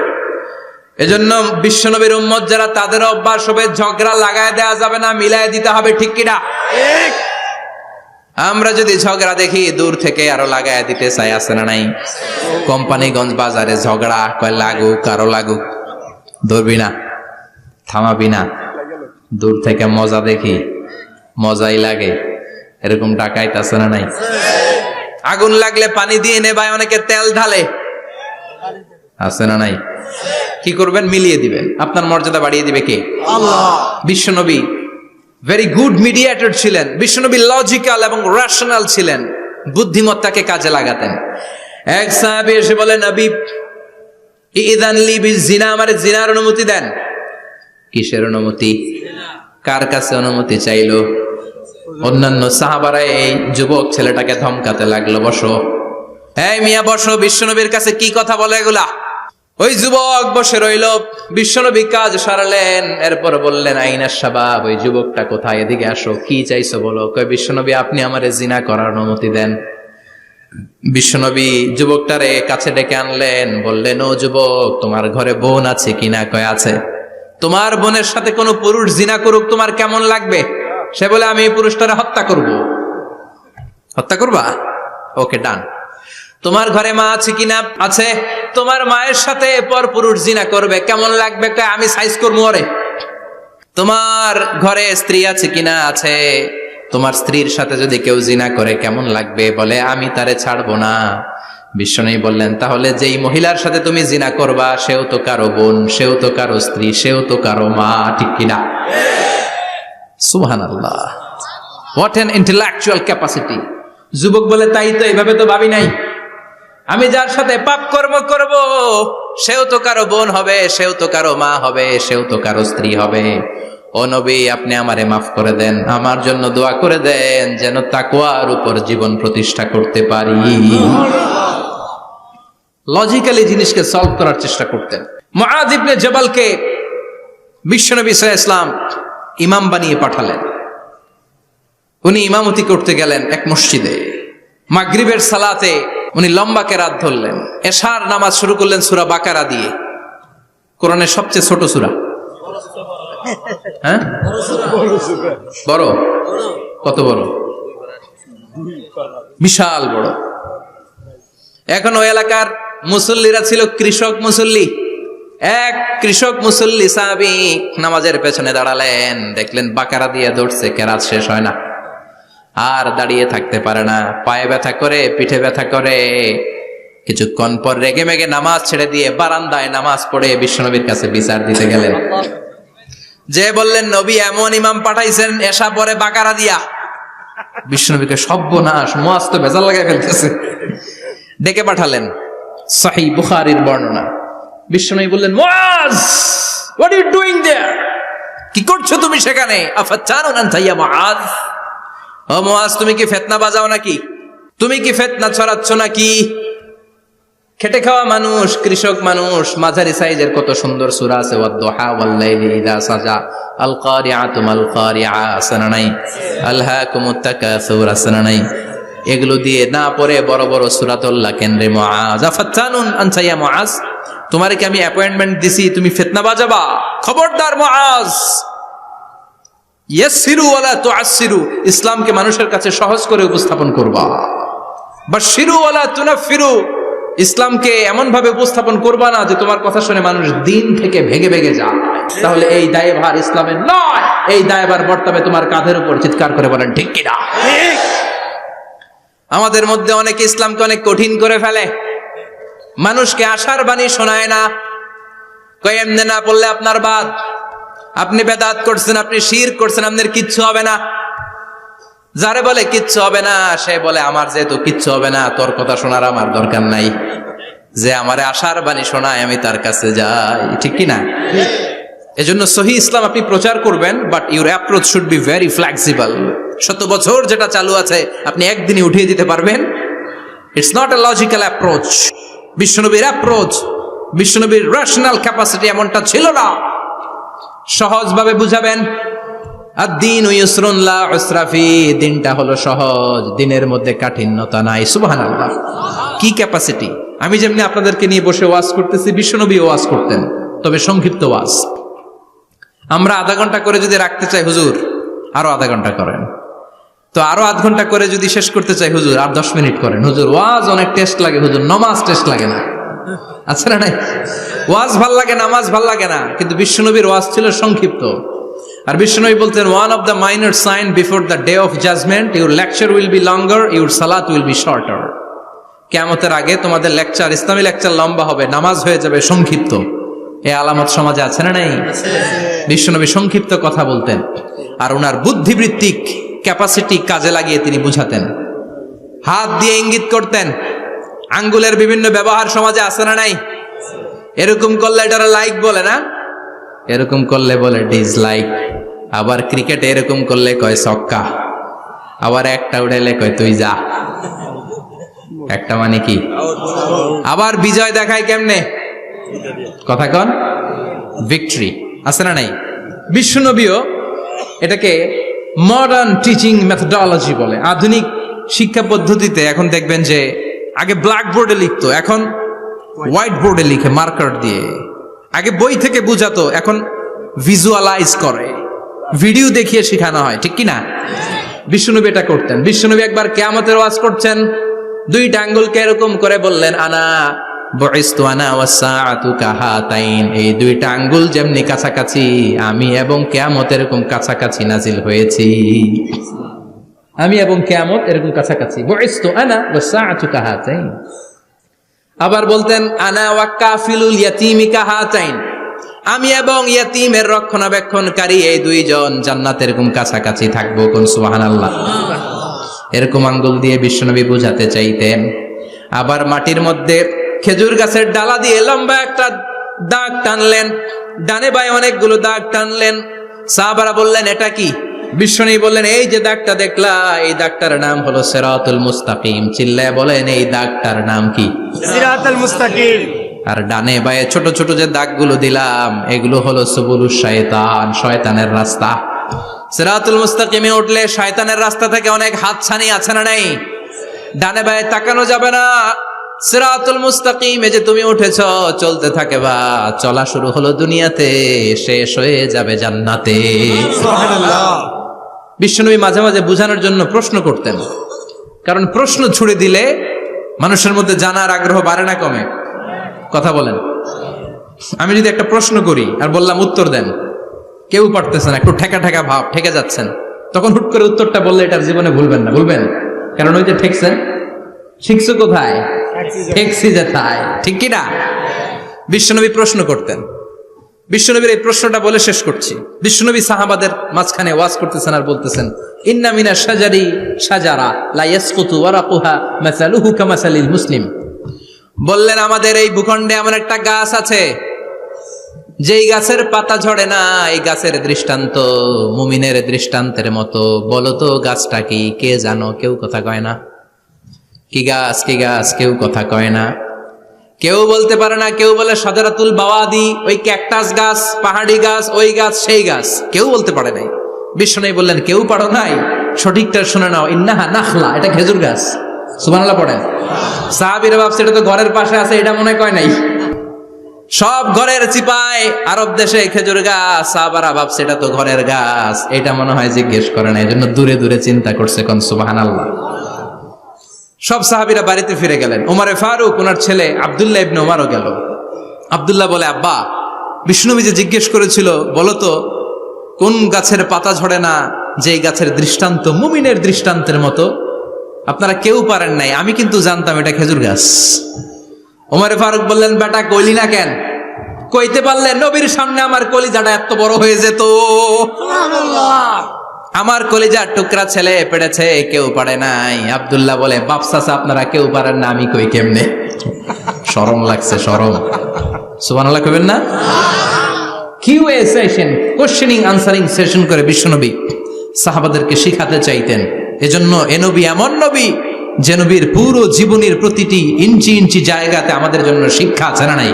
এজন্য বিশ্বনবীর উম্মত যারা, তাদের অভ্যাস হবে ঝগড়া লাগায় দেওয়া যাবে না, মিলায় দিতে হবে, ঠিক কিনা? আমরা যদি ঝগড়া দেখি দূর থেকে আরো লাগায় দিতে চাই, আছে না নাই? কোম্পানিগঞ্জ বাজারে ঝগড়া, কয় লাগুক আরো লাগুক, ধরবি না, থামাবি না, দূর থেকে মজা দেখি, মজাই লাগে, এরকম ডাকাইত আছে না নাই? আগুন লাগলে পানি দিয়ে নেবায়, অনেকে তেল ঢালে, আছে না নাই? কি করবেন? মিলিয়ে দিবেন। আপনার মর্যাদা বাড়িয়ে দিবে কে? আল্লাহ। বিশ্বনবী ভেরি গুড মিডিয়েটর ছিলেন। বিশ্বনবী লজিক্যাল এবং রেশনাল ছিলেন, বুদ্ধিমত্তাকে কাজে লাগাতেন। এক সাহাবী এসে বলে, নবী ইযান লি বিজিনা, আমারে জিনার অনুমতি দেন। কিসের অনুমতি? কার কাছে অনুমতি চাইলো? অন্যান্য সাহাবারা এই যুবক ছেলেটাকে ধমকাতে লাগলো, বসো, এই মিয়া বসো, বিশ্বনবীর কাছে কি কথা বলে এগুলা? ওই যুবক বসে রইল। বিশ্বনবী কাজ সারালেন, এরপর বললেন, আইনা শাবাব, ওই যুবকটা কোথায়, এদিকে আসো, কি চাইছো বলো। কয়, বিশ্বনবী আপনি আমারে জিনা করার অনুমতি দেন। বিশ্বনবী যুবকটারে কাছে ডেকে আনলেন, বললেন, ও যুবক, তোমার ঘরে বোন আছে কিনা? কয় আছে। তোমার বোনের সাথে কোনো পুরুষ জিনা করুক, তোমার কেমন লাগবে? সে বলে, আমি এই পুরুষটারে হত্যা করব। হত্যা করবা? ওকে, ডান। তোমার ঘরে মা আছে কিনা? আছে। তোমার মায়ের সাথে পর পুরুষ জিনা করবে, কেমন লাগবে? আমি সাইজ করবো ওরে। তোমার ঘরে স্ত্রী আছে কিনা? আছে। তোমার স্ত্রীর সাথে যদি কেউ জিনা করে কেমন লাগবে? বলে, আমি তারে ছাড়বো না। বিশ্বনবী বললেন, তাহলে যেই মহিলার সাথে তুমি জিনা করবা, সেও তো কারো বোন, সেও তো কারো স্ত্রী, সেও তো কারো মা, ঠিক কিনা? সুবহানাল্লাহ, হোয়াট অ্যান ইন্টেলেকচুয়াল ক্যাপাসিটি। যুবক বলে, তাই তো, এইভাবে তো ভাবি নাই। আমি যার সাথে পাপ কর্ম করব, সেও তো কারো বোন হবে, সেও তো কারো মা হবে, সেও তো কারো স্ত্রী হবে। ও নবী, আপনি আমারে মাফ করে দেন, আমার জন্য দোয়া করে দেন, যেন তাকওয়ার উপর জীবন প্রতিষ্ঠা করতে পারি। লজিক্যালি জিনিসকে সলভ করার চেষ্টা করতেন। মুআয ইবনে জাবালকে বিশ্বনবী সাল্লাল্লাহু আলাইহি ওয়াসাল্লাম ইমাম বানিয়ে পাঠালেন। উনি ইমামতি করতে গেলেন এক মসজিদে। মাগরিবের সালাতে উনি লম্বা কেরাত ধরলেন। এশার নামাজ শুরু করলেন সূরা বাকারা দিয়ে, কোরআনের সবচেয়ে ছোট সূরা। হ্যাঁ, বড়? কত বড়? বিশাল বড়। এখন ওই এলাকার মুসল্লিরা ছিল কৃষক মুসল্লি। এক কৃষক মুসল্লি সাহাবী নামাজের পেছনে দাঁড়ালেন, দেখলেন বাকারা দিয়ে ধরছে, কেরাত শেষ হয় না, আর দাঁড়িয়ে থাকতে পারে না, পায়ে ব্যথা করে, পিঠে ব্যথা করে। কিছুক্ষণ পর রেগে মেগে নামাজ ছেড়ে দিয়ে বারান্দায় নামাজ পড়ে বিশ্বনবীর কাছে বিচার দিতে গেলেন। যে বললেন, নবী এমন ইমাম পাঠাইছেন এশা পরে বাকারা দিয়া। বিশ্বনবীকে সর্বনাশ, মুআয তো ভেজাল লাগায় ফেলতেছে। ডেকে পাঠালেন, সহিহ বুখারীর বর্ণনা। বিশ্বনবী বললেন, মুআয, হোয়াট আর ইউ ডুইং দেয়ার? কি করছো তুমি সেখানে? আফাতানুন আনতা ইয়া মুআয? ও মুআয, তুমি কি ফিতনা বাজাও নাকি? তুমি কি ফিতনা ছড়াচ্ছ নাকি? খেটে খাওয়া মানুষ, কৃষক মানুষ, মাঝারি সাইজের কত সুন্দর সূরা আছে, ওয়াদ-দুহা ওয়াল-লাইলি ইযা সাজা, আল কারিআতু মাল কারিআ, আসনা নাই, আলহাকুমুত তাকাসুর, আসনা নাই। এগুলো দিয়ে না পড়ে বড় বড় সূরাতুল্লাহ কেন্দ্রে মুআয, আফাতানুন আনতা ইয়া মুআয, তোমারে কি আমি অ্যাপয়েন্টমেন্ট দিছি তুমি ফিতনা বাজাবা? খবরদার মুআয, ইয়াসসিরু ওয়ালা তুআসসিরু, ইসলামকে মানুষের কাছে সহজ করে উপস্থাপন করবা। বাশশিরু ওয়ালা তুনাফিরু, ইসলামকে এমন ভাবে উপস্থাপন করবা না যে তোমার কথা শুনে মানুষ দিন থেকে ভেগে ভেগে যায়। তাহলে এই দায়ভার ইসলামের নয়, এই দায়ভার বর্তাবে তোমার কাঁধের উপর। চিৎকার করে বলেন ঠিক কিনা? আমাদের মধ্যে অনেকে ইসলামকে অনেক কঠিন করে ফেলে, মানুষকে আশার বাণী শোনায় না, কয় এমনি না পড়লে আপনার বাদ, আপনি বেদাত করছেন, আপনি শিরক করছেন, আপনার কিচ্ছু হবে না। যারে বলে কিচ্ছু হবে না, সে বলে আমার যেহেতু কিচ্ছু হবে না, তোর কথা শোনার আমার দরকার নাই। যে আমারে আশার বাণী শোনায় আমি তার কাছে যাই, ঠিক কি না? এজন্য সহি ইসলাম আপনি প্রচার করবেন, but your approach should be very flexible. 100 বছর যেটা চালু আছে আপনি একদিনই উঠিয়ে দিতে পারবেন? It's not a logical approach. বিশ্বনবীর অ্যাপ্রোচ, বিশ্বনবীর রেশনাল ক্যাপাসিটি এমনটা ছিল না। সহজভাবে বুঝাবেন। আদ-দীনু ইউসরুন লা উসরা ফি, দিনটা হলো সহজ, দিনের মধ্যে কাঠিন্যতা নাই। সুবহানাল্লাহ। কি ক্যাপাসিটি! আমি যেমনি আপনাদেরকে নিয়ে বসে ওয়াজ করতেছি, বিশ্বনবী ওয়াজ করতেন, তবে সংক্ষিপ্ত ওয়াজ। আমরা আধা ঘন্টা করে যদি রাখতে চাই, হুজুর আরো আধা ঘন্টা করেন। তো আরো আধ ঘন্টা করে যদি শেষ করতে চাই, হুজুর আর 10 মিনিট করেন। হুজুর ওয়াজ অনেক টেস্ট লাগে, হুজুর নামাজ টেস্ট লাগে না। আচ্ছা না নাই? ওয়াজ ভাল লাগে, নামাজ ভাল লাগে না, কিন্তু বিশ্বনবীর ওয়াজ ছিল সংক্ষিপ্ত। আর বিশ্বনবী বলতেন, one of the minor sign before the day of judgement, your lecture will be longer, your সালাত উইল বি শর্টার। কিয়ামতের আগে তোমাদের লেকচার, ইসলামী লেকচার লম্বা হবে, নামাজ হয়ে যাবে সংক্ষিপ্ত। এই আলামত সমাজে আছে না নাই? বিশ্বনবী সংক্ষিপ্ত কথা বলতেন, আর ওনার বুদ্ধিবৃত্তিক ক্যাপাসিটি কাজে লাগিয়ে তিনি বুঝাতেন। হাত দিয়ে ইঙ্গিত করতেন। আঙ্গুলের বিভিন্ন ব্যবহার সমাজে আছে না নাই? এরকম করলে এটারা লাইক বলে না, এরকম করলে বলে ডিসলাইক। আবার ক্রিকেটে এরকম করলে কয় ছক্কা, আবার একটা উড়াইলে কয় তুই যা। একটা মানে কি? আবার বিজয় দেখায় কেমনে? কথা কন, ভিক্টরি। আছে না নাই? বিশ্বনবীও এটাকে মডার্ন টিচিং মেথডোলজি বলে। আধুনিক শিক্ষা পদ্ধতিতে এখন দেখবেন যে আগে ব্ল্যাক বোর্ডে লিখতো, এখন হোয়াইট বোর্ডে লিখে মার্কার দিয়ে। আগে বই থেকে বুঝাতো, এখন ভিজুয়ালাইজ করে, ভিডিও দেখিয়ে শেখানো হয়, ঠিক কি না? বিশ্বনবী এটা করতেন। বিশ্বনবী একবার কিয়ামতের ওয়াজ করছেন, দুইটা আঙ্গুলকে এরকম করে বললেন, আনা বুইসতু আনা ওয়াসসাআতু কাহাতাইন, এই দুইটা আঙ্গুল যেমনি কাছাকাছি, আমি এবং কিয়ামত এরকম কাছাকাছি নাজিল হয়েছি। আমি এবং কিয়ামত এরকম কাছাকাছি। বুইসতু আনা ওয়াসসাআতু কাহাতাইন। আবার বলতেন, আনা ওয়া কাফিলুল ইয়াতীমি কাহাতাইন, আমি এবং ইয়াতীমের রক্ষণাবেক্ষণকারী এই দুইজন জান্নাতের এরকম কাছাকাছি থাকবো। কোন সুবহানাল্লাহ। এরকম আঙ্গুল দিয়ে বিশ্বনবী বুঝাতে চাইতেন। আবার মাটির মধ্যে খেজুর গাছের ডালা দিয়ে লম্বা একটা দাগ টানলেন, ডানে বায়ে অনেকগুলো দাগ টানলেন। সাহাবারা বললেন, এটা কি? বিশ্বনবী বললেন, এই যে দাগটা দেখলা, এই দাগটার নাম হলো সিরাতুল মুস্তাকিম। চিল্লায় বলেন, এই দাগটার নাম কি? সিরাতুল মুস্তাকিম। আর ডানে বায়ে ছোট ছোট যে দাগগুলো দিলাম, এগুলো হলো সুবুলুশ শায়তান, শয়তানের রাস্তা। সিরাতুল মুস্তাকিমে উঠলে শয়তানের রাস্তা থেকে অনেক হাতছানি আছে না নাই? ডানে বায়ে তাকানো যাবে না। সিরাতুল মুস্তাকিমে যে তুমি উঠেছো, চলতে থাকে বা চলা শুরু হলো দুনিয়াতে, শেষ হয়ে যাবে জান্নাতে। সুবহানাল্লাহ। বিশ্বনবী মাঝে মাঝে বুঝানোর জন্য প্রশ্ন করতেন, কারণ প্রশ্ন ছুড়ে দিলে মানুষের মধ্যে জানার আগ্রহ বাড়ে না কমে? কথা বলেন। আমি যদি একটা প্রশ্ন করি আর বললাম উত্তর দেন, কেউ পারতেছেন, একটু ঠেকা ঠেকা ভাব, ঠেকে যাচ্ছেন, তখন হুট করে উত্তরটা বললে এটার জীবনে ভুলবেন না, ভুলবেন? কারণ ওই যে ঠেকছেন, শিখছো কোথায়? ঠেকছি যেথায়, ঠিক কি না? বিশ্বনবী প্রশ্ন করতেন। বিশ্বনবীর এই প্রশ্নটা বলে শেষ করছি। বিশ্বনবী সাহাবাদের মাঝখানে ওয়াজ করতেছেন আর বলতেছেন, ইন্না মিনাশ শাজারি শাজারা লা ইয়াসকুতু ওয়ারাকুহা মাসালুহু কামাসালিল মুসলিম। বললেন, আমাদের এই ভূখণ্ডে এমন একটা গাছ আছে, যেই গাছের পাতা ঝরে না, এই গাছের দৃষ্টান্ত মুমিনের দৃষ্টান্তের মতো। বলো তো গাছটা কি? কে জানো? কেউ কথা কয় না। কি গাছ? কি গাছ? কেউ কথা কয় না, কেউ বলতে পারে না। কেউ বলে শাজারাতুল বাওয়াদি, ওই ক্যাকটাস গাছ, পাহাড়ি গাছ, ওই গাছ, সেই গাছ, কেউ বলতে পারে নাই। বিশ্বনবী বললেন, কেউ পারো নাই? সঠিকটা শুনে নাও, ইন্নাহা নাখলা, এটা খেজুর গাছ। সুবহানাল্লাহ পড়েন। সাহাবীরা ভাবছে এটা তো ঘরের পাশে আছে, এটা মনে কয় নাই। সব ঘরের চিপায় আরব দেশে খেজুর গাছ, সাহাবারা ভাবছে এটা তো ঘরের গাছ, এটা মনে হয় জিজ্ঞেস করে না, এজন্য দূরে দূরে চিন্তা করছে। কোন সুবহানাল্লাহ। সব সাহাবীরা বাড়িতে ফিরে গেলেন। ওমরে ফারুক, ওনার ছেলে আব্দুল্লাহ ইবনে ওমরও গেল। আব্দুল্লাহ বলে, আব্বা, বিষ্ণুনবী যে জিজ্ঞেস করেছিল, বলো তো কোন গাছের পাতা ঝরে না, যেই গাছের দৃষ্টান্ত মুমিনের দৃষ্টান্তের মতো? আপনারা কেউ পারেন নাই, আমি কিন্তু জানতাম এটা খেজুর গাছ। ওমরে ফারুক বললেন, বেটা কইলি না কেন? কইতে পারলে নবীর সামনে আমার কলিজাটা এত বড় হয়ে যেত। সুবহানাল্লাহ। আমার কলিজার টুকরা ছেলে পেড়েছে, কেউ পারে নাই। আব্দুল্লাহ বলে, বাপ চাচা আপনারা কেউ পারেন না, আমি কই কেমনে? শরম লাগছে, শরম। সুবহানাল্লাহ কইবেন না? QA session, questioning answering session করে বিশ্বনবী সাহাবাদেরকে শিখাতে চাইতেন। এজন্য এ নবী এমন নবী যে নবীর পুরো জীবনের প্রতিটি ইঞ্চি ইঞ্চি জায়গাতে আমাদের জন্য শিক্ষা আছে না নাই?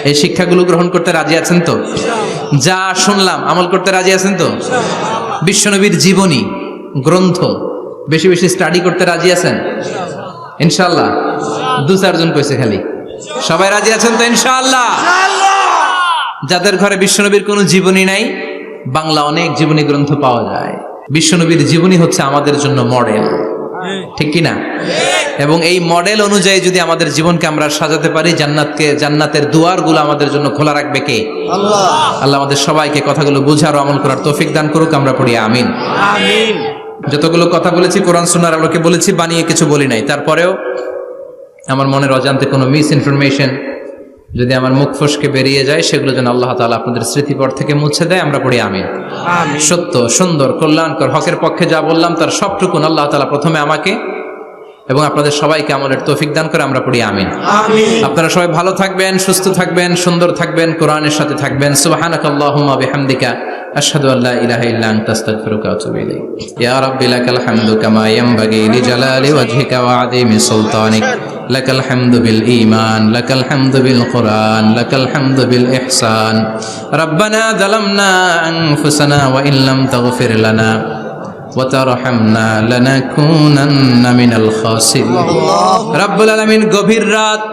এই শিক্ষাগুলো গ্রহণ করতে রাজি আছেন তো? যা শুনলাম আমল করতে রাজি আছেন তো? বিশ্বনবীর জীবনী গ্রন্থ বেশি বেশি স্টাডি করতে রাজি আছেন ইনশাআল্লাহ? 2-4 জন কইছে খালি। সবাই রাজি আছেন তো ইনশাআল্লাহ? যাদের ঘরে বিশ্বনবীর কোনো জীবনী নাই, বাংলা অনেক জীবনী গ্রন্থ পাওয়া যায়। বিশ্বনবীর জীবনী হচ্ছে আমাদের জন্য মডেল, ঠিক কি না? এবং এই মডেল অনুযায়ী যদি আমাদের জীবনকে আমরা সাজাতে পারি, জান্নাতের দুয়ারগুলো আমাদের জন্য খোলা রাখবে কে? আল্লাহ। আল্লাহ আমাদের সবাইকে কথাগুলো বুঝার ও আমল করার তৌফিক দান করুক। আমরা পড়ি আমিন। আমিন। যতগুলো কথা বলেছি কোরআন সুন্নাহর আলোকে বলেছি, বানিয়ে কিছু বলি নাই। তারপরেও আমার মনের অজান্তে কোনো মিস ইনফরমেশন যদি আমার মুখ ফসকে বেরিয়ে যায়, সেগুলো যেন আল্লাহ তাআলা আপনাদের স্মৃতিপট থেকে মুছে দেয়। আমরা পড়ি আমিন। আমিন। সত্য, সুন্দর, কল্যাণকর, হকের পক্ষে যা বললাম তার সবটুকুন আল্লাহ তাআলা প্রথমে আমাকে এবং আপনাদের সবাইকে আমলের তৌফিক দান করে। আমরা পড়ি আমিন। আমিন। আপনারা সবাই ভালো থাকবেন, সুস্থ থাকবেন, সুন্দর থাকবেন, কোরআনের সাথে থাকবেন। সুবহানাকাল্লাহুম্মা বিহামদিকা আশহাদু আল্লা ইলাহা ইল্লা আনতা আস্তাগফিরুকা ওয়া আতুবু ইলাইক। ইয়া রাব্বি লাকাল হামদু কামা ইয়ানবাগি লিজালালি ওয়াজহিকা ওয়া আযীমি সুলতানিক। লাকাল হামদু বিল ঈমান, লাকাল হামদু বিল কুরআন, লাকাল হামদু বিল ইহসান। রব্বানা যালামনা আনফুসানা ওয়া ইন লাম তাগফির লানা ওয়াতারহামনা লানাকুনান্না মিনাল খাসিরিন। রব্বুল আলামিন গভীর রাত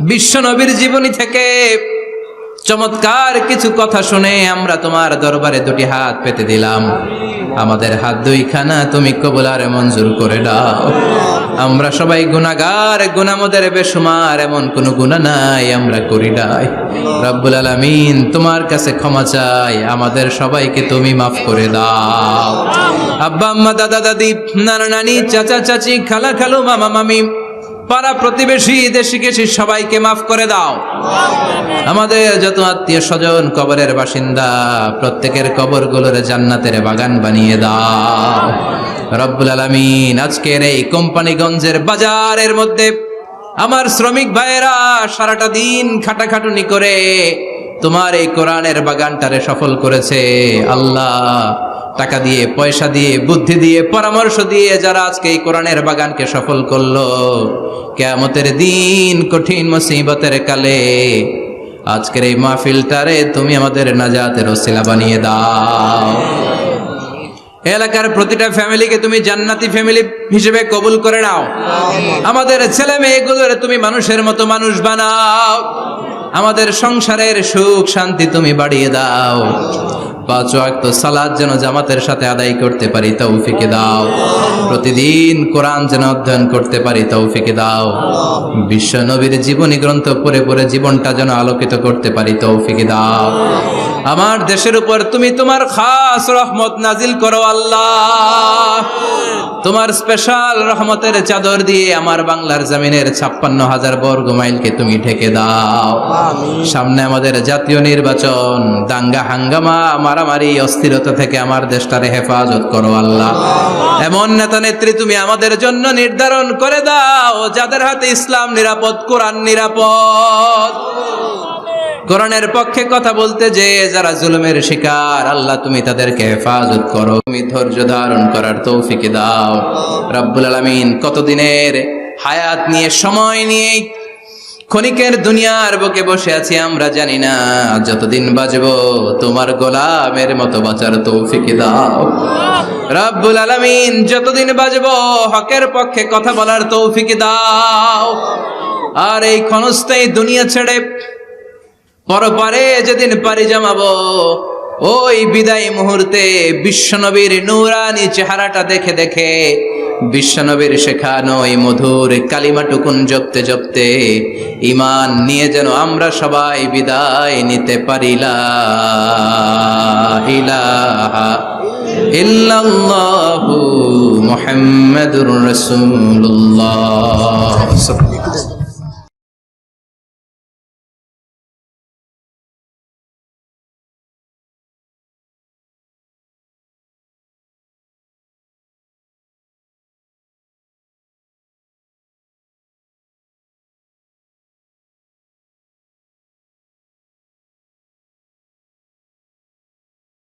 বিশ্ব নবীর জীবনী থেকে চমৎকার কিছু কথা শুনে আমরা তোমার দরবারে দুটি হাত পেতে দিলাম। আমাদের হাত দুইখানা তুমি কবুল আর মঞ্জুর করে দাও। আমরা সবাই গুনাহগার, গুনাহমদের বেশুমার, এমন কোন গুনাহ নাই আমরা করি নাই। রব্বুল আলামিন তোমার কাছে ক্ষমা চাই, আমাদের সবাইকে তুমি মাফ করে দাও। আব্বা আম্মা, দাদা দাদি, নানা নানি, চাচা চাচি, খালা খালু, মামা মামি, পাড়া প্রতিবেশী, দেশি কেশি সবাইকে মাফ করে দাও। আমাদের যত আত্মীয় স্বজন কবরের বাসিন্দা, প্রত্যেকের কবরগুলোর জান্নাতের বাগান বানিয়ে দাও। রব্বুল আলামিন আজকের এই কোম্পানিগঞ্জের বাজারের মধ্যে আমার শ্রমিক ভাইয়েরা সারাটা দিন খাটাখাটুনি করে তোমার এই কোরআনের বাগানটারে সফল করেছে। আল্লাহ, টাকা দিয়ে, পয়সা দিয়ে, বুদ্ধি দিয়ে, পরামর্শ দিয়ে যারা আজকে এই কোরআনের বাগানকে সফল করলো, কিয়ামতের দিন কঠিন মুসিবতের কালে আজকের এই মাহফিলটারে তুমি আমাদের নাজাতের ওসিলা বানিয়ে দাও। এলাকার প্রতিটা ফ্যামিলিকে তুমি জান্নাতি ফ্যামিলি হিসেবে কবুল করে নাও। আমাদের ছেলে মেয়েগুলোর তুমি মানুষের মতো মানুষ বানাও। আমাদের সংসারের সুখ শান্তি তুমি বাড়িয়ে দাও। 5 ওয়াক্ত সালাত যেন জামাতের সাথে আদায় করতে পারি তৌফিক দাও। প্রতিদিন কোরআন যেন অধ্যয়ন করতে পারি তৌফিক দাও। বিশ্ব নবীর জীবনী গ্রন্থ পড়ে পড়ে জীবনটা যেন আলোকিত করতে পারি তৌফিক দাও। আমার দেশের উপর তুমি তোমার খাস রহমত নাজিল করো আল্লাহ। তোমার স্পেশাল রহমতের চাদর দিয়ে আমার বাংলার জমিনের 56,000 বর্গ মাইলকে তুমি ঢেকে দাও। সামনে আমাদের জাতীয় নির্বাচন, দাঙ্গা হাঙ্গামা, মারামারি, অস্থিরতা থেকে আমার দেশটারে হেফাজত করো আল্লাহ। এমন নেতা নেত্রী তুমি আমাদের জন্য নির্ধারণ করে দাও যাদের হাতে ইসলাম নিরাপদ, কোরআন নিরাপদ। কোরআনের পক্ষে কথা বলতে যে যারা জুলুমের শিকার, আল্লাহ তুমি তাদেরকে হেফাজত করো। তুমি ধৈর্য ধারণ করার তৌফিক দাও। রব্বুল আলামিন কতদিনের হায়াত নিয়ে, সময় নিয়ে ক্ষণিকের দুনিয়ার বুকে বসে আছি আমরা জানি না। যতদিন বাঁচবো তোমার গোলামের মতো বাঁচার তৌফিক দাও। রব্বুল আলামিন যতদিন বাঁচবো হকের পক্ষে কথা বলার তৌফিক দাও। আর এই ক্ষণস্থায়ী দুনিয়া ছেড়ে পরপারে যেদিন পাড়ি জমাবো, ওই বিদায় মুহূর্তে বিশ্বনবীর নূরানি চেহারাটা দেখে দেখে, বিশ্বনবীর শেখানো এই মধুর কালিমাটুকুন জপতে জপতে ঈমান নিয়ে যেন আমরা সবাই বিদায় নিতে পারি। লা ইলাহা ইল্লাল্লাহু মুহাম্মাদুর রাসূলুল্লাহ।